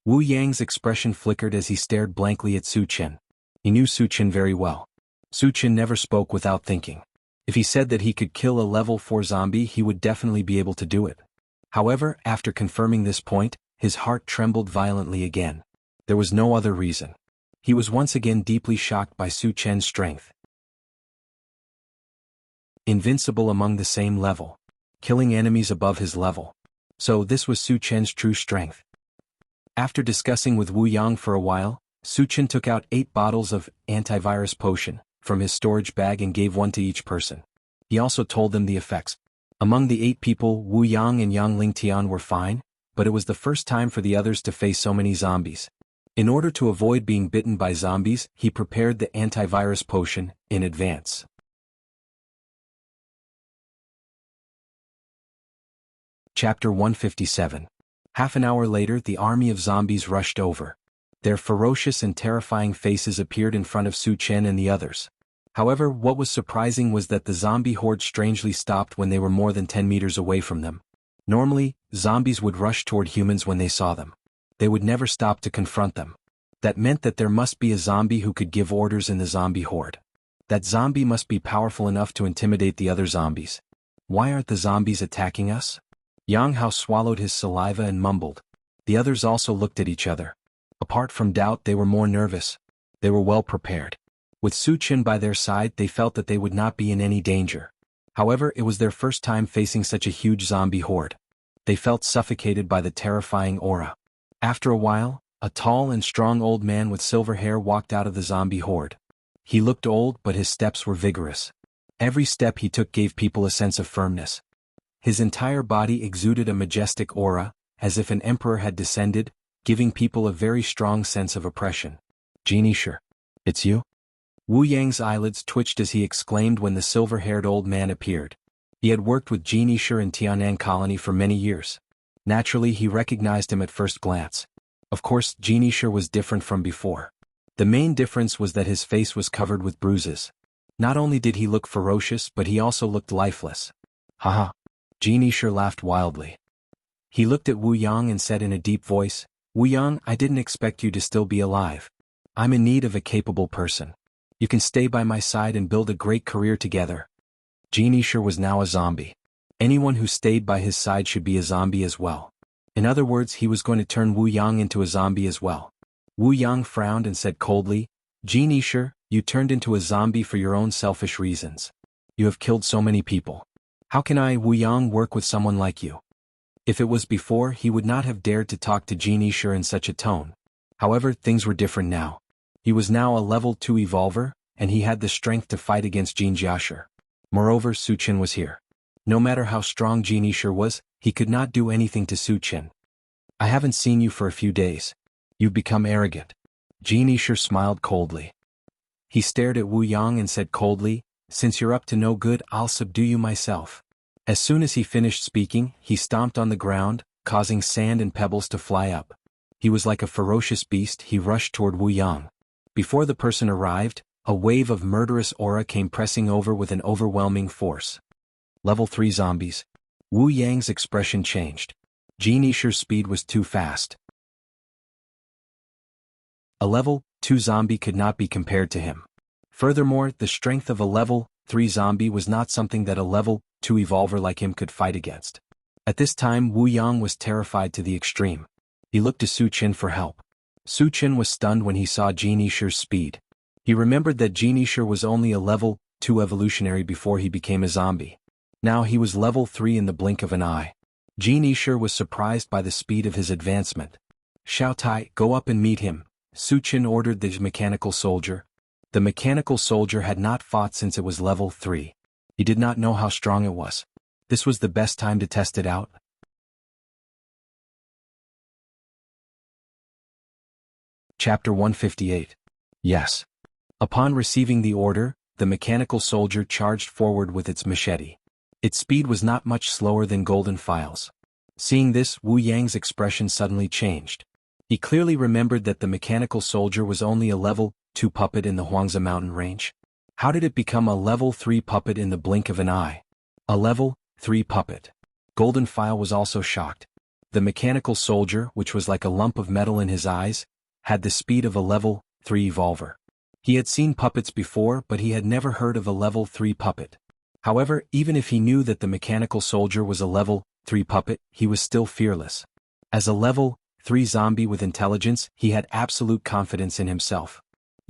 Wu Yang's expression flickered as he stared blankly at Suchin. He knew Suchin very well. Suchin never spoke without thinking. If he said that he could kill a level 4 zombie, he would definitely be able to do it. However, after confirming this point, his heart trembled violently again. There was no other reason. He was once again deeply shocked by Suchin's strength. Invincible among the same level. Killing enemies above his level. So this was Suchin's true strength. After discussing with Wu Yang for a while, Suchin took out 8 bottles of antivirus potion from his storage bag and gave one to each person. He also told them the effects. Among the 8 people, Wu Yang and Yang Lingtian were fine, but it was the first time for the others to face so many zombies. In order to avoid being bitten by zombies, he prepared the antivirus potion in advance. Chapter 157. Half an hour later, the army of zombies rushed over. Their ferocious and terrifying faces appeared in front of Suchin and the others. However, what was surprising was that the zombie horde strangely stopped when they were more than 10 meters away from them. Normally, zombies would rush toward humans when they saw them. They would never stop to confront them. That meant that there must be a zombie who could give orders in the zombie horde. That zombie must be powerful enough to intimidate the other zombies. Why aren't the zombies attacking us? Yang Hao swallowed his saliva and mumbled. The others also looked at each other. Apart from doubt, they were more nervous. They were well prepared. With Suchin by their side, they felt that they would not be in any danger. However, it was their first time facing such a huge zombie horde. They felt suffocated by the terrifying aura. After a while, a tall and strong old man with silver hair walked out of the zombie horde. He looked old, but his steps were vigorous. Every step he took gave people a sense of firmness. His entire body exuded a majestic aura, as if an emperor had descended, giving people a very strong sense of oppression. "Genisher, it's you?" Wu Yang's eyelids twitched as he exclaimed when the silver-haired old man appeared. He had worked with Genisher in Tianan Colony for many years. Naturally, he recognized him at first glance. Of course, Genisher was different from before. The main difference was that his face was covered with bruises. Not only did he look ferocious, but he also looked lifeless. "Haha." Genisher laughed wildly. He looked at Wu Yang and said in a deep voice, "Wu Yang, I didn't expect you to still be alive. I'm in need of a capable person. You can stay by my side and build a great career together." Genisher was now a zombie. Anyone who stayed by his side should be a zombie as well. In other words, he was going to turn Wu Yang into a zombie as well. Wu Yang frowned and said coldly, "Genisher, you turned into a zombie for your own selfish reasons. You have killed so many people. How can I, Wu Yang, work with someone like you?" If it was before, he would not have dared to talk to Genisher in such a tone. However, things were different now. He was now a level 2 evolver, and he had the strength to fight against Genisher. Moreover, Suchin was here. No matter how strong Genisher was, he could not do anything to Suchin. I haven't seen you for a few days. You've become arrogant. Jin Isher smiled coldly. He stared at Wu Yang and said coldly, since you're up to no good, I'll subdue you myself. As soon as he finished speaking, he stomped on the ground, causing sand and pebbles to fly up. He was like a ferocious beast. He rushed toward Wu Yang. Before the person arrived, a wave of murderous aura came pressing over with an overwhelming force. Level 3 zombies. Wu Yang's expression changed. Jin Isher's speed was too fast. A level 2 zombie could not be compared to him. Furthermore, the strength of a level 3 zombie was not something that a level 2 evolver like him could fight against. At this time, Wu Yang was terrified to the extreme. He looked to Su Qin for help. Su Qin was stunned when he saw Jin Isher's speed. He remembered that Jin Isher was only a level 2 evolutionary before he became a zombie. Now he was level 3 in the blink of an eye. Jin Isher was surprised by the speed of his advancement. Xiao Tai, go up and meet him, Su Qin ordered the mechanical soldier. The mechanical soldier had not fought since it was level 3. He did not know how strong it was. This was the best time to test it out. Chapter 158. Yes. Upon receiving the order, the mechanical soldier charged forward with its machete. Its speed was not much slower than golden files. Seeing this, Wu Yang's expression suddenly changed. He clearly remembered that the mechanical soldier was only a level 2 puppet in the Huangza mountain range. How did it become a level 3 puppet in the blink of an eye? A level 3 puppet. Golden File was also shocked. The mechanical soldier, which was like a lump of metal in his eyes, had the speed of a level 3 evolver. He had seen puppets before, but he had never heard of a level 3 puppet. However, even if he knew that the mechanical soldier was a level 3 puppet, he was still fearless. As a level 3 zombie with intelligence, he had absolute confidence in himself.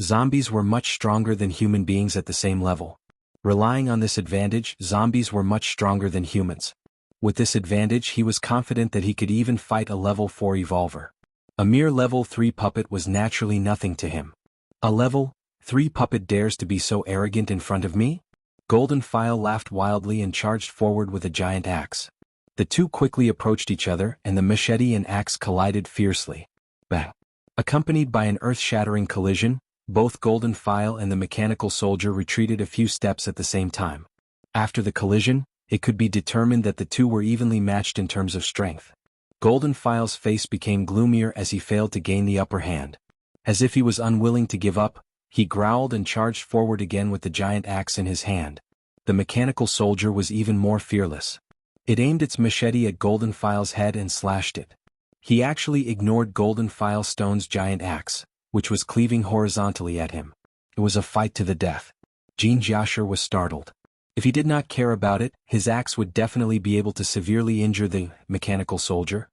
Zombies were much stronger than human beings at the same level. Relying on this advantage, zombies were much stronger than humans. With this advantage, he was confident that he could even fight a level 4 evolver. A mere level 3 puppet was naturally nothing to him. A level 3 puppet dares to be so arrogant in front of me? Golden File laughed wildly and charged forward with a giant axe. The two quickly approached each other, and the machete and axe collided fiercely. Bang! Accompanied by an earth-shattering collision, both Golden File and the mechanical soldier retreated a few steps at the same time. After the collision, it could be determined that the two were evenly matched in terms of strength. Golden File's face became gloomier as he failed to gain the upper hand. As if he was unwilling to give up, he growled and charged forward again with the giant axe in his hand. The mechanical soldier was even more fearless. It aimed its machete at Golden File's head and slashed it. He actually ignored Golden File Stone's giant axe, which was cleaving horizontally at him. It was a fight to the death. Jin Jiasher was startled. If he did not care about it, his axe would definitely be able to severely injure the mechanical soldier.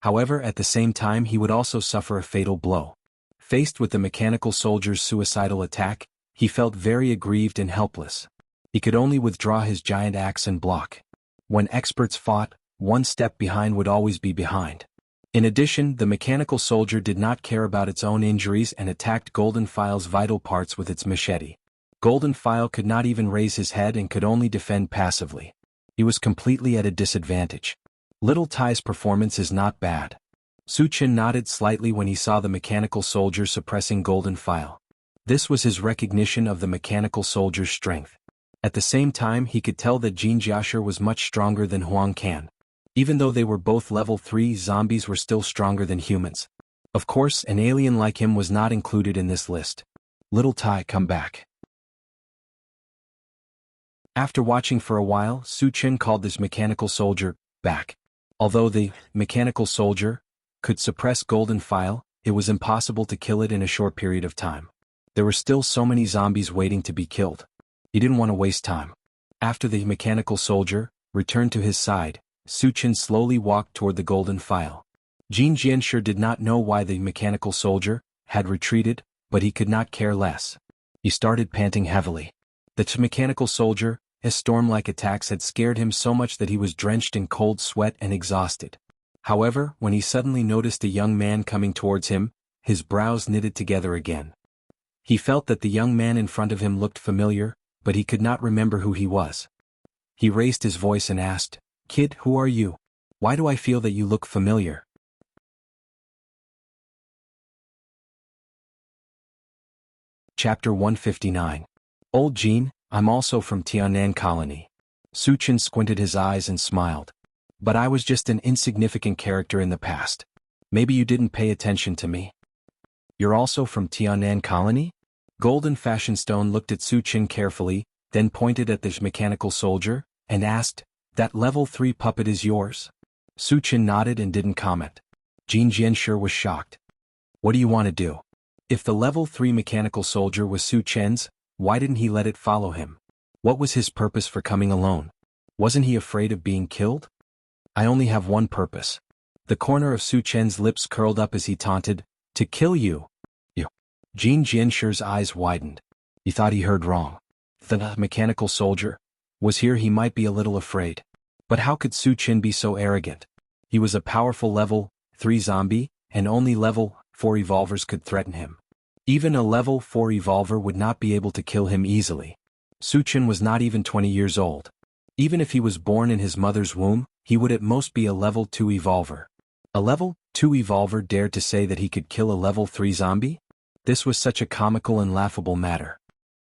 However, at the same time he would also suffer a fatal blow. Faced with the mechanical soldier's suicidal attack, he felt very aggrieved and helpless. He could only withdraw his giant axe and block. When experts fought, one step behind would always be behind. In addition, the mechanical soldier did not care about its own injuries and attacked Golden File's vital parts with its machete. Golden File could not even raise his head and could only defend passively. He was completely at a disadvantage. Little Tai's performance is not bad. Su Qin nodded slightly when he saw the mechanical soldier suppressing Golden File. This was his recognition of the mechanical soldier's strength. At the same time, he could tell that Jin Jiasher was much stronger than Huang Can. Even though they were both level 3, zombies were still stronger than humans. Of course, an alien like him was not included in this list. Little Tai, come back. After watching for a while, Su Qin called this mechanical soldier back. Although the mechanical soldier could suppress Golden File, it was impossible to kill it in a short period of time. There were still so many zombies waiting to be killed. He didn't want to waste time. After the mechanical soldier returned to his side, Su Qin slowly walked toward the Golden File. Jin Jianshi did not know why the mechanical soldier had retreated, but he could not care less. He started panting heavily. The mechanical soldier, his storm-like attacks had scared him so much that he was drenched in cold sweat and exhausted. However, when he suddenly noticed a young man coming towards him, his brows knitted together again. He felt that the young man in front of him looked familiar, but he could not remember who he was. He raised his voice and asked, "Kid, who are you? Why do I feel that you look familiar?" Chapter 159. Old Jean, I'm also from Tianan Colony. Suchin squinted his eyes and smiled. But I was just an insignificant character in the past. Maybe you didn't pay attention to me. You're also from Tianan Colony? Golden Fashion Stone looked at Suchin carefully, then pointed at the mechanical soldier, and asked, That level 3 puppet is yours? Suchin nodded and didn't comment. Jean Jianshi was shocked. What do you want to do? If the level 3 mechanical soldier was Suchin's, why didn't he let it follow him? What was his purpose for coming alone? Wasn't he afraid of being killed? I only have one purpose. The corner of Suchin's lips curled up as he taunted, To kill you. You. Jean Jianshi's eyes widened. He thought he heard wrong. The mechanical soldier was here. He might be a little afraid. But how could Suchin be so arrogant? He was a powerful level 3 zombie, and only level 4 evolvers could threaten him. Even a level 4 evolver would not be able to kill him easily. Suchin was not even 20 years old. Even if he was born in his mother's womb, he would at most be a level 2 evolver. A level 2 evolver dared to say that he could kill a level 3 zombie? This was such a comical and laughable matter.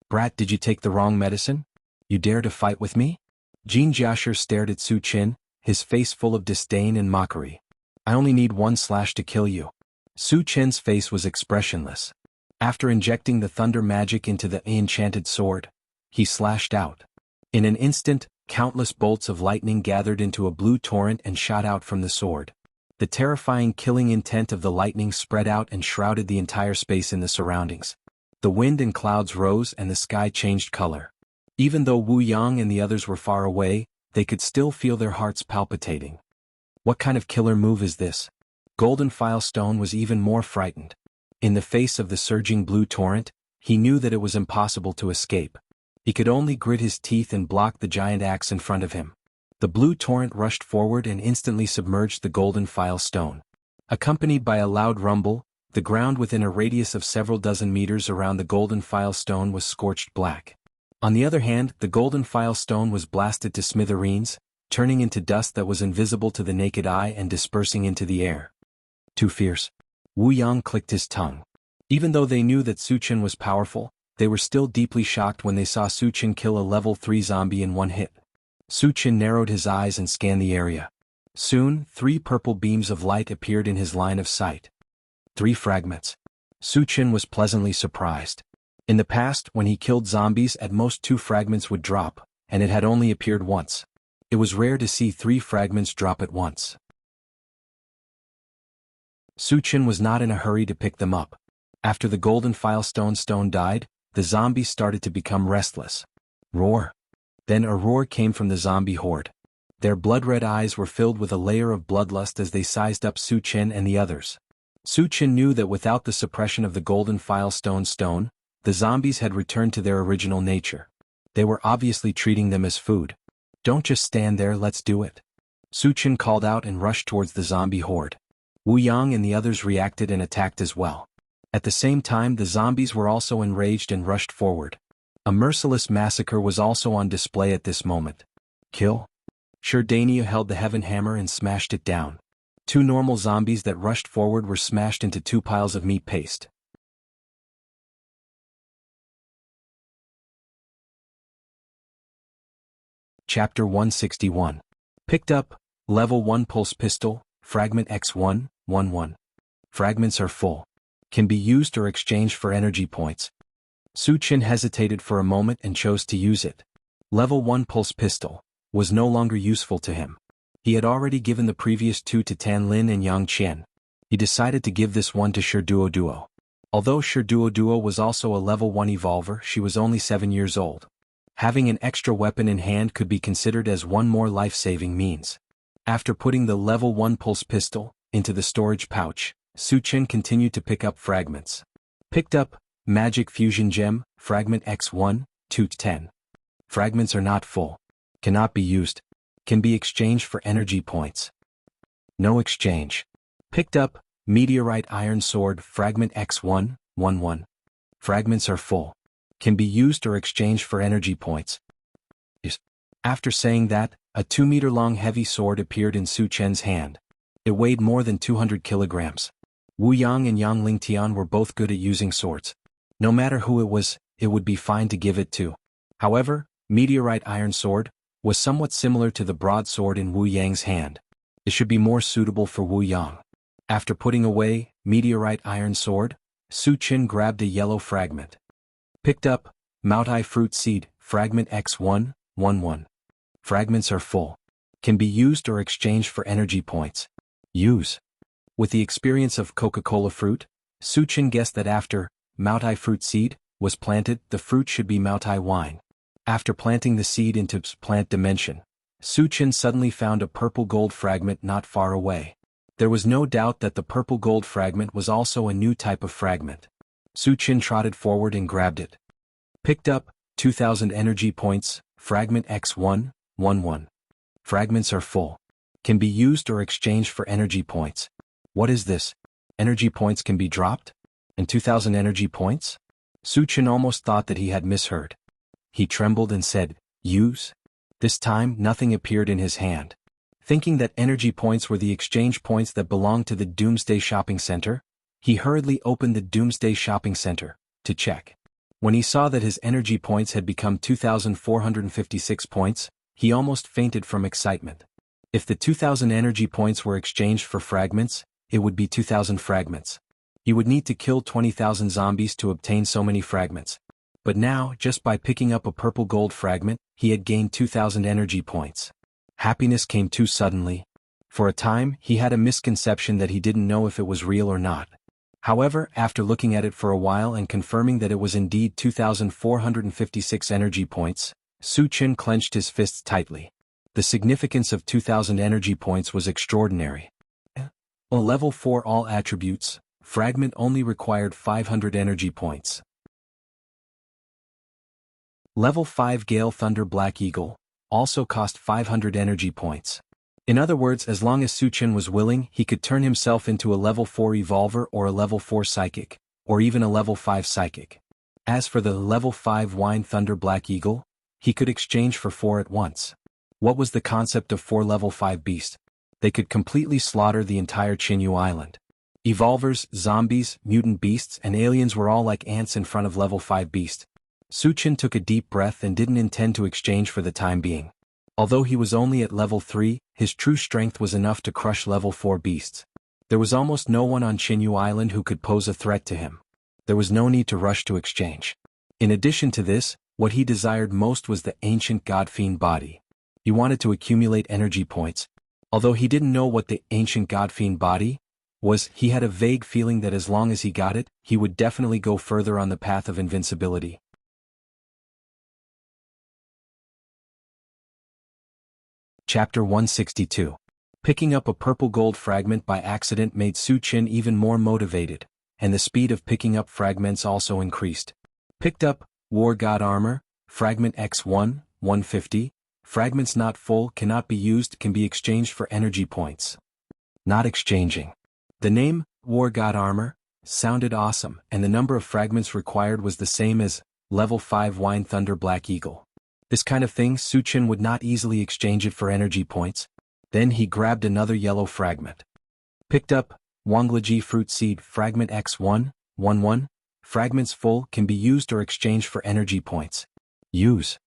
Brat, did you take the wrong medicine? You dare to fight with me? Jean Jiashi stared at Suchin, his face full of disdain and mockery. I only need one slash to kill you. Suchin's face was expressionless. After injecting the thunder magic into the enchanted sword, he slashed out. In an instant, countless bolts of lightning gathered into a blue torrent and shot out from the sword. The terrifying killing intent of the lightning spread out and shrouded the entire space in the surroundings. The wind and clouds rose and the sky changed color. Even though Wu Yang and the others were far away, they could still feel their hearts palpitating. What kind of killer move is this? Golden Filestone was even more frightened. In the face of the surging blue torrent, he knew that it was impossible to escape. He could only grit his teeth and block the giant axe in front of him. The blue torrent rushed forward and instantly submerged the Golden Filestone. Accompanied by a loud rumble, the ground within a radius of several dozen meters around the Golden Filestone was scorched black. On the other hand, the Golden Filestone was blasted to smithereens, turning into dust that was invisible to the naked eye and dispersing into the air. Too fierce. Wu Yang clicked his tongue. Even though they knew that Suchin was powerful, they were still deeply shocked when they saw Suchin kill a level 3 zombie in one hit. Suchin narrowed his eyes and scanned the area. Soon, 3 purple beams of light appeared in his line of sight. 3 fragments. Suchin was pleasantly surprised. In the past, when he killed zombies, at most 2 fragments would drop, and it had only appeared once. It was rare to see 3 fragments drop at once. Suchin was not in a hurry to pick them up. After the Golden Filestone died, the zombies started to become restless. Roar. Then a roar came from the zombie horde. Their blood-red eyes were filled with a layer of bloodlust as they sized up Suchin and the others. Suchin knew that without the suppression of the Golden Filestone, the zombies had returned to their original nature. They were obviously treating them as food. Don't just stand there, let's do it. Suchin called out and rushed towards the zombie horde. Wu Yang and the others reacted and attacked as well. At the same time, the zombies were also enraged and rushed forward. A merciless massacre was also on display at this moment. Kill. Sherdania held the Heaven Hammer and smashed it down. 2 normal zombies that rushed forward were smashed into 2 piles of meat paste. Chapter 161. Picked up, Level 1 Pulse Pistol, Fragment X1-11. Fragments are full. Can be used or exchanged for energy points. Suchin hesitated for a moment and chose to use it. Level 1 Pulse Pistol was no longer useful to him. He had already given the previous 2 to Tan Lin and Yang Qian. He decided to give this one to Shirduo. Although Shirduo was also a level 1 evolver, she was only 7 years old. Having an extra weapon in hand could be considered as one more life-saving means. After putting the level 1 pulse pistol into the storage pouch, Suchin continued to pick up fragments. Picked up, Magic Fusion Gem, Fragment X1-10. Fragments are not full. Cannot be used. Can be exchanged for energy points. No exchange. Picked up, Meteorite Iron Sword, Fragment X1-11. Fragments are full. Can be used or exchanged for energy points. After saying that, a 2-meter-long heavy sword appeared in Suchin's hand. It weighed more than 200 kilograms. Wu Yang and Yang Lingtian were both good at using swords. No matter who it would be fine to give it to. However, Meteorite Iron Sword was somewhat similar to the broadsword in Wu Yang's hand. It should be more suitable for Wu Yang. After putting away Meteorite Iron Sword, Su Qin grabbed a yellow fragment. Picked up Moutai Fruit Seed, Fragment X111. Fragments are full. Can be used or exchanged for energy points. Use. With the experience of Coca-Cola fruit, Su Qin guessed that after Moutai Fruit Seed was planted, the fruit should be Moutai Wine. After planting the seed into plant dimension, Su Qin suddenly found a purple gold fragment not far away. There was no doubt that the purple gold fragment was also a new type of fragment. Su Qin trotted forward and grabbed it. Picked up 2,000 energy points, Fragment X111. Fragments are full. Can be used or exchanged for energy points. What is this? Energy points can be dropped? And 2,000 energy points? Su Qin almost thought that he had misheard. He trembled and said, "Use?" This time nothing appeared in his hand. Thinking that energy points were the exchange points that belonged to the Doomsday Shopping Center, he hurriedly opened the Doomsday Shopping Center to check. When he saw that his energy points had become 2,456 points, he almost fainted from excitement. If the 2,000 energy points were exchanged for fragments, it would be 2,000 fragments. He would need to kill 20,000 zombies to obtain so many fragments. But now, just by picking up a purple gold fragment, he had gained 2,000 energy points. Happiness came too suddenly. For a time, he had a misconception that he didn't know if it was real or not. However, after looking at it for a while and confirming that it was indeed 2,456 energy points, Su Qin clenched his fists tightly. The significance of 2,000 energy points was extraordinary. A level 4 all attributes, fragment only required 500 energy points. Level 5 Gale Thunder Black Eagle also cost 500 energy points. In other words, as long as Su Qin was willing, he could turn himself into a level 4 Evolver or a level 4 Psychic, or even a level 5 Psychic. As for the level 5 Wine Thunder Black Eagle, he could exchange for 4 at once. What was the concept of 4 level 5 beasts? They could completely slaughter the entire Qinyu Island. Evolvers, zombies, mutant beasts, and aliens were all like ants in front of level 5 beast. Su Qin took a deep breath and didn't intend to exchange for the time being. Although he was only at level 3, his true strength was enough to crush level 4 beasts. There was almost no one on Qinyu Island who could pose a threat to him. There was no need to rush to exchange. In addition to this, what he desired most was the ancient God-Fiend body. He wanted to accumulate energy points. Although he didn't know what the ancient God-Fiend body was, he had a vague feeling that as long as he got it, he would definitely go further on the path of invincibility. Chapter 162. Picking up a purple gold fragment by accident made Su Qin even more motivated, and the speed of picking up fragments also increased. Picked up War God Armor, Fragment X1, 150. Fragments not full cannot be used, can be exchanged for energy points. Not exchanging. The name, War God Armor, sounded awesome, and the number of fragments required was the same as level 5 Wine Thunder Black Eagle. This kind of thing, Su Qin would not easily exchange it for energy points. Then he grabbed another yellow fragment. Picked up Wanglaji Fruit Seed, Fragment X111. Fragments full can be used or exchanged for energy points. Use.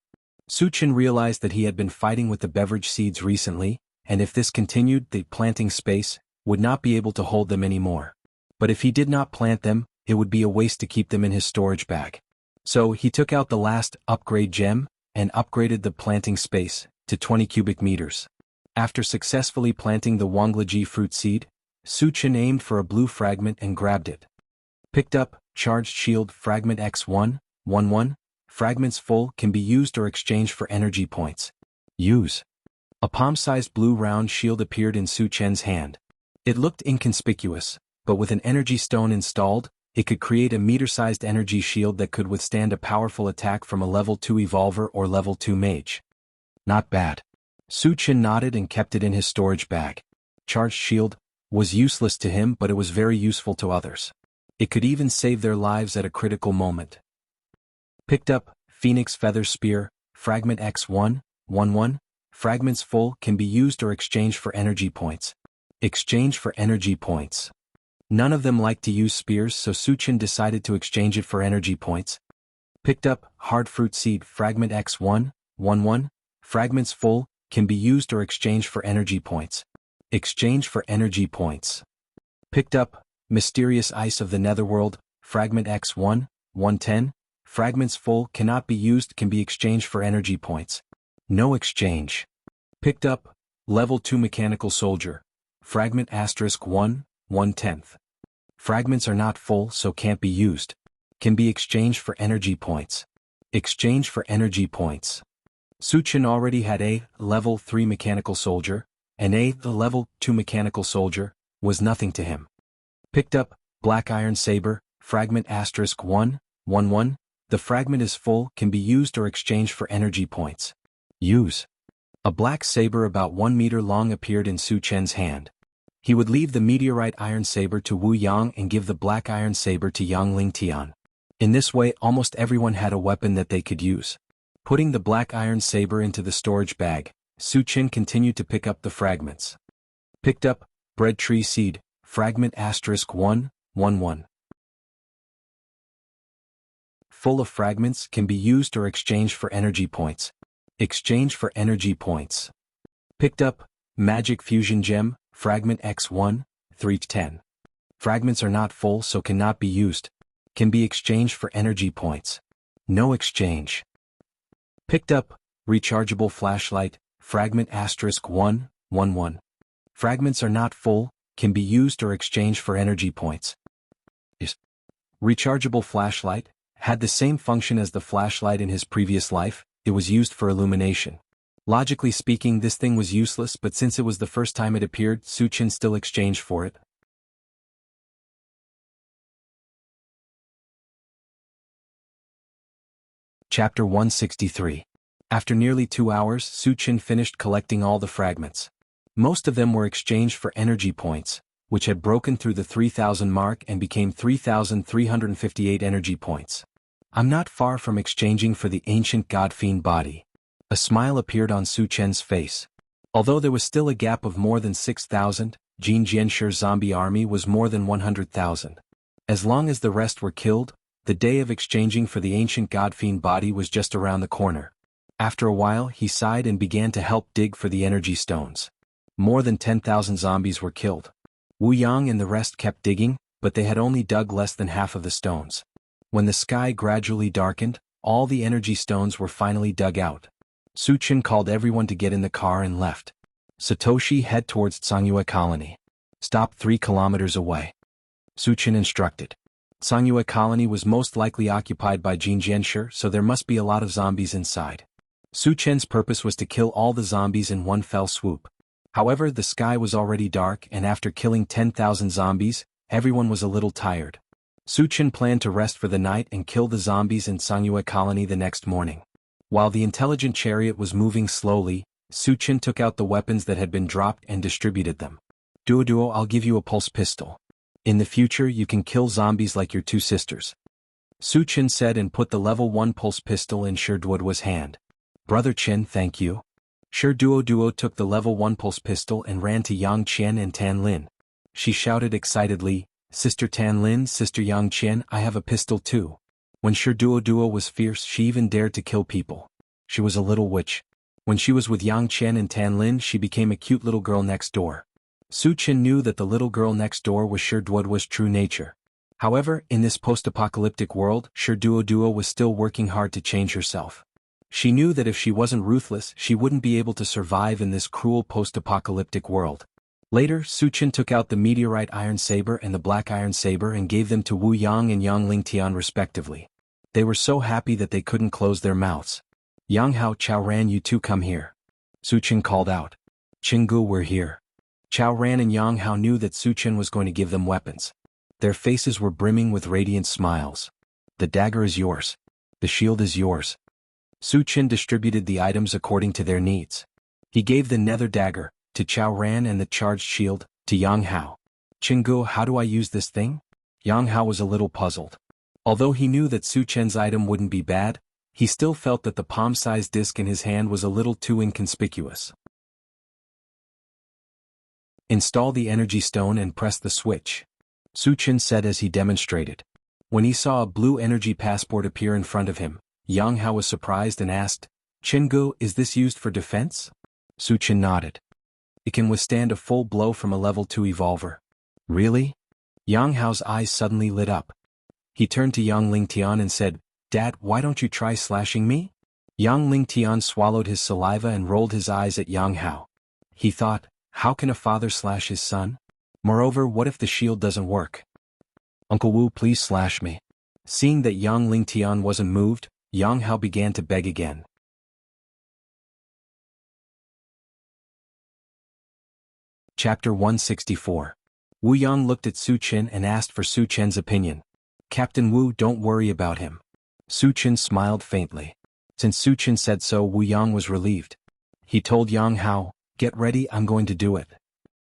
Su Qin realized that he had been fighting with the beverage seeds recently, and if this continued, the planting space would not be able to hold them anymore. But if he did not plant them, it would be a waste to keep them in his storage bag. So he took out the last upgrade gem and upgraded the planting space to 20 cubic meters. After successfully planting the Wanglaji fruit seed, Su Qin aimed for a blue fragment and grabbed it. Picked up Charged Shield Fragment X111. Fragments full can be used or exchanged for energy points. Use. A palm-sized blue round shield appeared in Su Qin's hand. It looked inconspicuous, but with an energy stone installed, it could create a meter-sized energy shield that could withstand a powerful attack from a level 2 Evolver or level 2 Mage. Not bad. Su Qin nodded and kept it in his storage bag. Charged Shield was useless to him, but it was very useful to others. It could even save their lives at a critical moment. Picked up Phoenix Feather Spear, Fragment X111. Fragments full can be used or exchanged for energy points. Exchange for energy points. None of them liked to use spears, so Suchin decided to exchange it for energy points. Picked up, hard fruit seed, fragment X1, 1-1, fragments full, can be used or exchanged for energy points. Exchange for energy points. Picked up, mysterious ice of the netherworld, fragment X1, 110, fragments full, cannot be used, can be exchanged for energy points. No exchange. Picked up, level 2 mechanical soldier, fragment *1, 1/10. Fragments are not full, so can't be used. Can be exchanged for energy points. Exchange for energy points. Suchin already had a level 3 mechanical soldier, and the level 2 mechanical soldier was nothing to him. Picked up, black iron saber, fragment *1, 1/1. The fragment is full, can be used or exchanged for energy points. Use. A black saber about 1 meter long appeared in Su Chen's hand. He would leave the meteorite iron saber to Wu Yang and give the black iron saber to Yang Lingtian. In this way, almost everyone had a weapon that they could use. Putting the black iron saber into the storage bag, Su Chen continued to pick up the fragments. Picked up, bread tree seed, fragment *1, 1/1. Full of fragments, can be used or exchanged for energy points. Exchange for energy points. Picked up, magic fusion gem, fragment X1, 3/10. Fragments are not full, so cannot be used. Can be exchanged for energy points. No exchange. Picked up, rechargeable flashlight, fragment *1, 1/1. Fragments are not full, can be used or exchanged for energy points. Rechargeable flashlight had the same function as the flashlight in his previous life. It was used for illumination. Logically speaking, this thing was useless, but since it was the first time it appeared, Suchin still exchanged for it. Chapter 163. After nearly 2 hours, Suchin finished collecting all the fragments. Most of them were exchanged for energy points, which had broken through the 3,000 mark and became 3,358 energy points. I'm not far from exchanging for the ancient god-fiend body. A smile appeared on Su Chen's face. Although there was still a gap of more than 6,000, Jin Jianshir's zombie army was more than 100,000. As long as the rest were killed, the day of exchanging for the ancient god-fiend body was just around the corner. After a while, he sighed and began to help dig for the energy stones. More than 10,000 zombies were killed. Wu Yang and the rest kept digging, but they had only dug less than half of the stones. When the sky gradually darkened, all the energy stones were finally dug out. Suchin called everyone to get in the car and left. Satoshi, head towards Tsangyue Colony. Stop 3 kilometers away. Suchin instructed. Tsangyue Colony was most likely occupied by Jin Jianshir, so there must be a lot of zombies inside. Suchen's purpose was to kill all the zombies in one fell swoop. However, the sky was already dark, and after killing 10,000 zombies, everyone was a little tired. Suchin planned to rest for the night and kill the zombies in Tsangyue Colony the next morning. While the intelligent chariot was moving slowly, Suchin took out the weapons that had been dropped and distributed them. Duo, I'll give you a pulse pistol. In the future, you can kill zombies like your 2 sisters. Suchin said and put the level 1 pulse pistol in Duo's hand. Brother Chen, thank you. Duo took the level 1 pulse pistol and ran to Yang Qian and Tan Lin. She shouted excitedly, Sister Tan Lin, Sister Yang Qian, I have a pistol too. When Duo was fierce, she even dared to kill people. She was a little witch. When she was with Yang Qian and Tan Lin, she became a cute little girl next door. Suchin knew that the little girl next door was Duo's true nature. However, in this post-apocalyptic world, Duo was still working hard to change herself. She knew that if she wasn't ruthless, she wouldn't be able to survive in this cruel post-apocalyptic world. Later, Suchin took out the meteorite iron saber and the black iron saber and gave them to Wu Yang and Yang Lingtian respectively. They were so happy that they couldn't close their mouths. Yang Hao, Chao Ran, you two come here. Suchin called out. Qinggu, we're here. Chao Ran and Yang Hao knew that Suchin was going to give them weapons. Their faces were brimming with radiant smiles. The dagger is yours. The shield is yours. Suchin distributed the items according to their needs. He gave the nether dagger to Chao Ran and the charged shield to Yang Hao. Qinggu, how do I use this thing? Yang Hao was a little puzzled. Although he knew that Suchin's item wouldn't be bad, he still felt that the palm-sized disc in his hand was a little too inconspicuous. Install the energy stone and press the switch. Suchin said as he demonstrated. When he saw a blue energy passport appear in front of him, Yang Hao was surprised and asked, "Chingu, is this used for defense?" Suchin nodded. "It can withstand a full blow from a level 2 evolver." "Really?" Yang Hao's eyes suddenly lit up. He turned to Yang Lingtian and said, "Dad, why don't you try slashing me?" Yang Lingtian swallowed his saliva and rolled his eyes at Yang Hao. He thought, how can a father slash his son? Moreover, what if the shield doesn't work? "Uncle Wu, please slash me." Seeing that Yang Lingtian wasn't moved, Yang Hao began to beg again. Chapter 164. Wu Yang looked at Su Chen and asked for Su Chen's opinion. "Captain Wu, don't worry about him." Su Chen smiled faintly. Since Su Chen said so, Wu Yang was relieved. He told Yang Hao, "Get ready, I'm going to do it."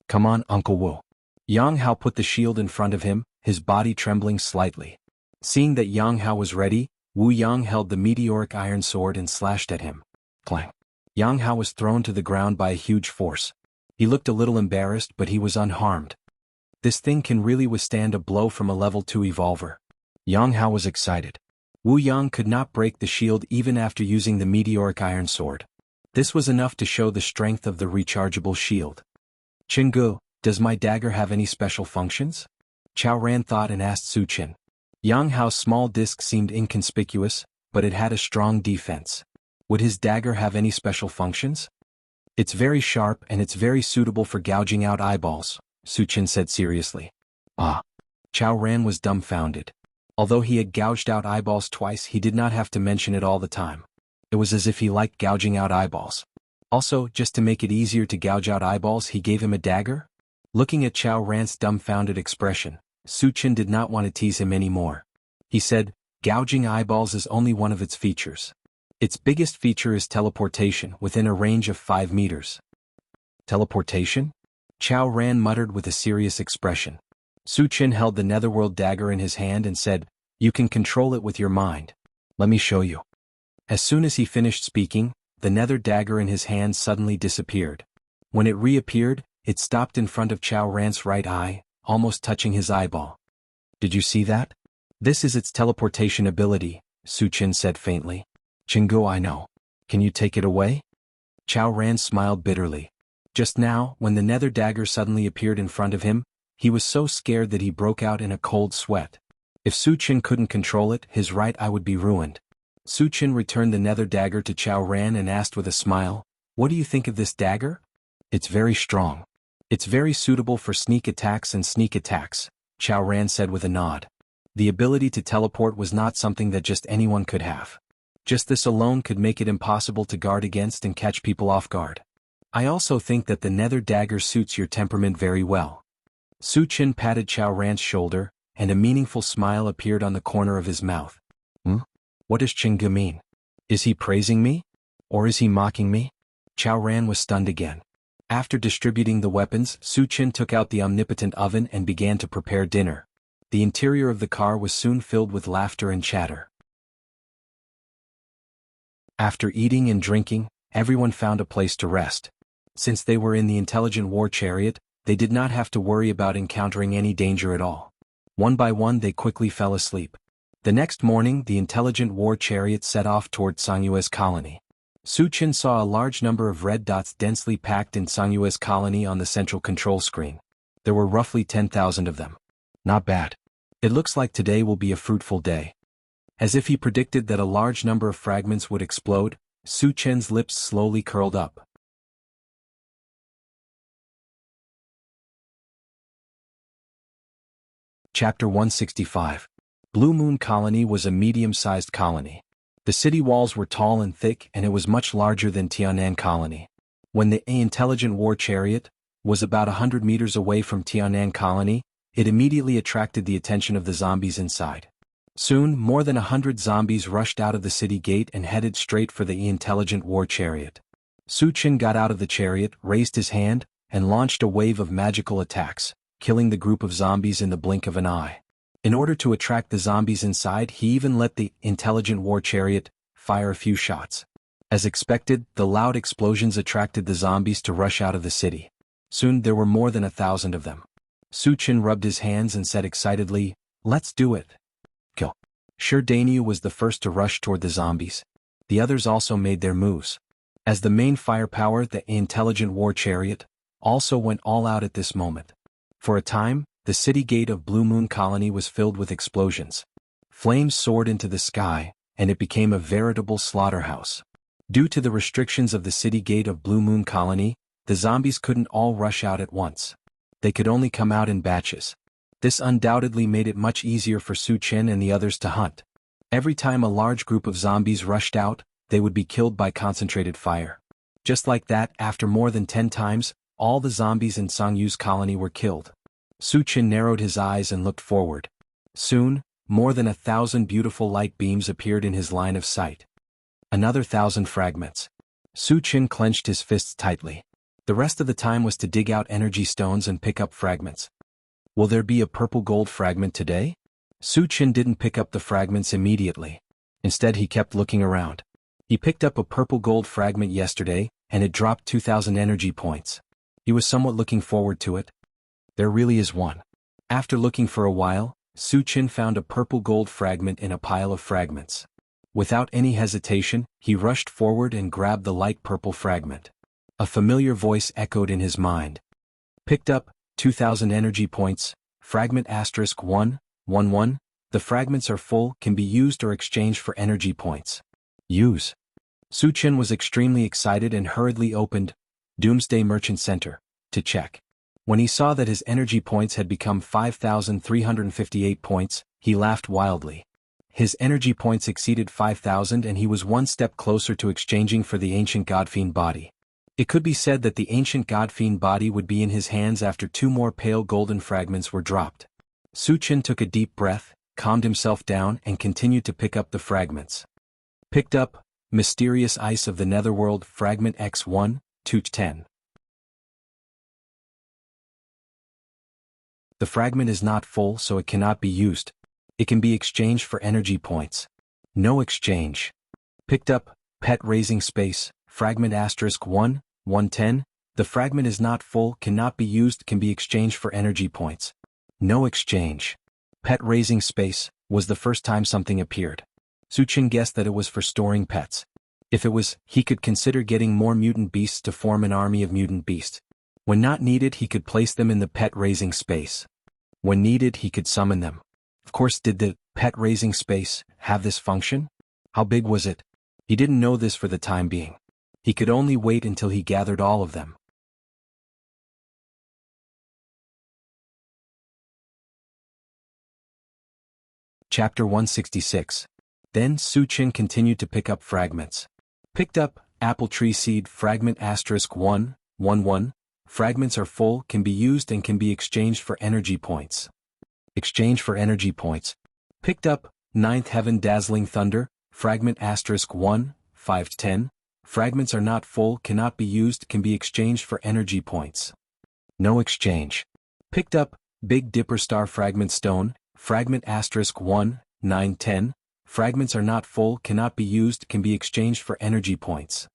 "Come on, Uncle Wu." Yang Hao put the shield in front of him, his body trembling slightly. Seeing that Yang Hao was ready, Wu Yang held the meteoric iron sword and slashed at him. Clang. Yang Hao was thrown to the ground by a huge force. He looked a little embarrassed, but he was unharmed. This thing can really withstand a blow from a level 2 evolver. Yang Hao was excited. Wu Yang could not break the shield even after using the meteoric iron sword. This was enough to show the strength of the rechargeable shield. "Chingu, does my dagger have any special functions?" Chao Ran thought and asked Su Chen. Yang Hao's small disc seemed inconspicuous, but it had a strong defense. Would his dagger have any special functions? "It's very sharp and it's very suitable for gouging out eyeballs," Su Chen said seriously. "Ah." Chao Ran was dumbfounded. Although he had gouged out eyeballs twice, he did not have to mention it all the time. It was as if he liked gouging out eyeballs. Also, just to make it easier to gouge out eyeballs, he gave him a dagger? Looking at Chao Ran's dumbfounded expression, Su Chen did not want to tease him anymore. He said, "Gouging eyeballs is only one of its features. Its biggest feature is teleportation within a range of 5 meters. "Teleportation?" Chao Ran muttered with a serious expression. Su Chen held the netherworld dagger in his hand and said, "You can control it with your mind. Let me show you." As soon as he finished speaking, the nether dagger in his hand suddenly disappeared. When it reappeared, it stopped in front of Chao Ran's right eye, almost touching his eyeball. "Did you see that? This is its teleportation ability," Su Chen said faintly. "Chingu, I know. Can you take it away?" Chao Ran smiled bitterly. Just now, when the nether dagger suddenly appeared in front of him, he was so scared that he broke out in a cold sweat. If Su Chen couldn't control it, his right eye would be ruined. Su Chen returned the nether dagger to Chao Ran and asked with a smile, "What do you think of this dagger?" "It's very strong. It's very suitable for sneak attacks and sneak attacks," Chao Ran said with a nod. The ability to teleport was not something that just anyone could have. Just this alone could make it impossible to guard against and catch people off guard. "I also think that the nether dagger suits your temperament very well." Su Chen patted Chao Ran's shoulder, and a meaningful smile appeared on the corner of his mouth. What does Chingu mean? Is he praising me? Or is he mocking me? Chao Ran was stunned again. After distributing the weapons, Su Chen took out the omnipotent oven and began to prepare dinner. The interior of the car was soon filled with laughter and chatter. After eating and drinking, everyone found a place to rest. Since they were in the intelligent war chariot, they did not have to worry about encountering any danger at all. One by one they quickly fell asleep. The next morning the intelligent war chariot set off toward Sangyue's colony. Su Chen saw a large number of red dots densely packed in Sangyue's colony on the central control screen. There were roughly 10,000 of them. Not bad. It looks like today will be a fruitful day. As if he predicted that a large number of fragments would explode, Su Chen's lips slowly curled up. Chapter 165. Blue Moon Colony was a medium-sized colony. The city walls were tall and thick, and it was much larger than Tianan Colony. When the intelligent war chariot was about 100 meters away from Tianan Colony, it immediately attracted the attention of the zombies inside. Soon, more than 100 zombies rushed out of the city gate and headed straight for the intelligent war chariot. Su Chen got out of the chariot, raised his hand, and launched a wave of magical attacks, killing the group of zombies in the blink of an eye. In order to attract the zombies inside, he even let the intelligent war chariot fire a few shots. As expected, the loud explosions attracted the zombies to rush out of the city. Soon there were more than 1,000 of them. Suchin rubbed his hands and said excitedly, "Let's do it." Go. Sure, Dainu was the first to rush toward the zombies. The others also made their moves. As the main firepower, the intelligent war chariot, also went all out at this moment. For a time, the city gate of Blue Moon Colony was filled with explosions. Flames soared into the sky, and it became a veritable slaughterhouse. Due to the restrictions of the city gate of Blue Moon Colony, the zombies couldn't all rush out at once. They could only come out in batches. This undoubtedly made it much easier for Suchin and the others to hunt. Every time a large group of zombies rushed out, they would be killed by concentrated fire. Just like that, after more than 10 times, all the zombies in Songyu's colony were killed. Suchin narrowed his eyes and looked forward. Soon, more than 1,000 beautiful light beams appeared in his line of sight. Another 1,000 fragments. Suchin clenched his fists tightly. The rest of the time was to dig out energy stones and pick up fragments. Will there be a purple gold fragment today? Suchin didn't pick up the fragments immediately. Instead, he kept looking around. He picked up a purple gold fragment yesterday, and it dropped 2,000 energy points. He was somewhat looking forward to it. There really is one. After looking for a while, Suchin found a purple gold fragment in a pile of fragments. Without any hesitation, he rushed forward and grabbed the light purple fragment. A familiar voice echoed in his mind. Picked up, 2,000 energy points, fragment *111. The fragments are full, can be used or exchanged for energy points. Use. Suchin was extremely excited and hurriedly opened Doomsday Merchant Center to check. When he saw that his energy points had become 5,358 points, he laughed wildly. His energy points exceeded 5,000 and he was one step closer to exchanging for the ancient Godfiend body. It could be said that the ancient Godfiend body would be in his hands after 2 more pale golden fragments were dropped. Suchin took a deep breath, calmed himself down and continued to pick up the fragments. Picked up, Mysterious Ice of the Netherworld, fragment X1, 210. The fragment is not full, so it cannot be used. It can be exchanged for energy points. No exchange. Picked up, Pet Raising Space, fragment *1, 110. The fragment is not full, cannot be used, can be exchanged for energy points. No exchange. Pet Raising Space was the first time something appeared. Suchin guessed that it was for storing pets. If it was, he could consider getting more mutant beasts to form an army of mutant beasts. When not needed, he could place them in the Pet Raising Space. When needed, he could summon them. Of course, did the Pet Raising Space have this function? How big was it? He didn't know this for the time being. He could only wait until he gathered all of them. Chapter 166. Then Suchin continued to pick up fragments. Picked up, Apple Tree Seed, fragment *111. Fragments are full, can be used and can be exchanged for energy points. Exchange for energy points. Picked up, Ninth Heaven Dazzling Thunder, fragment *1, 510. Fragments are not full, cannot be used, can be exchanged for energy points. No exchange. Picked up, Big Dipper Star Fragment Stone, fragment *1, 910. Fragments are not full, cannot be used, can be exchanged for energy points.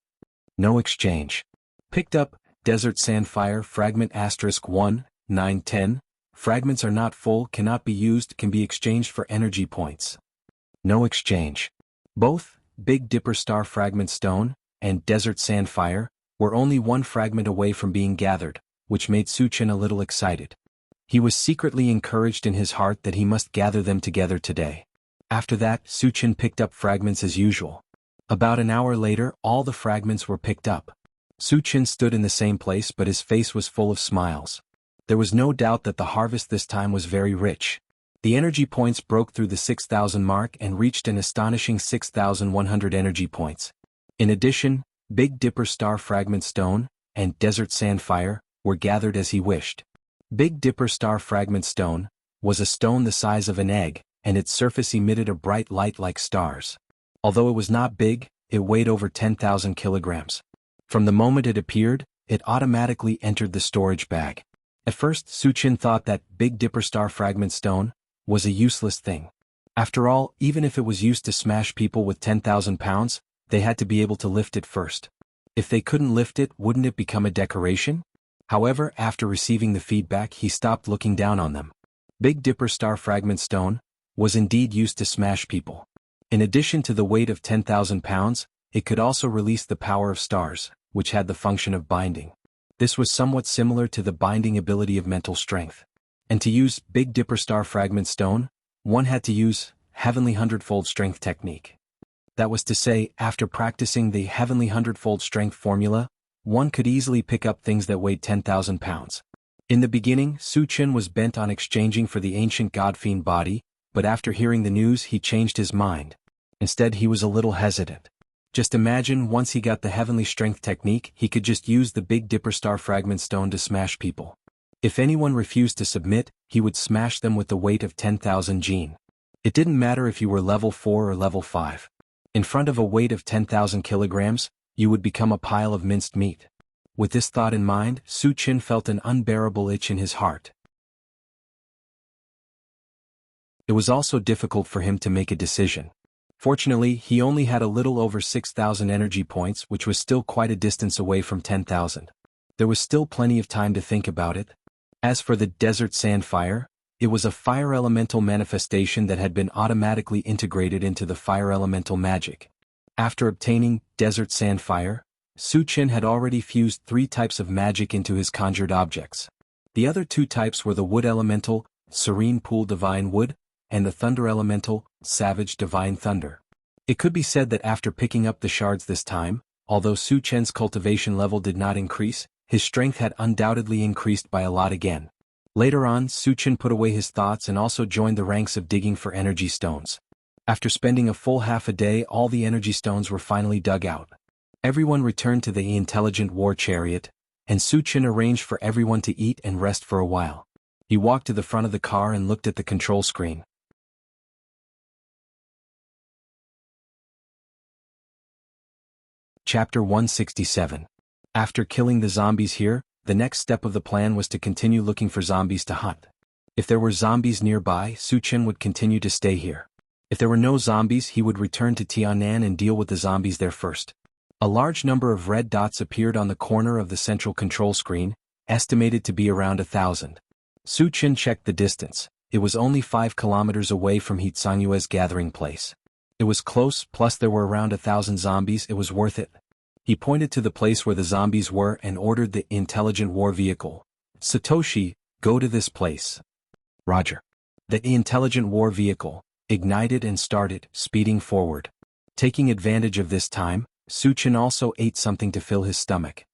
No exchange. Picked up, Desert Sandfire, fragment *1, 910. Fragments are not full, cannot be used, can be exchanged for energy points. No exchange. Both, Big Dipper Star Fragment Stone, and Desert Sandfire, were only one fragment away from being gathered, which made Suchin a little excited. He was secretly encouraged in his heart that he must gather them together today. After that, Suchin picked up fragments as usual. About an hour later, all the fragments were picked up. Suchin stood in the same place, but his face was full of smiles. There was no doubt that the harvest this time was very rich. The energy points broke through the 6,000 mark and reached an astonishing 6,100 energy points. In addition, Big Dipper Star Fragment Stone and Desert Sandfire were gathered as he wished. Big Dipper Star Fragment Stone was a stone the size of an egg, and its surface emitted a bright light like stars. Although it was not big, it weighed over 10,000 kilograms. From the moment it appeared, it automatically entered the storage bag. At first, Suchin thought that Big Dipper Star Fragment Stone was a useless thing. After all, even if it was used to smash people with 10,000 pounds, they had to be able to lift it first. If they couldn't lift it, wouldn't it become a decoration? However, after receiving the feedback he stopped looking down on them. Big Dipper Star Fragment Stone was indeed used to smash people. In addition to the weight of 10,000 pounds, it could also release the power of stars, which had the function of binding. This was somewhat similar to the binding ability of mental strength. And to use Big Dipper Star Fragment Stone, one had to use Heavenly Hundredfold Strength technique. That was to say, after practicing the Heavenly Hundredfold Strength formula, one could easily pick up things that weighed 10,000 pounds. In the beginning, Su Chen was bent on exchanging for the ancient God-fiend body, but after hearing the news he changed his mind. Instead he was a little hesitant. Just imagine once he got the Heavenly Strength technique he could just use the Big Dipper Star Fragment Stone to smash people. If anyone refused to submit, he would smash them with the weight of 10,000 jin. It didn't matter if you were level 4 or level 5. In front of a weight of 10,000 kilograms, you would become a pile of minced meat. With this thought in mind, Su Chen felt an unbearable itch in his heart. It was also difficult for him to make a decision. Fortunately, he only had a little over 6,000 energy points, which was still quite a distance away from 10,000. There was still plenty of time to think about it. As for the Desert Sand Fire, it was a fire elemental manifestation that had been automatically integrated into the fire elemental magic. After obtaining Desert Sand Fire, Su Chen had already fused 3 types of magic into his conjured objects. The other 2 types were the Wood Elemental, Serene Pool Divine Wood, and the Thunder Elemental, Savage Divine Thunder. It could be said that after picking up the shards this time, although Su Chen's cultivation level did not increase, his strength had undoubtedly increased by a lot again. Later on, Su Chen put away his thoughts and also joined the ranks of digging for energy stones. After spending a full half a day, all the energy stones were finally dug out. Everyone returned to the intelligent war chariot, and Su Chen arranged for everyone to eat and rest for a while. He walked to the front of the car and looked at the control screen. Chapter 167. After killing the zombies here, the next step of the plan was to continue looking for zombies to hunt. If there were zombies nearby, Su Chen would continue to stay here. If there were no zombies, he would return to Tianan and deal with the zombies there first. A large number of red dots appeared on the corner of the central control screen, estimated to be around 1,000. Su Chen checked the distance. It was only 5 kilometers away from Hitsangyue's gathering place. It was close, plus there were around 1,000 zombies. It was worth it. He pointed to the place where the zombies were and ordered the intelligent war vehicle. Satoshi, go to this place. Roger. The intelligent war vehicle ignited and started, speeding forward. Taking advantage of this time, Su Chen also ate something to fill his stomach.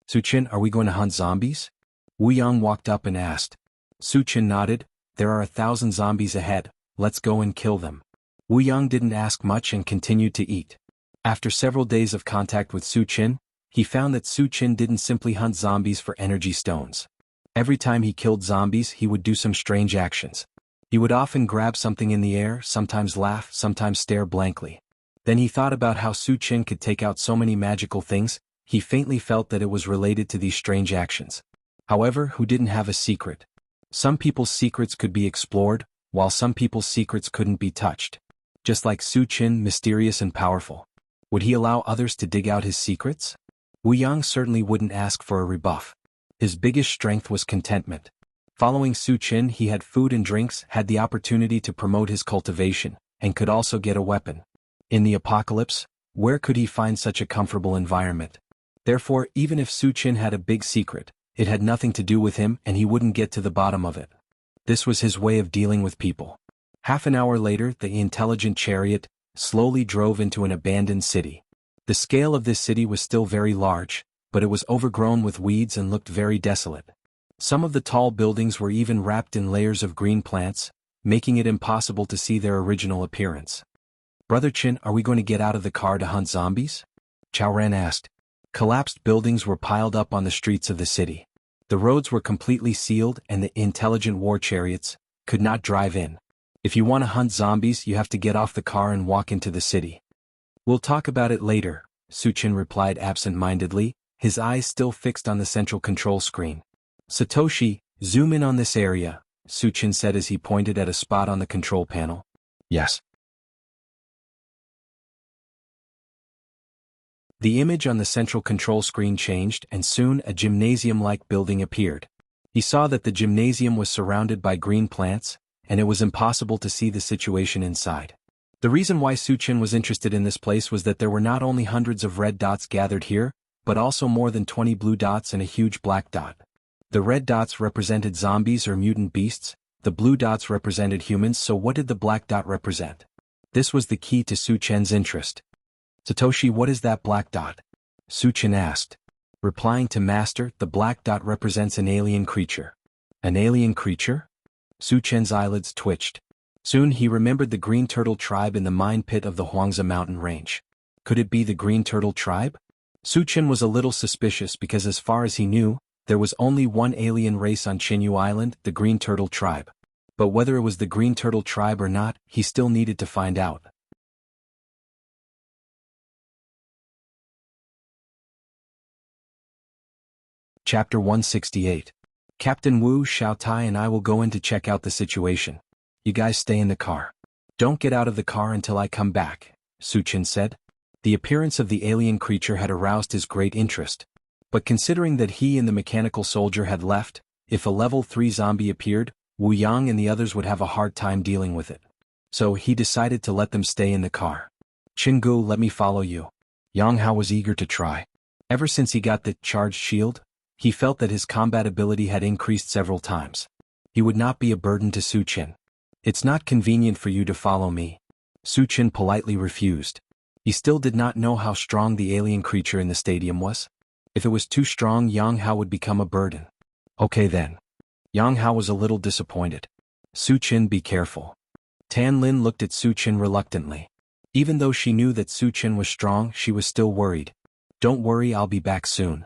Su Chen, are we going to hunt zombies? Wu Yang walked up and asked. Su Chen nodded. There are 1,000 zombies ahead, let's go and kill them. Wu Yang didn't ask much and continued to eat. After several days of contact with Su Chen, he found that Su Chen didn't simply hunt zombies for energy stones. Every time he killed zombies he would do some strange actions. He would often grab something in the air, sometimes laugh, sometimes stare blankly. Then he thought about how Su Chen could take out so many magical things. He faintly felt that it was related to these strange actions. However, who didn't have a secret? Some people's secrets could be explored, while some people's secrets couldn't be touched. Just like Su Chen, mysterious and powerful. Would he allow others to dig out his secrets? Wu Yang certainly wouldn't ask for a rebuff. His biggest strength was contentment. Following Su Chen, he had food and drinks, had the opportunity to promote his cultivation, and could also get a weapon. In the apocalypse, where could he find such a comfortable environment? Therefore, even if Su Chen had a big secret, it had nothing to do with him and he wouldn't get to the bottom of it. This was his way of dealing with people. Half an hour later, the intelligent chariot slowly drove into an abandoned city. The scale of this city was still very large, but it was overgrown with weeds and looked very desolate. Some of the tall buildings were even wrapped in layers of green plants, making it impossible to see their original appearance. Brother Chin, are we going to get out of the car to hunt zombies? Chao Ran asked. Collapsed buildings were piled up on the streets of the city. The roads were completely sealed and the intelligent war chariots could not drive in. If you want to hunt zombies, you have to get off the car and walk into the city. We'll talk about it later, Su Chen replied absent-mindedly, his eyes still fixed on the central control screen. Satoshi, zoom in on this area, Su Chen said as he pointed at a spot on the control panel. Yes. The image on the central control screen changed and soon a gymnasium-like building appeared. He saw that the gymnasium was surrounded by green plants, and it was impossible to see the situation inside. The reason why Suchin was interested in this place was that there were not only hundreds of red dots gathered here, but also more than 20 blue dots and a huge black dot. The red dots represented zombies or mutant beasts, the blue dots represented humans, so what did the black dot represent? This was the key to Suchin's interest. Satoshi, what is that black dot? Suchin asked. Replying to Master, the black dot represents an alien creature. An alien creature? Suchin's eyelids twitched. Soon he remembered the Green Turtle tribe in the mine pit of the Huangza mountain range. Could it be the Green Turtle tribe? Suchin was a little suspicious because as far as he knew, there was only one alien race on Chinyu Island, the Green Turtle tribe. But whether it was the Green Turtle tribe or not, he still needed to find out. Chapter 168. Captain Wu Xiaotai and I will go in to check out the situation. You guys stay in the car. Don't get out of the car until I come back, Suchin said. The appearance of the alien creature had aroused his great interest. But considering that he and the mechanical soldier had left, if a level 3 zombie appeared, Wu Yang and the others would have a hard time dealing with it. So he decided to let them stay in the car. Chingu, let me follow you. Yang Hao was eager to try. Ever since he got the charged shield, he felt that his combat ability had increased several times. He would not be a burden to Suchin. It's not convenient for you to follow me. Suchin politely refused. He still did not know how strong the alien creature in the stadium was. If it was too strong, Yang Hao would become a burden. Okay then. Yang Hao was a little disappointed. Suchin, be careful. Tan Lin looked at Suchin reluctantly. Even though she knew that Suchin was strong, she was still worried. Don't worry, I'll be back soon.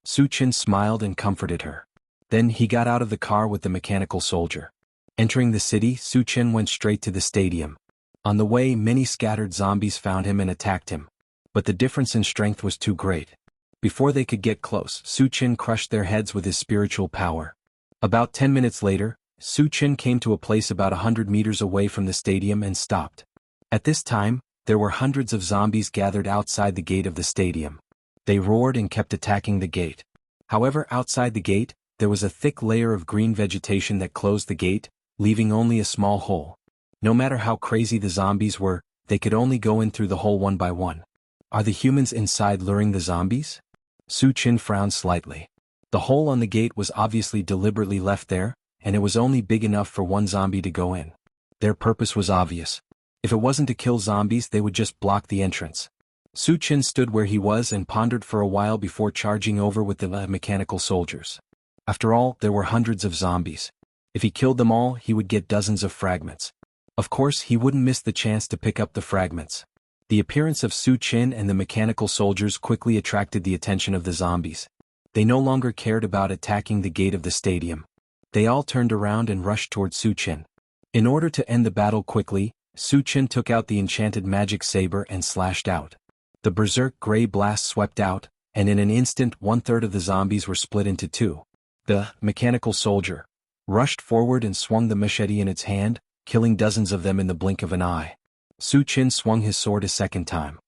Suchin smiled and comforted her. Then he got out of the car with the mechanical soldier. Entering the city, Suchin went straight to the stadium. On the way, many scattered zombies found him and attacked him. But the difference in strength was too great. Before they could get close, Suchin crushed their heads with his spiritual power. About 10 minutes later, Suchin came to a place about 100 meters away from the stadium and stopped. At this time, there were hundreds of zombies gathered outside the gate of the stadium. They roared and kept attacking the gate. However, outside the gate, there was a thick layer of green vegetation that closed the gate, leaving only a small hole. No matter how crazy the zombies were, they could only go in through the hole one by one. Are the humans inside luring the zombies? Suchin frowned slightly. The hole on the gate was obviously deliberately left there, and it was only big enough for one zombie to go in. Their purpose was obvious. If it wasn't to kill zombies, they would just block the entrance. Suchin stood where he was and pondered for a while before charging over with the mechanical soldiers. After all, there were hundreds of zombies. If he killed them all, he would get dozens of fragments. Of course, he wouldn't miss the chance to pick up the fragments. The appearance of Suchin and the mechanical soldiers quickly attracted the attention of the zombies. They no longer cared about attacking the gate of the stadium. They all turned around and rushed toward Suchin. In order to end the battle quickly, Suchin took out the enchanted magic saber and slashed out. The berserk gray blast swept out, and in an instant 1/3 of the zombies were split into two. The mechanical soldier rushed forward and swung the machete in its hand, killing dozens of them in the blink of an eye. Suchin swung his sword a second time.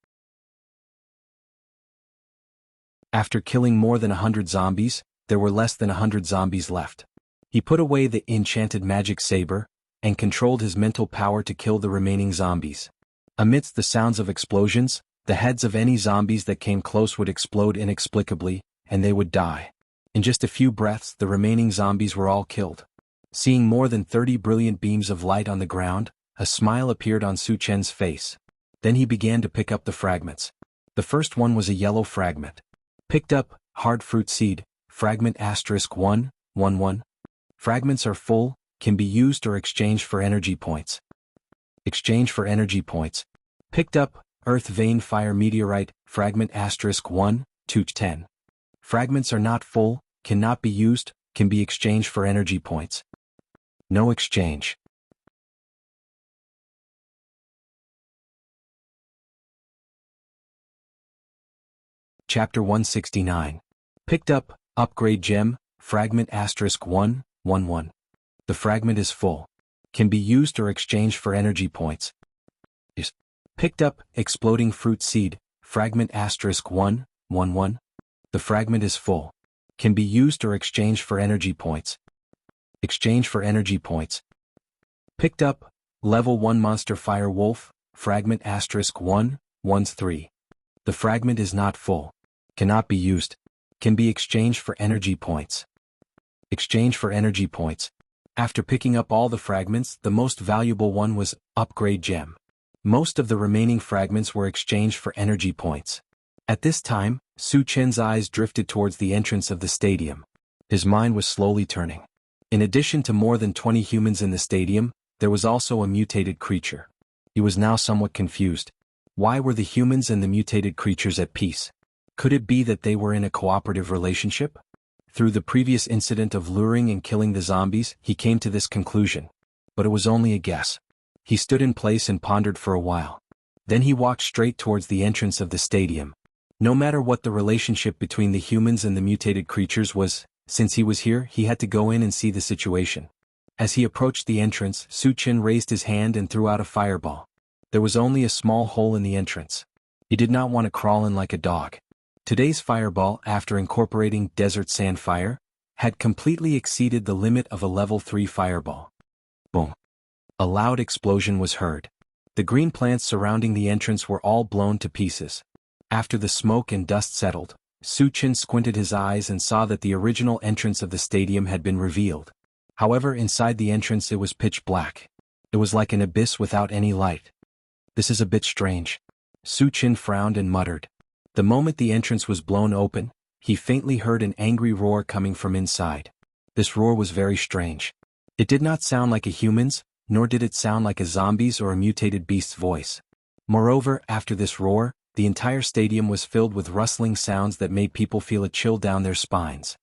After killing more than 100 zombies, there were less than 100 zombies left. He put away the enchanted magic saber, and controlled his mental power to kill the remaining zombies. Amidst the sounds of explosions, the heads of any zombies that came close would explode inexplicably, and they would die. In just a few breaths, the remaining zombies were all killed. Seeing more than 30 brilliant beams of light on the ground, a smile appeared on Suchin's face. Then he began to pick up the fragments. The first one was a yellow fragment. Picked up, hard fruit seed, fragment *111. Fragments are full, can be used or exchanged for energy points. Exchange for energy points. Picked up, earth vein fire meteorite, fragment *1, 10. Fragments are not full, cannot be used, can be exchanged for energy points. No exchange. Chapter 169. Picked up, upgrade gem, fragment *111. The fragment is full. Can be used or exchanged for energy points. Picked up, exploding fruit seed, Fragment *1, 1, 1. The fragment is full. Can be used or exchanged for energy points. Exchange for energy points. Picked up, Level 1 Monster Fire Wolf, Fragment *1, 1, 3. The fragment is not full. Cannot be used. Can be exchanged for energy points. Exchange for energy points. After picking up all the fragments, the most valuable one was Upgrade Gem. Most of the remaining fragments were exchanged for energy points. At this time, Su Chen's eyes drifted towards the entrance of the stadium. His mind was slowly turning. In addition to more than 20 humans in the stadium, there was also a mutated creature. He was now somewhat confused. Why were the humans and the mutated creatures at peace? Could it be that they were in a cooperative relationship? Through the previous incident of luring and killing the zombies, he came to this conclusion. But it was only a guess. He stood in place and pondered for a while. Then he walked straight towards the entrance of the stadium. No matter what the relationship between the humans and the mutated creatures was, since he was here, he had to go in and see the situation. As he approached the entrance, Su Chen raised his hand and threw out a fireball. There was only a small hole in the entrance. He did not want to crawl in like a dog. Today's fireball, after incorporating desert sand fire, had completely exceeded the limit of a level 3 fireball. Boom. A loud explosion was heard. The green plants surrounding the entrance were all blown to pieces. After the smoke and dust settled, Su Chen squinted his eyes and saw that the original entrance of the stadium had been revealed. However, inside the entrance it was pitch black. It was like an abyss without any light. This is a bit strange. Su Chen frowned and muttered. The moment the entrance was blown open, he faintly heard an angry roar coming from inside. This roar was very strange. It did not sound like a human's, nor did it sound like a zombie's or a mutated beast's voice. Moreover, after this roar, the entire stadium was filled with rustling sounds that made people feel a chill down their spines.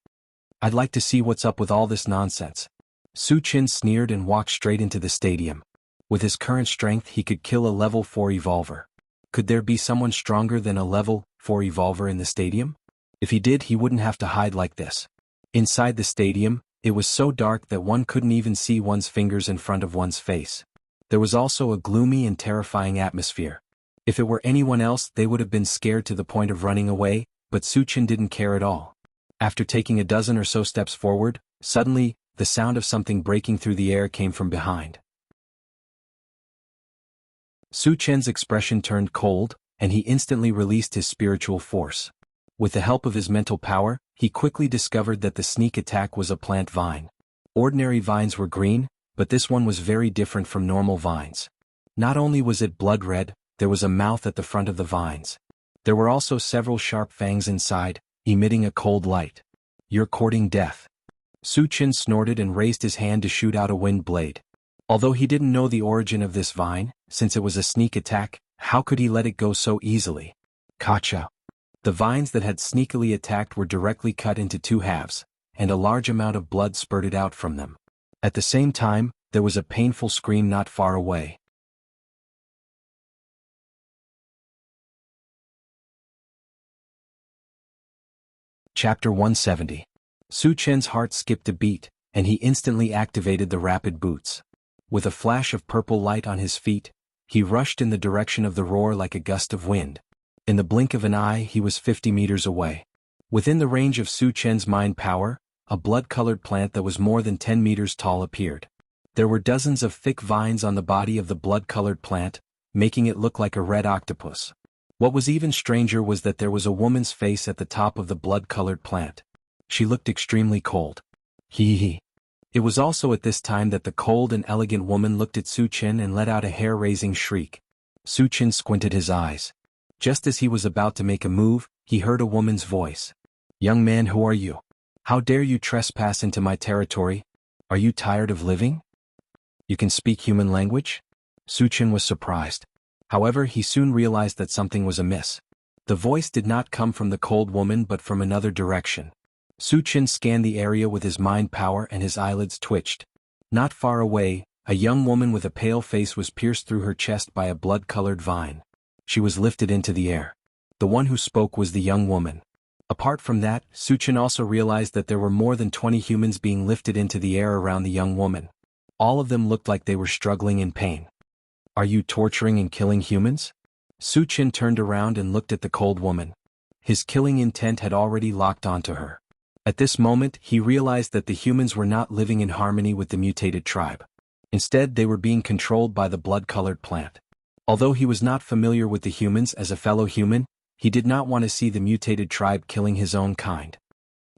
I'd like to see what's up with all this nonsense. Su Chen sneered and walked straight into the stadium. With his current strength he could kill a level 4 evolver. Could there be someone stronger than a level 4 evolver in the stadium? If he did, he wouldn't have to hide like this. Inside the stadium, it was so dark that one couldn't even see one's fingers in front of one's face. There was also a gloomy and terrifying atmosphere. If it were anyone else, they would have been scared to the point of running away, but Su Chen didn't care at all. After taking a dozen or so steps forward, suddenly, the sound of something breaking through the air came from behind. Su Chen's expression turned cold, and he instantly released his spiritual force. With the help of his mental power, he quickly discovered that the sneak attack was a plant vine. Ordinary vines were green, but this one was very different from normal vines. Not only was it blood red, there was a mouth at the front of the vines. There were also several sharp fangs inside, emitting a cold light. You're courting death. Su Chen snorted and raised his hand to shoot out a wind blade. Although he didn't know the origin of this vine, since it was a sneak attack, how could he let it go so easily? Gotcha. The vines that had sneakily attacked were directly cut into 2 halves, and a large amount of blood spurted out from them. At the same time, there was a painful scream not far away. Chapter 170. Su Chen's heart skipped a beat, and he instantly activated the rapid boots. With a flash of purple light on his feet, he rushed in the direction of the roar like a gust of wind. In the blink of an eye he was 50 meters away. Within the range of Su Chen's mind power, a blood-colored plant that was more than 10 meters tall appeared. There were dozens of thick vines on the body of the blood-colored plant, making it look like a red octopus. What was even stranger was that there was a woman's face at the top of the blood-colored plant. She looked extremely cold. Hee. It was also at this time that the cold and elegant woman looked at Su Chen and let out a hair-raising shriek. Su Chen squinted his eyes. Just as he was about to make a move, he heard a woman's voice. Young man, who are you? How dare you trespass into my territory? Are you tired of living? You can speak human language? Su Chen was surprised. However, he soon realized that something was amiss. The voice did not come from the cold woman but from another direction. Su Chen scanned the area with his mind power and his eyelids twitched. Not far away, a young woman with a pale face was pierced through her chest by a blood-colored vine. She was lifted into the air. The one who spoke was the young woman. Apart from that, Su Chen also realized that there were more than 20 humans being lifted into the air around the young woman. All of them looked like they were struggling in pain. Are you torturing and killing humans? Su Chen turned around and looked at the cold woman. His killing intent had already locked onto her. At this moment, he realized that the humans were not living in harmony with the mutated tribe. Instead, they were being controlled by the blood-colored plant. Although he was not familiar with the humans as a fellow human, he did not want to see the mutated tribe killing his own kind.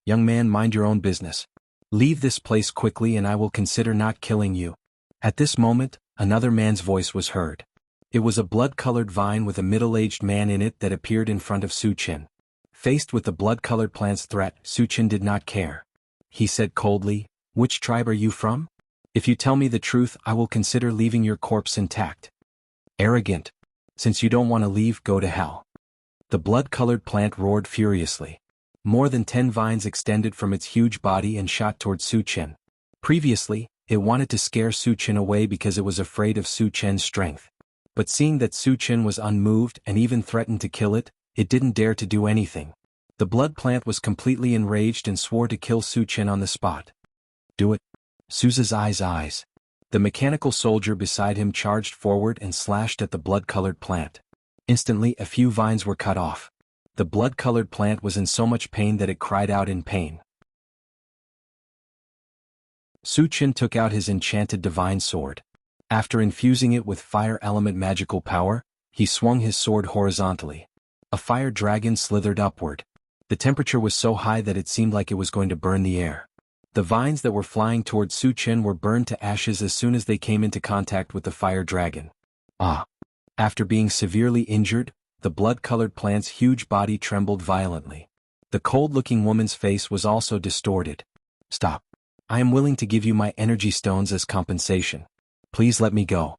Young man, mind your own business. Leave this place quickly and I will consider not killing you. At this moment, another man's voice was heard. It was a blood-colored vine with a middle-aged man in it that appeared in front of Su Chen. Faced with the blood-colored plant's threat, Su Chen did not care. He said coldly, "Which tribe are you from? If you tell me the truth, I will consider leaving your corpse intact." Arrogant. Since you don't want to leave, go to hell. The blood-colored plant roared furiously. More than 10 vines extended from its huge body and shot toward Su Chen. Previously, it wanted to scare Su Chen away because it was afraid of Su Chen's strength. But seeing that Su Chen was unmoved and even threatened to kill it, it didn't dare to do anything. The blood plant was completely enraged and swore to kill Su Chen on the spot. Do it. Su's eyes. The mechanical soldier beside him charged forward and slashed at the blood-colored plant. Instantly, a few vines were cut off. The blood-colored plant was in so much pain that it cried out in pain. Su Chen took out his enchanted divine sword. After infusing it with fire element magical power, he swung his sword horizontally. A fire dragon slithered upward. The temperature was so high that it seemed like it was going to burn the air. The vines that were flying toward Su Chen were burned to ashes as soon as they came into contact with the fire dragon. Ah! After being severely injured, the blood-colored plant's huge body trembled violently. The cold-looking woman's face was also distorted. Stop. I am willing to give you my energy stones as compensation. Please let me go.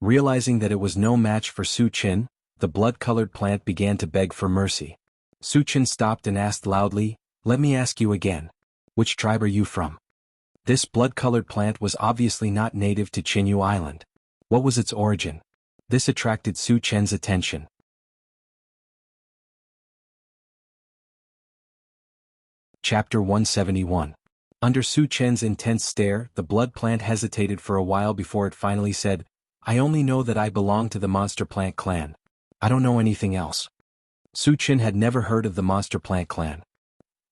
Realizing that it was no match for Su Chen, the blood-colored plant began to beg for mercy. Su Chen stopped and asked loudly, "Let me ask you again. Which tribe are you from?" This blood-colored plant was obviously not native to Qinyu Island. What was its origin? This attracted Su Chen's attention. Chapter 171. Under Su Chen's intense stare, the blood plant hesitated for a while before it finally said, "I only know that I belong to the monster plant clan. I don't know anything else." Su Chen had never heard of the monster plant clan.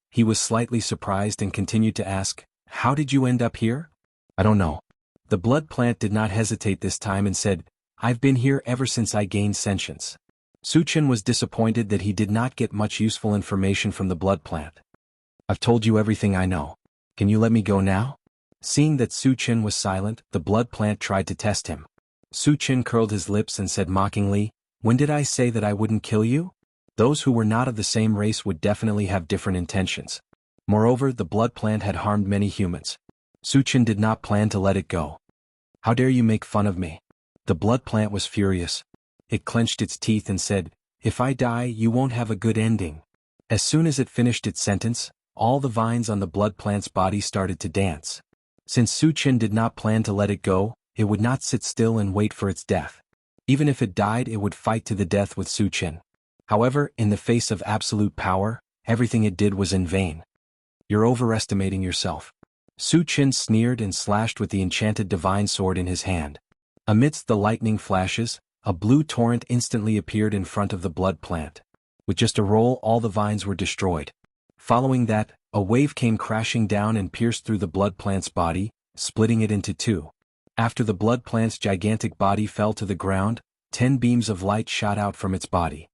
He was slightly surprised and continued to ask, "How did you end up here?" "I don't know." The blood plant did not hesitate this time and said, "I've been here ever since I gained sentience." Su Chen was disappointed that he did not get much useful information from the blood plant. "I've told you everything I know. Can you let me go now?" Seeing that Su Chen was silent, the blood plant tried to test him. Su Chen curled his lips and said mockingly, "When did I say that I wouldn't kill you? Those who were not of the same race would definitely have different intentions. Moreover, the blood plant had harmed many humans. Su Chen did not plan to let it go. How dare you make fun of me?" The blood plant was furious. It clenched its teeth and said, "If I die, you won't have a good ending." As soon as it finished its sentence, all the vines on the blood plant's body started to dance. Since Su Chen did not plan to let it go, it would not sit still and wait for its death. Even if it died, it would fight to the death with Su Chen. However, in the face of absolute power, everything it did was in vain. "You're overestimating yourself." Su Chen sneered and slashed with the enchanted divine sword in his hand. Amidst the lightning flashes, a blue torrent instantly appeared in front of the blood plant. With just a roll, all the vines were destroyed. Following that, a wave came crashing down and pierced through the blood plant's body, splitting it into two. After the blood plant's gigantic body fell to the ground, 10 beams of light shot out from its body.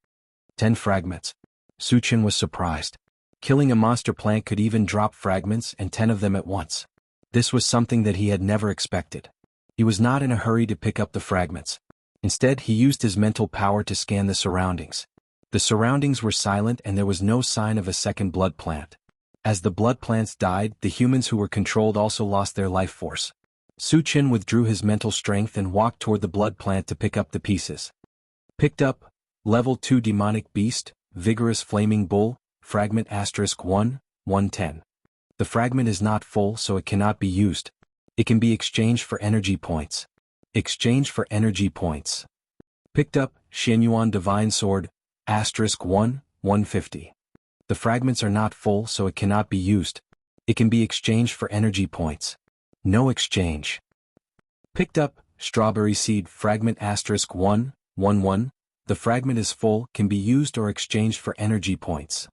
10 fragments. Su Chen was surprised. Killing a monster plant could even drop fragments, and 10 of them at once. This was something that he had never expected. He was not in a hurry to pick up the fragments. Instead, he used his mental power to scan the surroundings. The surroundings were silent and there was no sign of a second blood plant. As the blood plants died, the humans who were controlled also lost their life force. Su Chen withdrew his mental strength and walked toward the blood plant to pick up the pieces. Picked up, Level 2 Demonic Beast, Vigorous Flaming Bull, Fragment *1, 110. The fragment is not full, so it cannot be used. It can be exchanged for energy points. Exchange for energy points. Picked up, Xianyuan Divine Sword, *1, 150. The fragments are not full, so it cannot be used. It can be exchanged for energy points. No exchange. Picked up, Strawberry Seed Fragment *1, 11, The fragment is full, can be used or exchanged for energy points.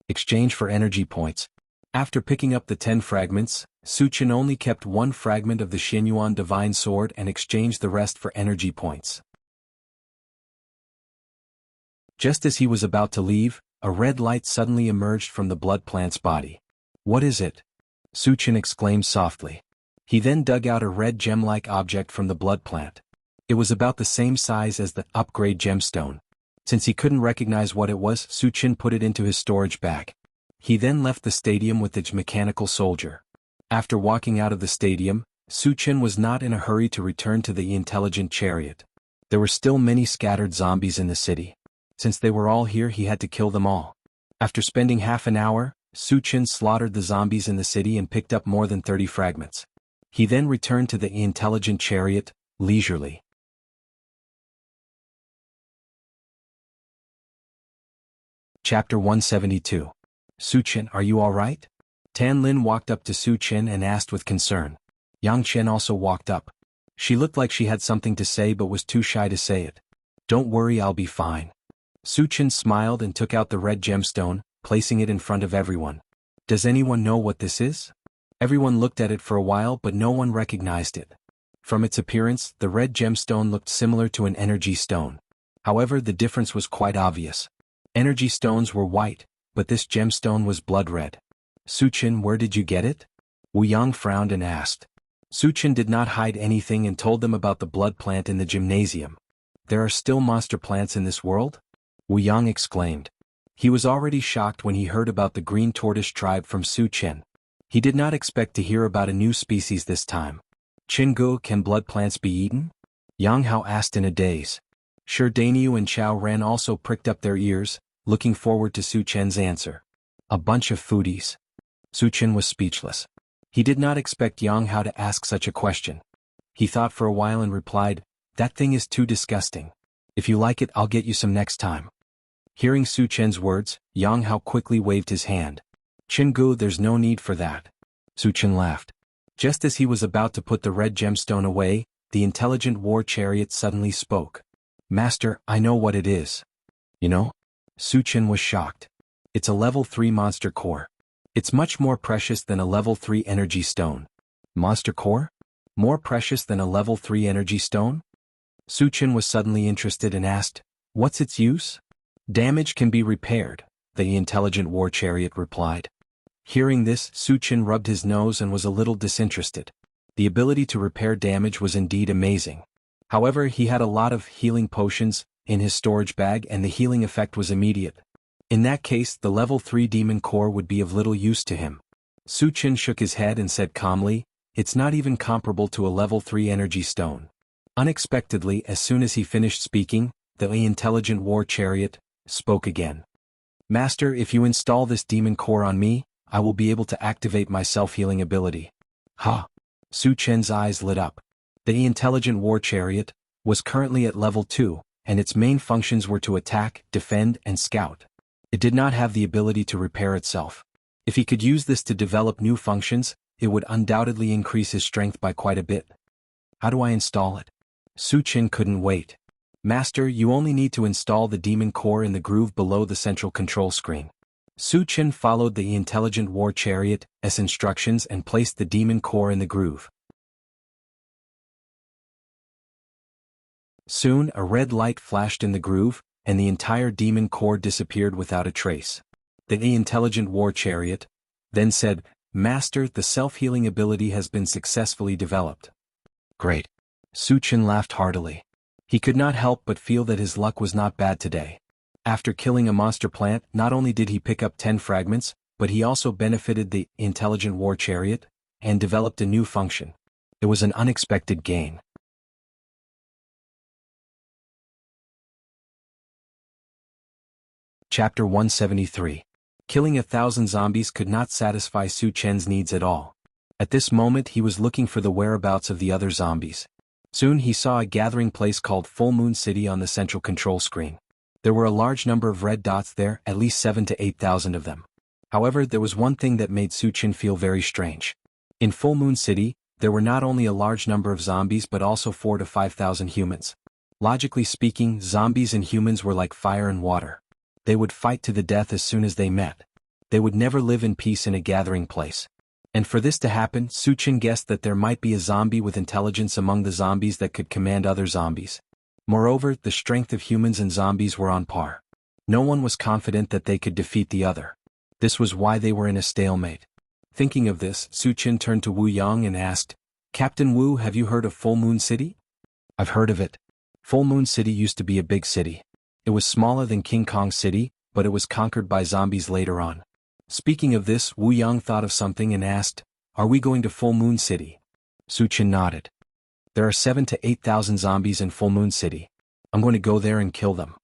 Exchange for energy points. After picking up the 10 fragments, Suchin only kept one fragment of the Xianyuan Divine Sword and exchanged the rest for energy points. Just as he was about to leave, a red light suddenly emerged from the blood plant's body. "What is it?" Suchin exclaimed softly. He then dug out a red gem-like object from the blood plant. It was about the same size as the upgrade gemstone. Since he couldn't recognize what it was, Suchin put it into his storage bag. He then left the stadium with its mechanical soldier. After walking out of the stadium, Suchin was not in a hurry to return to the intelligent chariot. There were still many scattered zombies in the city. Since they were all here, he had to kill them all. After spending half an hour, Suchin slaughtered the zombies in the city and picked up more than 30 fragments. He then returned to the intelligent chariot, leisurely. Chapter 172. Suchin, are you all right? Tan Lin walked up to Suchin and asked with concern. Yang Chen also walked up. She looked like she had something to say but was too shy to say it. Don't worry, I'll be fine. Suchin smiled and took out the red gemstone, placing it in front of everyone. Does anyone know what this is? Everyone looked at it for a while but no one recognized it. From its appearance, the red gemstone looked similar to an energy stone. However, the difference was quite obvious. Energy stones were white, but this gemstone was blood red. Suchin, where did you get it? Wu Yang frowned and asked. Suchin did not hide anything and told them about the blood plant in the gymnasium. There are still monster plants in this world? Wu Yang exclaimed. He was already shocked when he heard about the green tortoise tribe from Suchin. He did not expect to hear about a new species this time. Qinggu, can blood plants be eaten? Yang Hao asked in a daze. Sure, Dainyu and Chao Ren also pricked up their ears, looking forward to Suchin's answer. A bunch of foodies. Suchin was speechless. He did not expect Yang Hao to ask such a question. He thought for a while and replied, that thing is too disgusting. If you like it, I'll get you some next time. Hearing Suchin's words, Yang Hao quickly waved his hand. Qinggu, there's no need for that. Suchin laughed. Just as he was about to put the red gemstone away, the intelligent war chariot suddenly spoke. Master, I know what it is. You know? Suchin was shocked. It's a level 3 monster core. It's much more precious than a level 3 energy stone. Monster core? More precious than a level 3 energy stone? Suchin was suddenly interested and asked, what's its use? Damage can be repaired, the intelligent war chariot replied. Hearing this, Suchin rubbed his nose and was a little disinterested. The ability to repair damage was indeed amazing. However, he had a lot of healing potions in his storage bag and the healing effect was immediate. In that case, the level 3 demon core would be of little use to him. Suchin shook his head and said calmly, it's not even comparable to a level 3 energy stone. Unexpectedly, as soon as he finished speaking, the intelligent war chariot spoke again. Master, if you install this demon core on me, I will be able to activate my self-healing ability. Ha! Suchin's eyes lit up. The intelligent war chariot was currently at level 2, and its main functions were to attack, defend, and scout. It did not have the ability to repair itself. If he could use this to develop new functions, it would undoubtedly increase his strength by quite a bit. How do I install it? Suchin couldn't wait. Master, you only need to install the demon core in the groove below the central control screen. Suchin followed the intelligent war chariot's instructions and placed the demon core in the groove. Soon, a red light flashed in the groove, and the entire demon core disappeared without a trace. The intelligent war chariot then said, Master, the self-healing ability has been successfully developed. Great. Suchin laughed heartily. He could not help but feel that his luck was not bad today. After killing a monster plant, not only did he pick up 10 fragments, but he also benefited the intelligent war chariot and developed a new function. It was an unexpected gain. Chapter 173. Killing 1,000 zombies could not satisfy Suchin's needs at all. At this moment he was looking for the whereabouts of the other zombies. Soon he saw a gathering place called Full Moon City on the central control screen. There were a large number of red dots there, at least 7,000 to 8,000 of them. However, there was one thing that made Suchin feel very strange. In Full Moon City, there were not only a large number of zombies but also 4,000 to 5,000 humans. Logically speaking, zombies and humans were like fire and water. They would fight to the death as soon as they met. They would never live in peace in a gathering place. And for this to happen, Suchin guessed that there might be a zombie with intelligence among the zombies that could command other zombies. Moreover, the strength of humans and zombies were on par. No one was confident that they could defeat the other. This was why they were in a stalemate. Thinking of this, Suchin turned to Wu Yang and asked, "Captain Wu, have you heard of Full Moon City?" "I've heard of it. Full Moon City used to be a big city. It was smaller than King Kong City, but it was conquered by zombies later on." Speaking of this, Wu Yang thought of something and asked, "Are we going to Full Moon City?" Suchin nodded. "There are 7,000 to 8,000 zombies in Full Moon City. I'm going to go there and kill them."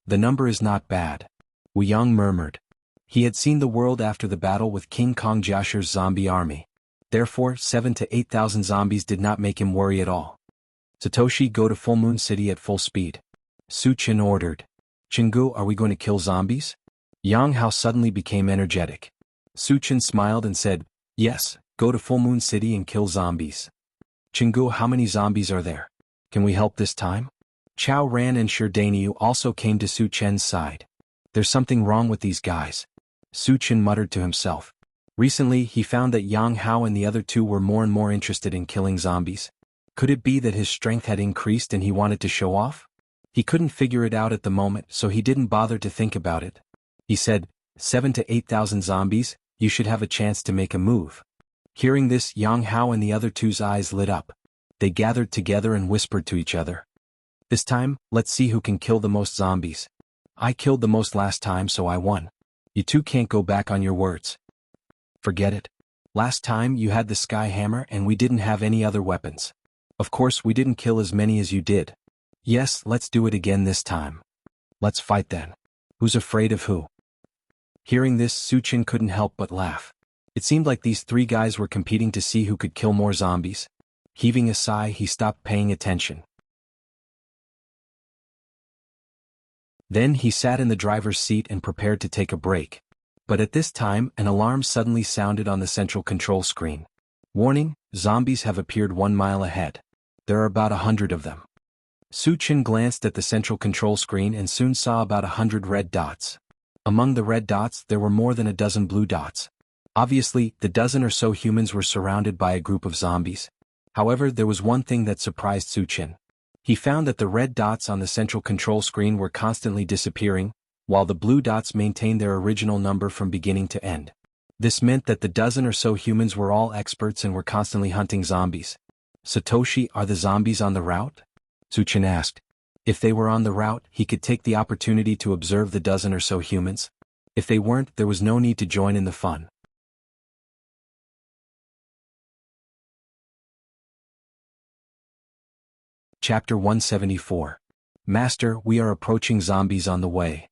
"The number is not bad," Wu Yang murmured. He had seen the world after the battle with King Kong Jiasher's zombie army. Therefore, 7,000 to 8,000 zombies did not make him worry at all. "Satoshi, go to Full Moon City at full speed," Suchin ordered. "Chingu, are we going to kill zombies?" Yang Hao suddenly became energetic. Suchin smiled and said, "Yes, go to Full Moon City and kill zombies." "Chingu, how many zombies are there? Can we help this time?" Chao Ran and Sherdaniu also came to Suchin's side. "There's something wrong with these guys," Suchin muttered to himself. Recently, he found that Yang Hao and the other two were more and more interested in killing zombies. Could it be that his strength had increased and he wanted to show off? He couldn't figure it out at the moment, so he didn't bother to think about it. He said, 7,000 to 8,000 zombies, you should have a chance to make a move." Hearing this, Yang Hao and the other two's eyes lit up. They gathered together and whispered to each other. "This time, let's see who can kill the most zombies. I killed the most last time, so I won. You two can't go back on your words." "Forget it. Last time you had the sky hammer and we didn't have any other weapons. Of course we didn't kill as many as you did. Yes, let's do it again this time. Let's fight then. Who's afraid of who?" Hearing this, Suchin couldn't help but laugh. It seemed like these three guys were competing to see who could kill more zombies. Heaving a sigh, he stopped paying attention. Then he sat in the driver's seat and prepared to take a break. But at this time, an alarm suddenly sounded on the central control screen. "Warning, zombies have appeared 1 mile ahead. There are about 100 of them." Suchin glanced at the central control screen and soon saw about 100 red dots. Among the red dots, there were more than a dozen blue dots. Obviously, the dozen or so humans were surrounded by a group of zombies. However, there was one thing that surprised Suchin. He found that the red dots on the central control screen were constantly disappearing, while the blue dots maintained their original number from beginning to end. This meant that the dozen or so humans were all experts and were constantly hunting zombies. "Satoshi, are the zombies on the route?" Suchin asked. If they were on the route, he could take the opportunity to observe the dozen or so humans. If they weren't, there was no need to join in the fun. Chapter 174. "Master, we are approaching zombies on the way."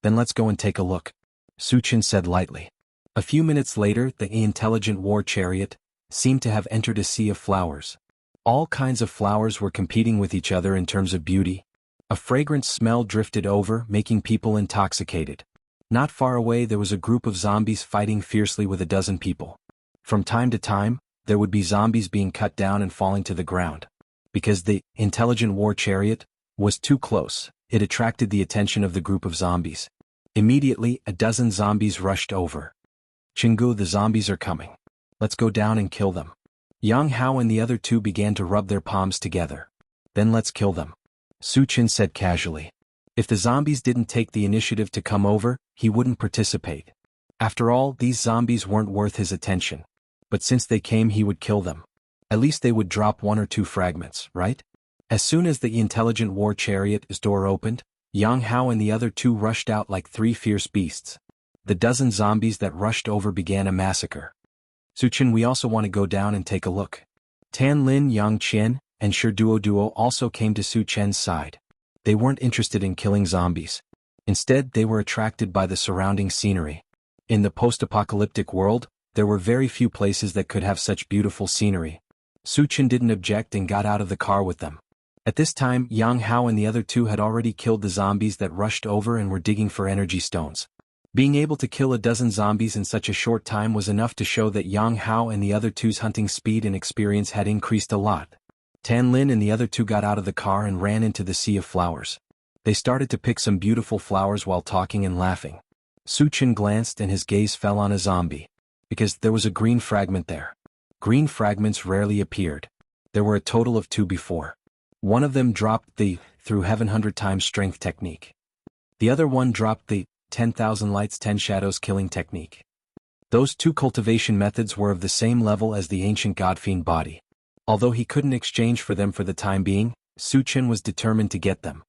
"Then let's go and take a look," Suchin said lightly. A few minutes later, the intelligent war chariot seemed to have entered a sea of flowers. All kinds of flowers were competing with each other in terms of beauty. A fragrant smell drifted over, making people intoxicated. Not far away there was a group of zombies fighting fiercely with a dozen people. From time to time, there would be zombies being cut down and falling to the ground. Because the intelligent war chariot was too close, it attracted the attention of the group of zombies. Immediately, a dozen zombies rushed over. "Chingu, the zombies are coming. Let's go down and kill them." Yang Hao and the other two began to rub their palms together. "Then let's kill them," Suchin said casually. If the zombies didn't take the initiative to come over, he wouldn't participate. After all, these zombies weren't worth his attention. But since they came, he would kill them. At least they would drop 1 or 2 fragments, right? As soon as the intelligent war chariot's door opened, Yang Hao and the other two rushed out like 3 fierce beasts. The dozen zombies that rushed over began a massacre. "Suchin, we also want to go down and take a look." Tan Lin, Yang Qian, and Duo also came to Suchin's side. They weren't interested in killing zombies. Instead, they were attracted by the surrounding scenery. In the post-apocalyptic world, there were very few places that could have such beautiful scenery. Suchin didn't object and got out of the car with them. At this time, Yang Hao and the other two had already killed the zombies that rushed over and were digging for energy stones. Being able to kill a dozen zombies in such a short time was enough to show that Yang Hao and the other two's hunting speed and experience had increased a lot. Tan Lin and the other two got out of the car and ran into the sea of flowers. They started to pick some beautiful flowers while talking and laughing. Su Chen glanced and his gaze fell on a zombie. Because there was a green fragment there. Green fragments rarely appeared. There were a total of 2 before. One of them dropped the through heaven 100 times strength technique. The other one dropped the 10,000 lights 10 shadows killing technique. Those 2 cultivation methods were of the same level as the ancient godfiend body. Although he couldn't exchange for them for the time being, Su Chen was determined to get them.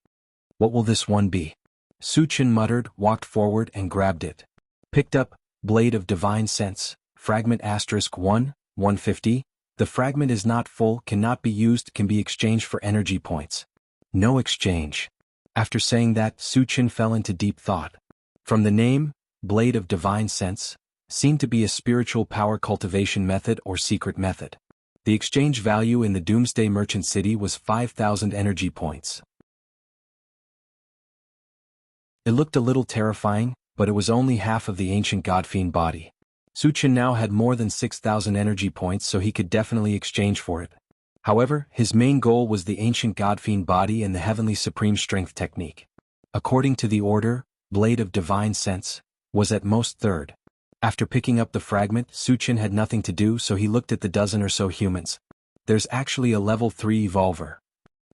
What will this one be? Su Chen muttered, walked forward and grabbed it. Picked up, Blade of Divine Sense, fragment *1, 150. The fragment is not full, cannot be used, can be exchanged for energy points. No exchange. After saying that, Su Chen fell into deep thought. From the name, Blade of Divine Sense, seemed to be a spiritual power cultivation method or secret method. The exchange value in the Doomsday Merchant City was 5,000 energy points. It looked a little terrifying, but it was only half of the ancient godfiend body. Su Chen now had more than 6,000 energy points, so he could definitely exchange for it. However, his main goal was the ancient godfiend body and the heavenly supreme strength technique. According to the order, Blade of Divine Sense was at most third. After picking up the fragment, Su Chen had nothing to do, so he looked at the dozen or so humans. There's actually a level 3 evolver.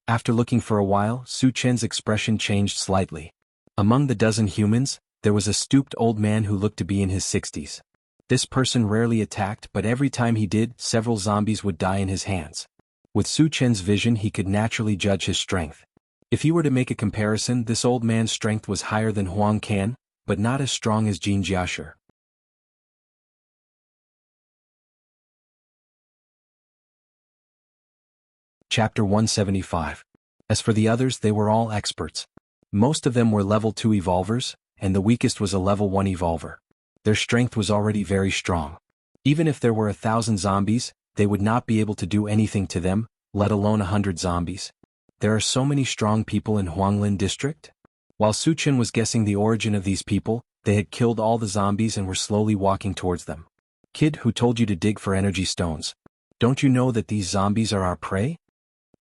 After looking for a while, Su Chen's expression changed slightly. Among the dozen humans, there was a stooped old man who looked to be in his 60s. This person rarely attacked, but every time he did, several zombies would die in his hands. With Su Chen's vision, he could naturally judge his strength. If he were to make a comparison, this old man's strength was higher than Huang Can, but not as strong as Jin Jiashi. Chapter 175. As for the others, they were all experts. Most of them were level 2 evolvers, and the weakest was a level 1 evolver. Their strength was already very strong. Even if there were 1,000 zombies, they would not be able to do anything to them, let alone 100 zombies. There are so many strong people in Huanglin district? While Su Chen was guessing the origin of these people, they had killed all the zombies and were slowly walking towards them. Kid, who told you to dig for energy stones? Don't you know that these zombies are our prey?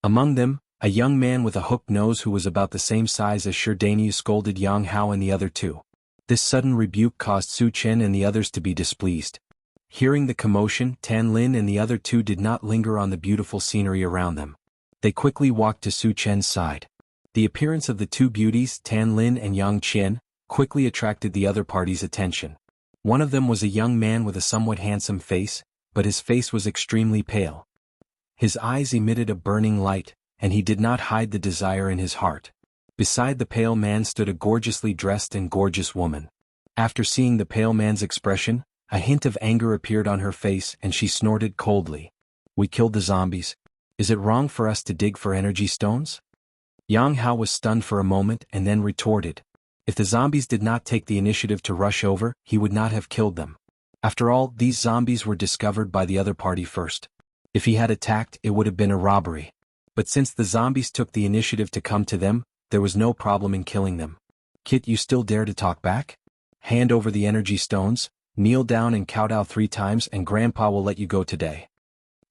Among them, a young man with a hooked nose who was about the same size as Sherdaniu scolded Yang Hao and the other two. This sudden rebuke caused Su Chen and the others to be displeased. Hearing the commotion, Tan Lin and the other two did not linger on the beautiful scenery around them. They quickly walked to Su Chen's side. The appearance of the two beauties, Tan Lin and Yang Qian, quickly attracted the other party's attention. One of them was a young man with a somewhat handsome face, but his face was extremely pale. His eyes emitted a burning light, and he did not hide the desire in his heart. Beside the pale man stood a gorgeously dressed and gorgeous woman. After seeing the pale man's expression, a hint of anger appeared on her face and she snorted coldly. We killed the zombies. Is it wrong for us to dig for energy stones? Yang Hao was stunned for a moment and then retorted. If the zombies did not take the initiative to rush over, he would not have killed them. After all, these zombies were discovered by the other party first. If he had attacked, it would have been a robbery. But since the zombies took the initiative to come to them, there was no problem in killing them. Kit, you still dare to talk back? Hand over the energy stones, kneel down and kowtow 3 times and Grandpa will let you go today.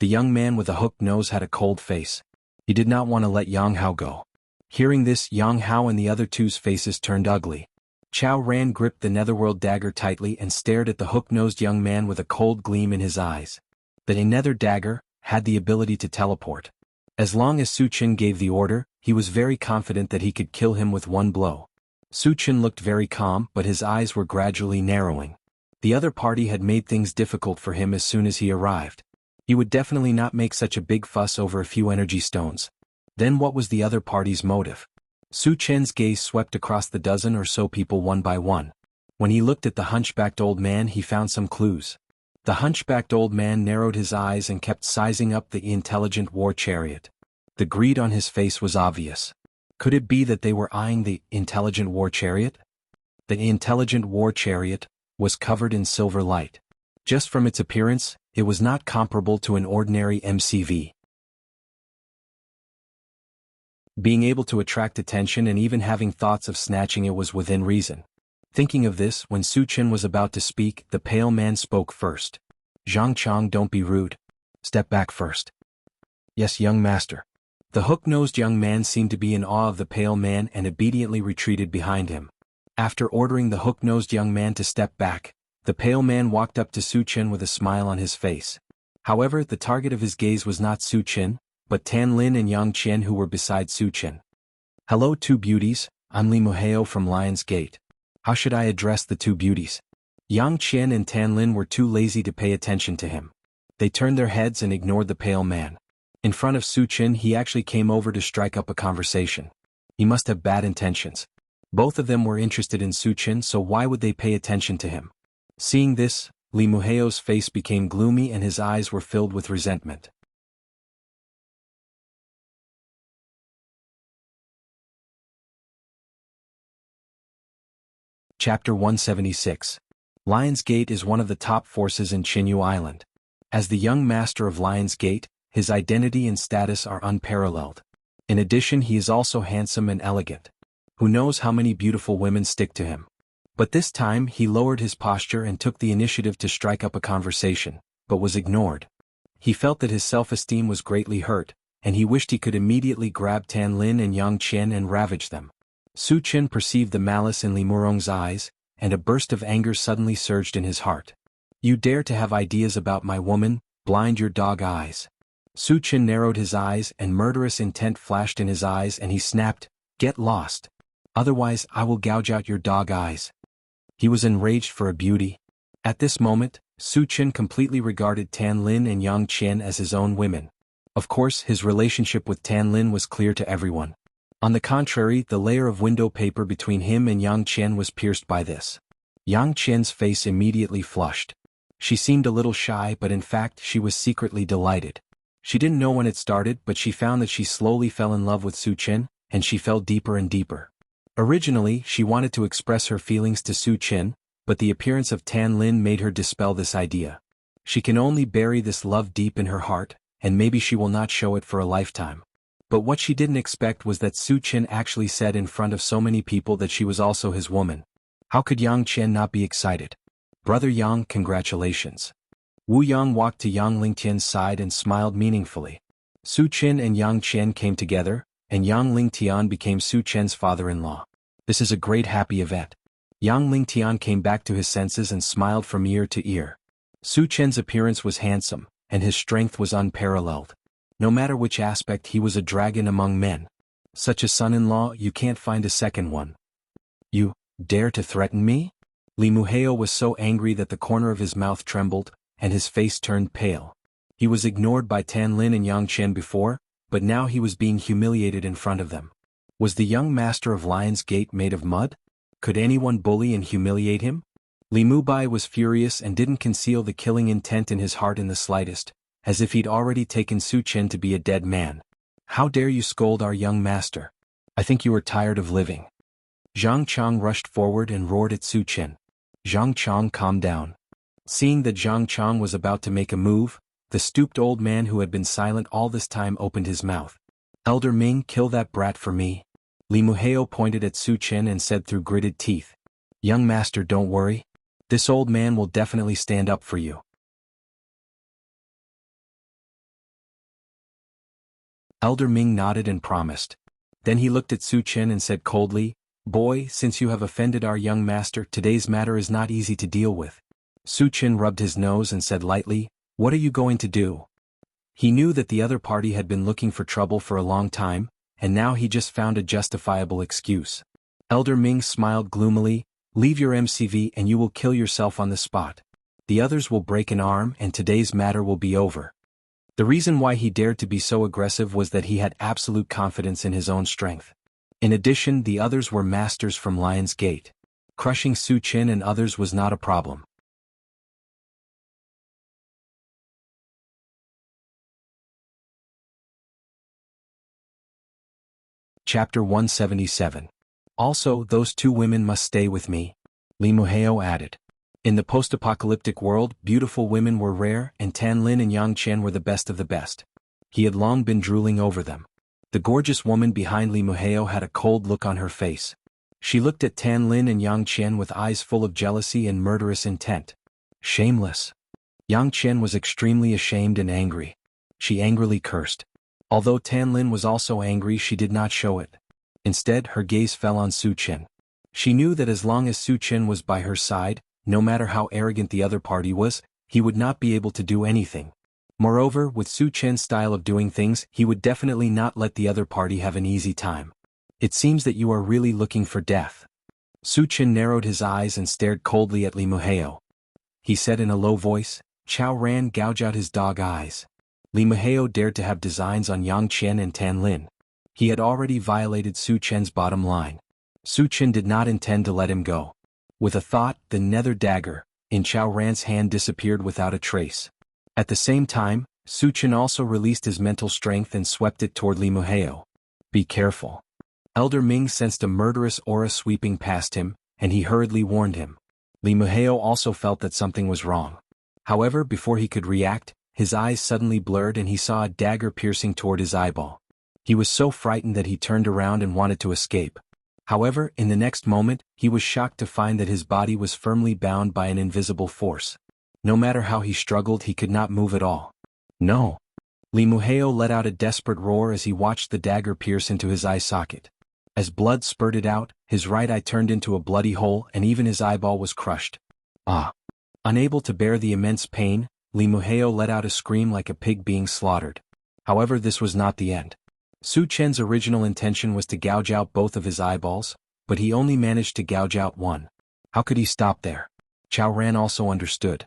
The young man with a hooked nose had a cold face. He did not want to let Yang Hao go. Hearing this, Yang Hao and the other two's faces turned ugly. Chao Ran gripped the netherworld dagger tightly and stared at the hook-nosed young man with a cold gleam in his eyes. The nether dagger had the ability to teleport. As long as Su Chen gave the order, he was very confident that he could kill him with one blow. Su Chen looked very calm, but his eyes were gradually narrowing. The other party had made things difficult for him as soon as he arrived. He would definitely not make such a big fuss over a few energy stones. Then what was the other party's motive? Su Chen's gaze swept across the dozen or so people one by one. When he looked at the hunchbacked old man, he found some clues. The hunchbacked old man narrowed his eyes and kept sizing up the intelligent war chariot. The greed on his face was obvious. Could it be that they were eyeing the intelligent war chariot? The intelligent war chariot was covered in silver light. Just from its appearance, it was not comparable to an ordinary MCV. Being able to attract attention and even having thoughts of snatching it was within reason. Thinking of this, when Su Chen was about to speak, the pale man spoke first. Zhang Chang, don't be rude. Step back first. Yes, young master. The hook-nosed young man seemed to be in awe of the pale man and obediently retreated behind him. After ordering the hook-nosed young man to step back, the pale man walked up to Su Chen with a smile on his face. However, the target of his gaze was not Su Chen, but Tan Lin and Yang Qian, who were beside Su Chen. "Hello, two beauties, I'm Li Muheo from Lion's Gate. How should I address the two beauties?" Yang Qian and Tan Lin were too lazy to pay attention to him. They turned their heads and ignored the pale man. In front of Su Chen, he actually came over to strike up a conversation. He must have bad intentions. Both of them were interested in Su Chen, so why would they pay attention to him? Seeing this, Li Muheo's face became gloomy and his eyes were filled with resentment. Chapter 176. Lion's Gate is one of the top forces in Qinyu Island. As the young master of Lion's Gate, his identity and status are unparalleled. In addition, he is also handsome and elegant. Who knows how many beautiful women stick to him? But this time he lowered his posture and took the initiative to strike up a conversation, but was ignored. He felt that his self-esteem was greatly hurt, and he wished he could immediately grab Tan Lin and Yang Qian and ravage them. Su Chen perceived the malice in Li Murong's eyes, and a burst of anger suddenly surged in his heart. "You dare to have ideas about my woman? Blind your dog eyes." Su Chen narrowed his eyes and murderous intent flashed in his eyes and he snapped, "Get lost. Otherwise I will gouge out your dog eyes." He was enraged for a beauty. At this moment, Su Chen completely regarded Tan Lin and Yang Qian as his own women. Of course, his relationship with Tan Lin was clear to everyone. On the contrary, the layer of window paper between him and Yang Qian was pierced by this. Yang Qian's face immediately flushed. She seemed a little shy, but in fact she was secretly delighted. She didn't know when it started, but she found that she slowly fell in love with Su Chen, and she fell deeper and deeper. Originally, she wanted to express her feelings to Su Chen, but the appearance of Tan Lin made her dispel this idea. She can only bury this love deep in her heart, and maybe she will not show it for a lifetime. But what she didn't expect was that Su Chen actually said in front of so many people that she was also his woman. How could Yang Qian not be excited? "Brother Yang, congratulations." Wu Yang walked to Yang Lingtian's side and smiled meaningfully. Su Chen and Yang Qian came together, and Yang Lingtian became Su Chen's father-in-law. This is a great happy event. Yang Lingtian came back to his senses and smiled from ear to ear. Su Chen's appearance was handsome, and his strength was unparalleled. No matter which aspect, he was a dragon among men. Such a son-in-law, you can't find a second one. "You dare to threaten me?" Li Muheo was so angry that the corner of his mouth trembled, and his face turned pale. He was ignored by Tan Lin and Yang Qian before, but now he was being humiliated in front of them. Was the young master of Lion's Gate made of mud? Could anyone bully and humiliate him? Li Mubai was furious and didn't conceal the killing intent in his heart in the slightest, as if he'd already taken Su Chen to be a dead man. "How dare you scold our young master? I think you are tired of living." Zhang Chang rushed forward and roared at Su Chen. Zhang Chang calmed down. Seeing that Zhang Chang was about to make a move, the stooped old man who had been silent all this time opened his mouth. "Elder Ming, kill that brat for me." Li Muheo pointed at Su Chen and said through gritted teeth, "Young master, don't worry. This old man will definitely stand up for you." Elder Ming nodded and promised. Then he looked at Su Chen and said coldly, "Boy, since you have offended our young master, today's matter is not easy to deal with." Su Chen rubbed his nose and said lightly, "What are you going to do?" He knew that the other party had been looking for trouble for a long time, and now he just found a justifiable excuse. Elder Ming smiled gloomily, "Leave your MCV and you will kill yourself on the spot. The others will break an arm and today's matter will be over." The reason why he dared to be so aggressive was that he had absolute confidence in his own strength. In addition, the others were masters from Lion's Gate. Crushing Su Chen and others was not a problem. Chapter 177. Also, those two women must stay with me, Li Muheo added. In the post-apocalyptic world, beautiful women were rare, and Tan Lin and Yang Qian were the best of the best. He had long been drooling over them. The gorgeous woman behind Li Muheo had a cold look on her face. She looked at Tan Lin and Yang Qian with eyes full of jealousy and murderous intent. Shameless. Yang Qian was extremely ashamed and angry. She angrily cursed. Although Tan Lin was also angry, she did not show it. Instead, her gaze fell on Su Chen. She knew that as long as Su Chen was by her side, no matter how arrogant the other party was, he would not be able to do anything. Moreover, with Su Chen's style of doing things, he would definitely not let the other party have an easy time. It seems that you are really looking for death. Su Chen narrowed his eyes and stared coldly at Li Muheo. He said in a low voice, "Chao Ran, gouge out his dog eyes." Li Muheo dared to have designs on Yang Chen and Tan Lin. He had already violated Su Chen's bottom line. Su Chen did not intend to let him go. With a thought, the nether dagger in Chao Ran's hand disappeared without a trace. At the same time, Su Chen also released his mental strength and swept it toward Li Muheo. "Be careful." Elder Ming sensed a murderous aura sweeping past him, and he hurriedly warned him. Li Muheo also felt that something was wrong. However, before he could react, his eyes suddenly blurred and he saw a dagger piercing toward his eyeball. He was so frightened that he turned around and wanted to escape. However, in the next moment, he was shocked to find that his body was firmly bound by an invisible force. No matter how he struggled, he could not move at all. "No!" Li Muheo let out a desperate roar as he watched the dagger pierce into his eye socket. As blood spurted out, his right eye turned into a bloody hole and even his eyeball was crushed. Ah! Unable to bear the immense pain, Li Muheo let out a scream like a pig being slaughtered. However, this was not the end. Su Chen's original intention was to gouge out both of his eyeballs, but he only managed to gouge out one. How could he stop there? Chao Ran also understood.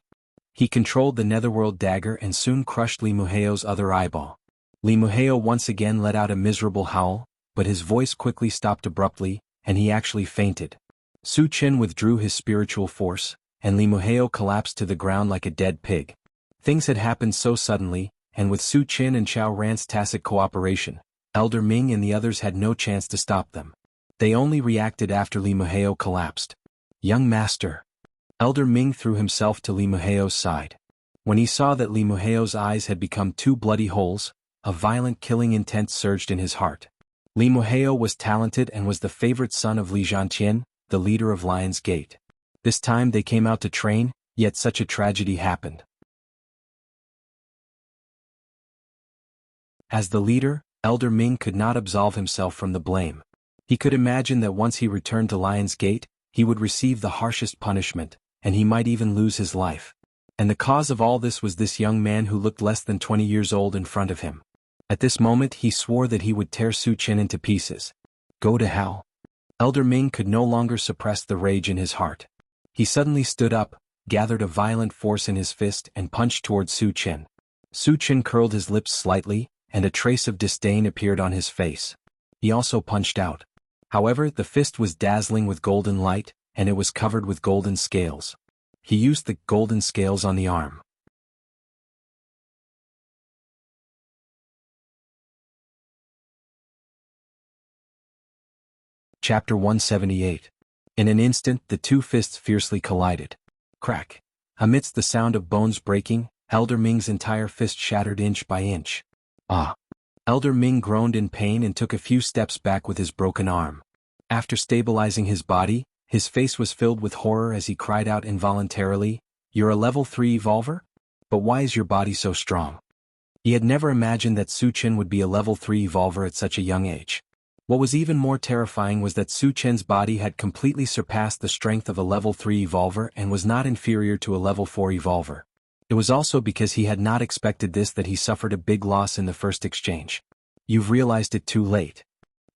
He controlled the netherworld dagger and soon crushed Li Muheo's other eyeball. Li Muheo once again let out a miserable howl, but his voice quickly stopped abruptly, and he actually fainted. Su Chen withdrew his spiritual force, and Li Muheo collapsed to the ground like a dead pig. Things had happened so suddenly, and with Su Chen and Chao Ran's tacit cooperation, Elder Ming and the others had no chance to stop them. They only reacted after Li Muheo collapsed. "Young master." Elder Ming threw himself to Li Muheo's side. When he saw that Li Muheo's eyes had become two bloody holes, a violent killing intent surged in his heart. Li Muheo was talented and was the favorite son of Li Zhantian, the leader of Lion's Gate. This time they came out to train, yet such a tragedy happened. As the leader, Elder Ming could not absolve himself from the blame. He could imagine that once he returned to Lion's Gate, he would receive the harshest punishment, and he might even lose his life. And the cause of all this was this young man who looked less than 20 years old in front of him. At this moment he swore that he would tear Su Chen into pieces. Go to hell. Elder Ming could no longer suppress the rage in his heart. He suddenly stood up, gathered a violent force in his fist and punched toward Su Chen. Su Chen curled his lips slightly, and a trace of disdain appeared on his face. He also punched out. However, the fist was dazzling with golden light, and it was covered with golden scales. He used the golden scales on the arm. Chapter 178. In an instant, the two fists fiercely collided. Crack! Amidst the sound of bones breaking, Elder Ming's entire fist shattered inch by inch. Ah! Elder Ming groaned in pain and took a few steps back with his broken arm. After stabilizing his body, his face was filled with horror as he cried out involuntarily, "You're a level 3 evolver? But why is your body so strong?" He had never imagined that Su Chen would be a level 3 evolver at such a young age. What was even more terrifying was that Su Chen's body had completely surpassed the strength of a level 3 evolver and was not inferior to a level 4 evolver. It was also because he had not expected this that he suffered a big loss in the first exchange. "You've realized it too late."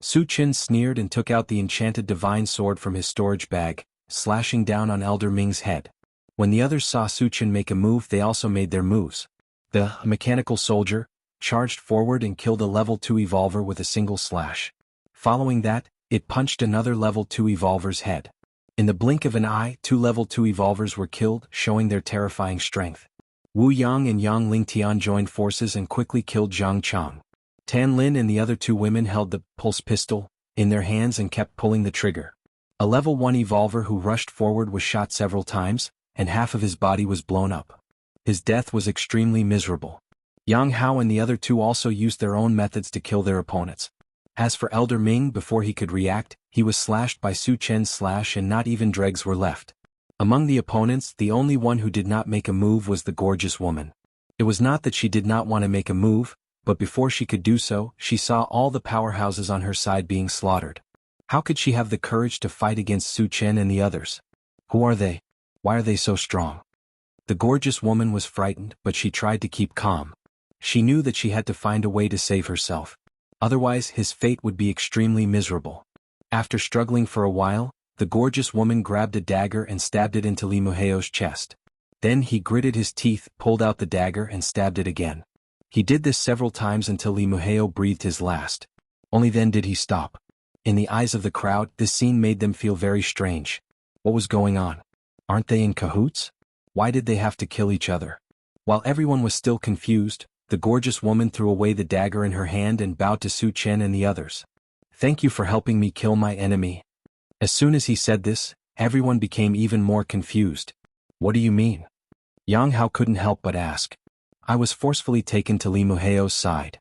Su Chen sneered and took out the enchanted divine sword from his storage bag, slashing down on Elder Ming's head. When the others saw Su Chen make a move, they also made their moves. The mechanical soldier charged forward and killed a level 2 evolver with a single slash. Following that, it punched another level 2 evolver's head. In the blink of an eye, 2 level 2 evolvers were killed, showing their terrifying strength. Wu Yang and Yang Lingtian joined forces and quickly killed Zhang Chang. Tan Lin and the other 2 women held the pulse pistol in their hands and kept pulling the trigger. A level 1 evolver who rushed forward was shot several times, and half of his body was blown up. His death was extremely miserable. Yang Hao and the other 2 also used their own methods to kill their opponents. As for Elder Ming, before he could react, he was slashed by Su Chen's slash and not even dregs were left. Among the opponents, the only one who did not make a move was the gorgeous woman. It was not that she did not want to make a move, but before she could do so, she saw all the powerhouses on her side being slaughtered. How could she have the courage to fight against Su Chen and the others? Who are they? Why are they so strong? The gorgeous woman was frightened, but she tried to keep calm. She knew that she had to find a way to save herself. Otherwise, his fate would be extremely miserable. After struggling for a while, the gorgeous woman grabbed a dagger and stabbed it into Li Muheo's chest. Then he gritted his teeth, pulled out the dagger and stabbed it again. He did this several times until Li Muheo breathed his last. Only then did he stop. In the eyes of the crowd, this scene made them feel very strange. What was going on? Aren't they in cahoots? Why did they have to kill each other? While everyone was still confused, the gorgeous woman threw away the dagger in her hand and bowed to Su Chen and the others. "Thank you for helping me kill my enemy." As soon as he said this, everyone became even more confused. "What do you mean?" Yang Hao couldn't help but ask. "I was forcefully taken to Li Muheo's side."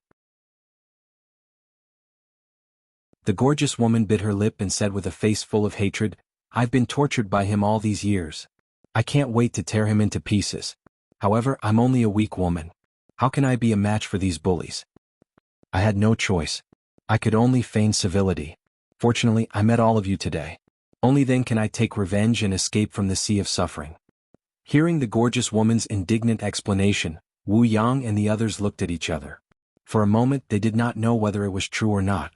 The gorgeous woman bit her lip and said with a face full of hatred, "I've been tortured by him all these years. I can't wait to tear him into pieces. However, I'm only a weak woman. How can I be a match for these bullies? I had no choice. I could only feign civility. Fortunately, I met all of you today. Only then can I take revenge and escape from the sea of suffering." Hearing the gorgeous woman's indignant explanation, Wu Yang and the others looked at each other. For a moment they did not know whether it was true or not.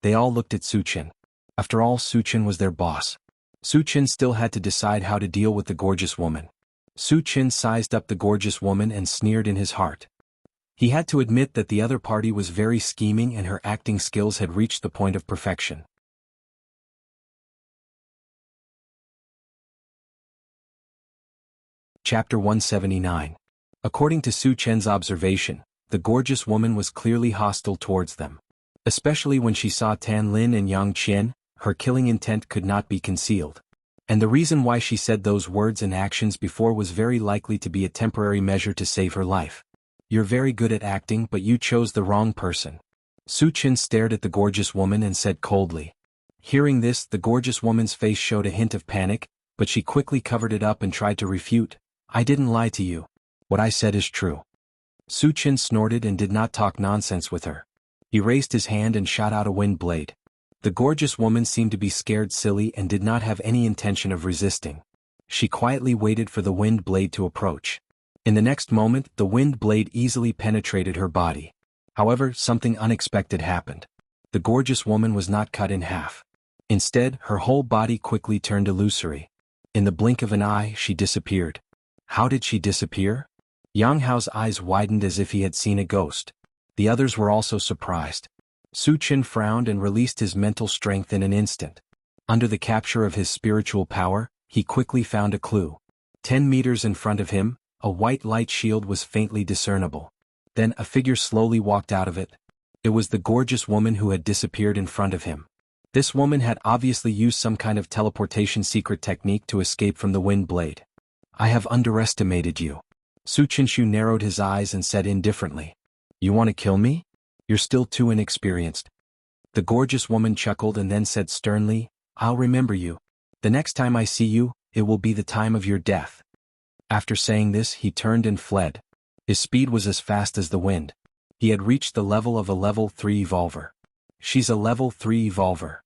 They all looked at Su Chen. After all, Su Chen was their boss. Su Chen still had to decide how to deal with the gorgeous woman. Su Chen sized up the gorgeous woman and sneered in his heart. He had to admit that the other party was very scheming and her acting skills had reached the point of perfection. Chapter 179. According to Su Chen's observation, the gorgeous woman was clearly hostile towards them. Especially when she saw Tan Lin and Yang Qian, her killing intent could not be concealed. And the reason why she said those words and actions before was very likely to be a temporary measure to save her life. "You're very good at acting, but you chose the wrong person." Su Chen stared at the gorgeous woman and said coldly. Hearing this, the gorgeous woman's face showed a hint of panic, but she quickly covered it up and tried to refute. "I didn't lie to you. What I said is true." Su Chen snorted and did not talk nonsense with her. He raised his hand and shot out a wind blade. The gorgeous woman seemed to be scared silly and did not have any intention of resisting. She quietly waited for the wind blade to approach. In the next moment, the wind blade easily penetrated her body. However, something unexpected happened. The gorgeous woman was not cut in half. Instead, her whole body quickly turned illusory. In the blink of an eye, she disappeared. How did she disappear? Yang Hao's eyes widened as if he had seen a ghost. The others were also surprised. Su Chen frowned and released his mental strength in an instant. Under the capture of his spiritual power, he quickly found a clue. 10 meters in front of him, a white light shield was faintly discernible. Then a figure slowly walked out of it. It was the gorgeous woman who had disappeared in front of him. This woman had obviously used some kind of teleportation secret technique to escape from the wind blade. "I have underestimated you." Su Qinshu narrowed his eyes and said indifferently. "You want to kill me? You're still too inexperienced." The gorgeous woman chuckled and then said sternly, "I'll remember you. The next time I see you, it will be the time of your death." After saying this, he turned and fled. His speed was as fast as the wind. He had reached the level of a level 3 evolver. "She's a level 3 evolver."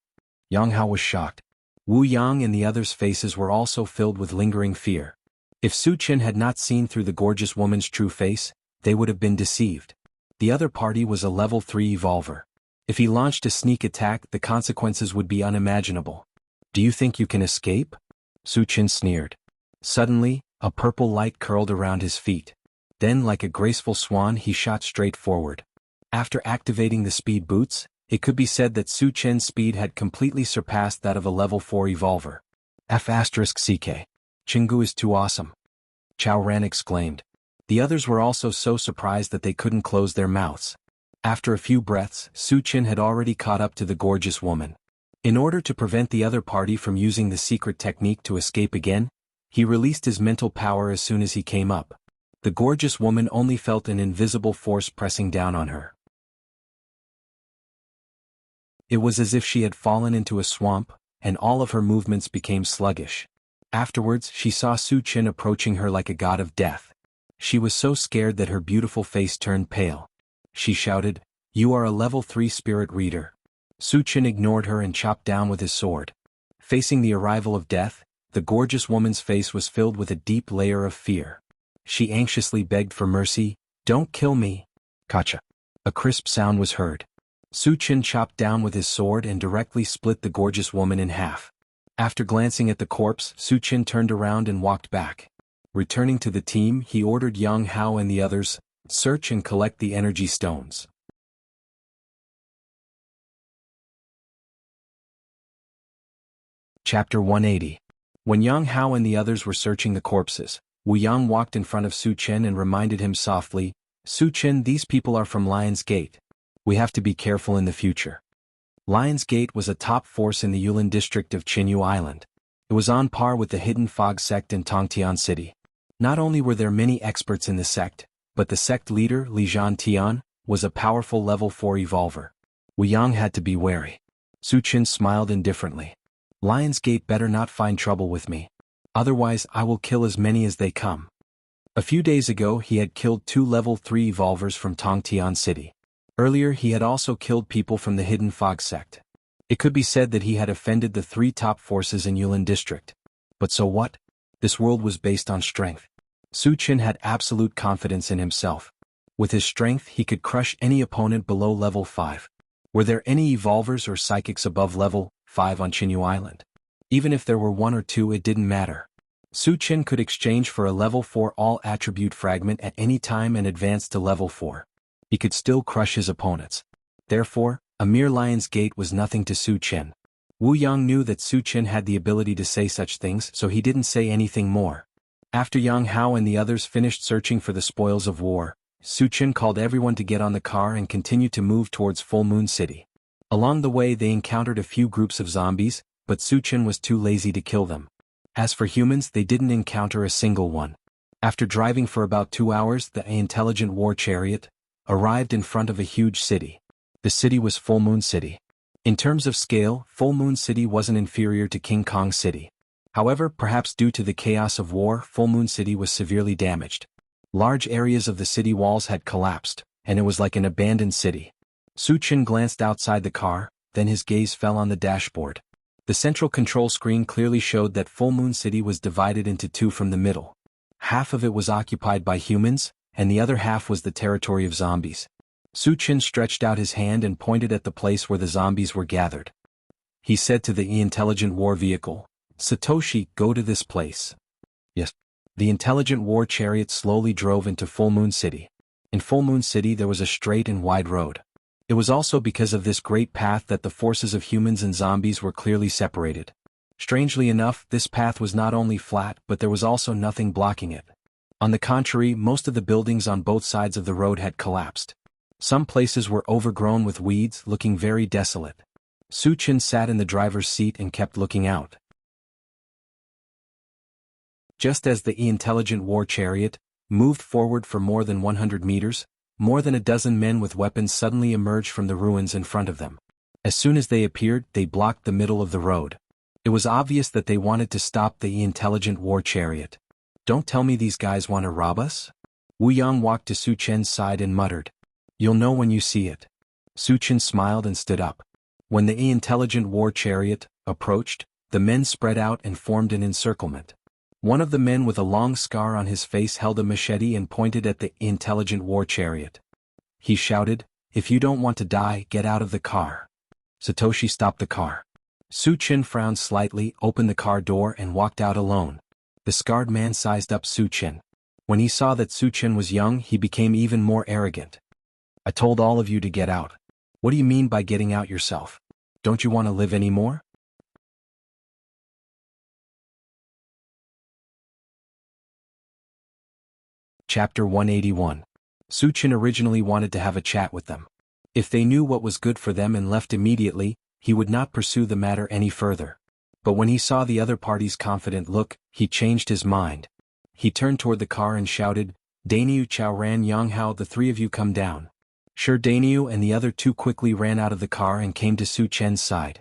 Yang Hao was shocked. Wu Yang and the others' faces were also filled with lingering fear. If Su Chen had not seen through the gorgeous woman's true face, they would have been deceived. The other party was a level 3 evolver. If he launched a sneak attack, the consequences would be unimaginable. "Do you think you can escape?" Su Chen sneered. Suddenly, a purple light curled around his feet. Then, like a graceful swan, he shot straight forward. After activating the speed boots, it could be said that Su Chen's speed had completely surpassed that of a level 4 evolver. F***CK. Chingu is too awesome. Chao Ran exclaimed. The others were also so surprised that they couldn't close their mouths. After a few breaths, Su Chen had already caught up to the gorgeous woman. In order to prevent the other party from using the secret technique to escape again, he released his mental power as soon as he came up. The gorgeous woman only felt an invisible force pressing down on her. It was as if she had fallen into a swamp, and all of her movements became sluggish. Afterwards, she saw Su Chen approaching her like a god of death. She was so scared that her beautiful face turned pale. she shouted. You are a level 3 spirit reader. Su Chen ignored her and chopped down with his sword. Facing the arrival of death, the gorgeous woman's face was filled with a deep layer of fear. She anxiously begged for mercy. Don't kill me. Kacha. A crisp sound was heard. Su Chen chopped down with his sword and directly split the gorgeous woman in half. After glancing at the corpse, Su Chen turned around and walked back. Returning to the team, he ordered Yang Hao and the others, search and collect the energy stones. Chapter 180. When Yang Hao and the others were searching the corpses, Wu Yang walked in front of Su Chen and reminded him softly, Su Chen, these people are from Lion's Gate. We have to be careful in the future. Lion's Gate was a top force in the Yulin district of Qinyu Island. It was on par with the Hidden Fog sect in Tongtian City. Not only were there many experts in the sect, but the sect leader, Li Zhantian, was a powerful level 4 evolver. Wu Yang had to be wary. Su Chen smiled indifferently. Lion's Gate better not find trouble with me. Otherwise I will kill as many as they come. A few days ago he had killed 2 level 3 evolvers from Tongtian City. Earlier he had also killed people from the Hidden Fog sect. It could be said that he had offended the 3 top forces in Yulin district. But so what? This world was based on strength. Su Chen had absolute confidence in himself. With his strength he could crush any opponent below level 5. Were there any evolvers or psychics above level 5 on Qinyu Island? Even if there were 1 or 2, it didn't matter. Su Chen could exchange for a level 4 all-attribute fragment at any time and advance to level 4. He could still crush his opponents. Therefore, a mere Lion's Gate was nothing to Su Chen. Wu Yang knew that Su Chen had the ability to say such things, so he didn't say anything more. After Yang Hao and the others finished searching for the spoils of war, Su Chen called everyone to get on the car and continued to move towards Full Moon City. Along the way they encountered a few groups of zombies, but Su Chen was too lazy to kill them. As for humans, they didn't encounter a single one. After driving for about 2 hours, the intelligent war chariot arrived in front of a huge city. The city was Full Moon City. In terms of scale, Full Moon City wasn't inferior to King Kong City. However, perhaps due to the chaos of war, Full Moon City was severely damaged. Large areas of the city walls had collapsed, and it was like an abandoned city. Su Chen glanced outside the car, then his gaze fell on the dashboard. The central control screen clearly showed that Full Moon City was divided into 2 from the middle. Half of it was occupied by humans, and the other half was the territory of zombies. Su Chen stretched out his hand and pointed at the place where the zombies were gathered. He said to the intelligent war vehicle, Satoshi, go to this place. Yes. The intelligent war chariot slowly drove into Full Moon City. In Full Moon City there was a straight and wide road. It was also because of this great path that the forces of humans and zombies were clearly separated. Strangely enough, this path was not only flat but there was also nothing blocking it. On the contrary, most of the buildings on both sides of the road had collapsed. Some places were overgrown with weeds, looking very desolate. Su Chen sat in the driver's seat and kept looking out. Just as the intelligent war chariot moved forward for more than 100 meters, more than a dozen men with weapons suddenly emerged from the ruins in front of them. As soon as they appeared, they blocked the middle of the road. It was obvious that they wanted to stop the intelligent war chariot. Don't tell me these guys want to rob us? Wu Yang walked to Su Chen's side and muttered. You'll know when you see it. Su Chen smiled and stood up. When the intelligent war chariot approached, the men spread out and formed an encirclement. One of the men with a long scar on his face held a machete and pointed at the intelligent war chariot. He shouted, If you don't want to die, get out of the car. Satoshi stopped the car. Su Chen frowned slightly, opened the car door and walked out alone. The scarred man sized up Su Chen. When he saw that Su Chen was young, he became even more arrogant. I told all of you to get out. What do you mean by getting out yourself? Don't you want to live anymore? Chapter 181. Su Chen originally wanted to have a chat with them. If they knew what was good for them and left immediately, he would not pursue the matter any further. But when he saw the other party's confident look, he changed his mind. He turned toward the car and shouted, Dainyu, Chao Ran, Yang Hao, the 3 of you come down. Sure. Dainyu and the other 2 quickly ran out of the car and came to Su Chen's side.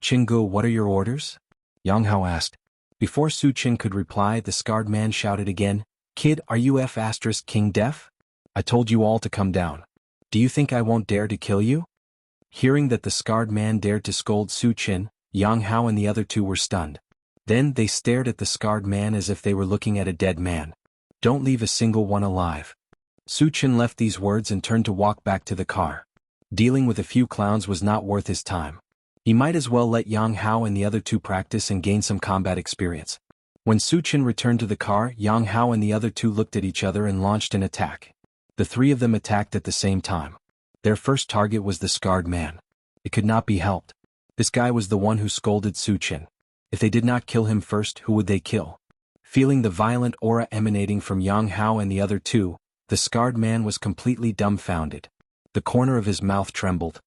Qinggu, what are your orders? Yang Hao asked. Before Su Chen could reply, the scarred man shouted again, Kid, are you F*** King Deaf? I told you all to come down. Do you think I won't dare to kill you? Hearing that the scarred man dared to scold Su Qin, Yang Hao and the other two were stunned. Then they stared at the scarred man as if they were looking at a dead man. Don't leave a single one alive. Su Qin left these words and turned to walk back to the car. Dealing with a few clowns was not worth his time. He might as well let Yang Hao and the other two practice and gain some combat experience. When Su Qin returned to the car, Yang Hao and the other two looked at each other and launched an attack. The three of them attacked at the same time. Their first target was the scarred man. It could not be helped. This guy was the one who scolded Su Qin. If they did not kill him first, who would they kill? Feeling the violent aura emanating from Yang Hao and the other two, the scarred man was completely dumbfounded. The corner of his mouth trembled.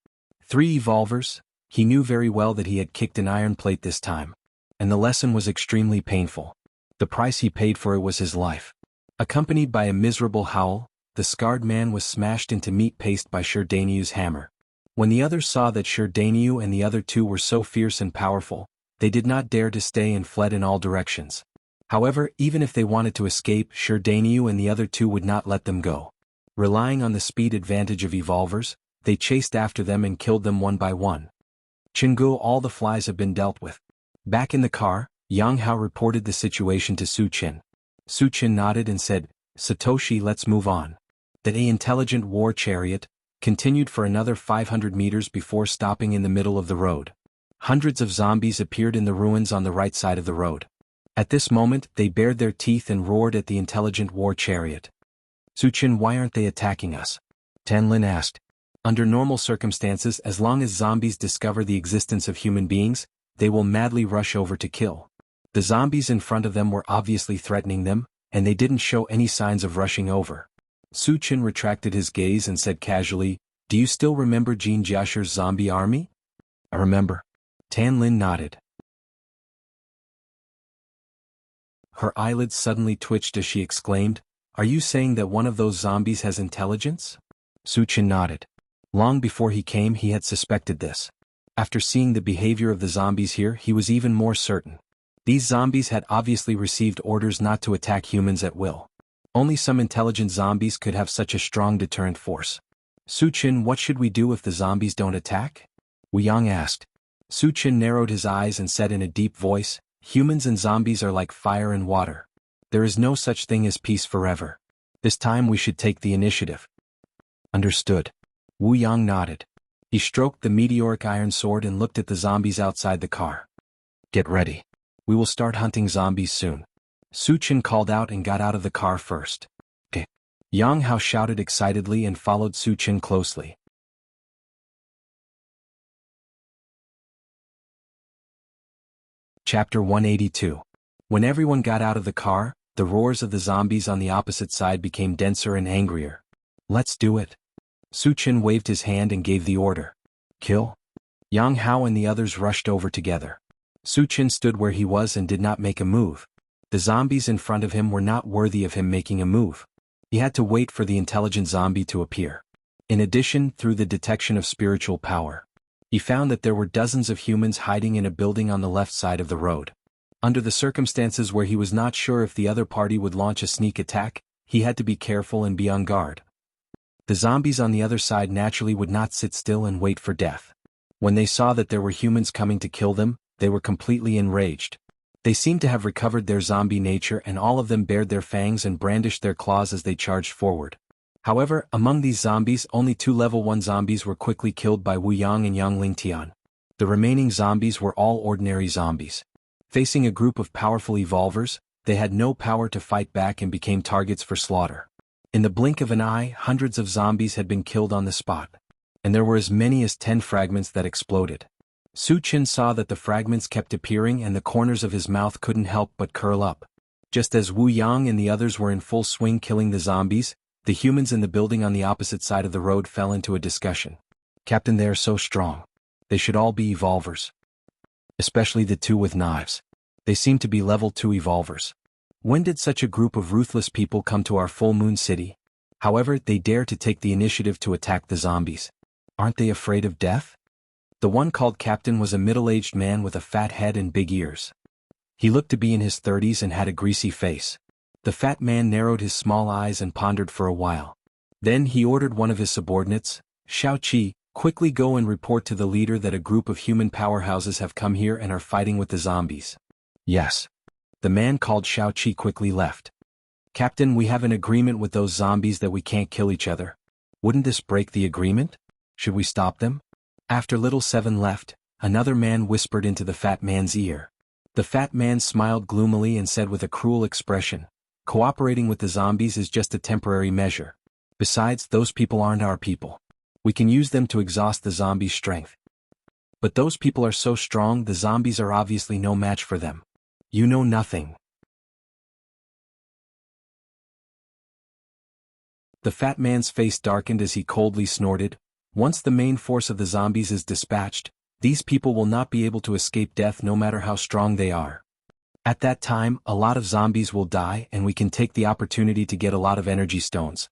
3 evolvers? He knew very well that he had kicked an iron plate this time. And the lesson was extremely painful. The price he paid for it was his life. Accompanied by a miserable howl, the scarred man was smashed into meat paste by Sherdaniu's hammer. When the others saw that Sherdaniu and the other two were so fierce and powerful, they did not dare to stay and fled in all directions. However, even if they wanted to escape, Sherdaniu and the other two would not let them go. Relying on the speed advantage of evolvers, they chased after them and killed them one by one. Chingu, all the flies have been dealt with. Back in the car, Yang Hao reported the situation to Su Qin. Su Qin nodded and said, Satoshi, let's move on. That intelligent war chariot continued for another 500 meters before stopping in the middle of the road. Hundreds of zombies appeared in the ruins on the right side of the road. At this moment, they bared their teeth and roared at the intelligent war chariot. Su Qin, why aren't they attacking us? Tan Lin asked. Under normal circumstances, as long as zombies discover the existence of human beings, they will madly rush over to kill. The zombies in front of them were obviously threatening them, and they didn't show any signs of rushing over. Su Qin retracted his gaze and said casually, Do you still remember Jean Jiasher's zombie army? I remember. Tan Lin nodded. Her eyelids suddenly twitched as she exclaimed, Are you saying that one of those zombies has intelligence? Su Qin nodded. Long before he came, he had suspected this. After seeing the behavior of the zombies here, he was even more certain. These zombies had obviously received orders not to attack humans at will. Only some intelligent zombies could have such a strong deterrent force. Su Qin, what should we do if the zombies don't attack? Wu Yang asked. Su Qin narrowed his eyes and said in a deep voice, Humans and zombies are like fire and water. There is no such thing as peace forever. This time we should take the initiative. Understood. Wu Yang nodded. He stroked the meteoric iron sword and looked at the zombies outside the car. Get ready. We will start hunting zombies soon. Su Qin called out and got out of the car first. Okay. Yang Hao shouted excitedly and followed Su Qin closely. Chapter 182. When everyone got out of the car, the roars of the zombies on the opposite side became denser and angrier. Let's do it. Su Qin waved his hand and gave the order. Kill. Yang Hao and the others rushed over together. Su Qin stood where he was and did not make a move. The zombies in front of him were not worthy of him making a move. He had to wait for the intelligent zombie to appear. In addition, through the detection of spiritual power, he found that there were dozens of humans hiding in a building on the left side of the road. Under the circumstances where he was not sure if the other party would launch a sneak attack, he had to be careful and be on guard. The zombies on the other side naturally would not sit still and wait for death. When they saw that there were humans coming to kill them, they were completely enraged. They seemed to have recovered their zombie nature, and all of them bared their fangs and brandished their claws as they charged forward. However, among these zombies, only 2 level 1 zombies were quickly killed by Wu Yang and Yang Lingtian. The remaining zombies were all ordinary zombies. Facing a group of powerful evolvers, they had no power to fight back and became targets for slaughter. In the blink of an eye, hundreds of zombies had been killed on the spot. And there were as many as 10 fragments that exploded. Su Qin saw that the fragments kept appearing and the corners of his mouth couldn't help but curl up. Just as Wu Yang and the others were in full swing killing the zombies, the humans in the building on the opposite side of the road fell into a discussion. Captain, they are so strong. They should all be evolvers. Especially the 2 with knives. They seem to be level 2 evolvers. When did such a group of ruthless people come to our full moon city? However, they dare to take the initiative to attack the zombies. Aren't they afraid of death? The one called Captain was a middle-aged man with a fat head and big ears. He looked to be in his 30s and had a greasy face. The fat man narrowed his small eyes and pondered for a while. Then he ordered one of his subordinates, Xiao Qi, quickly go and report to the leader that a group of human powerhouses have come here and are fighting with the zombies. Yes. The man called Xiao Qi quickly left. Captain, we have an agreement with those zombies that we can't kill each other. Wouldn't this break the agreement? Should we stop them? After Little Seven left, another man whispered into the fat man's ear. The fat man smiled gloomily and said with a cruel expression, cooperating with the zombies is just a temporary measure. Besides, those people aren't our people. We can use them to exhaust the zombies' strength. But those people are so strong, the zombies are obviously no match for them. You know nothing. The fat man's face darkened as he coldly snorted. Once the main force of the zombies is dispatched, these people will not be able to escape death no matter how strong they are. At that time, a lot of zombies will die and we can take the opportunity to get a lot of energy stones.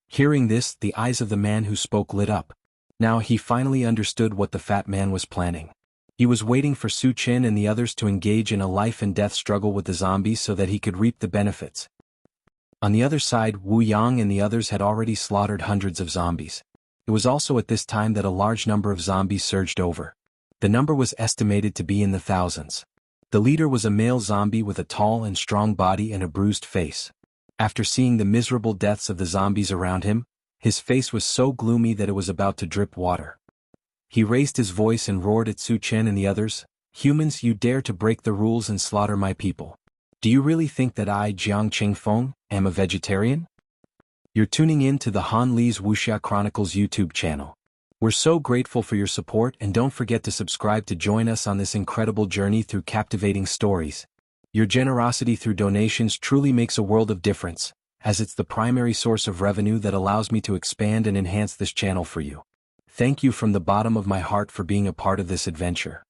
Hearing this, the eyes of the man who spoke lit up. Now he finally understood what the fat man was planning. He was waiting for Su Qin and the others to engage in a life-and-death struggle with the zombies so that he could reap the benefits. On the other side, Wu Yang and the others had already slaughtered hundreds of zombies. It was also at this time that a large number of zombies surged over. The number was estimated to be in the thousands. The leader was a male zombie with a tall and strong body and a bruised face. After seeing the miserable deaths of the zombies around him, his face was so gloomy that it was about to drip water. He raised his voice and roared at Su Chen and the others, "Humans, you dare to break the rules and slaughter my people. Do you really think that I, Jiang Qingfeng, am a vegetarian?" You're tuning in to the Han Li's Wuxia Chronicles YouTube channel. We're so grateful for your support and don't forget to subscribe to join us on this incredible journey through captivating stories. Your generosity through donations truly makes a world of difference, as it's the primary source of revenue that allows me to expand and enhance this channel for you. Thank you from the bottom of my heart for being a part of this adventure.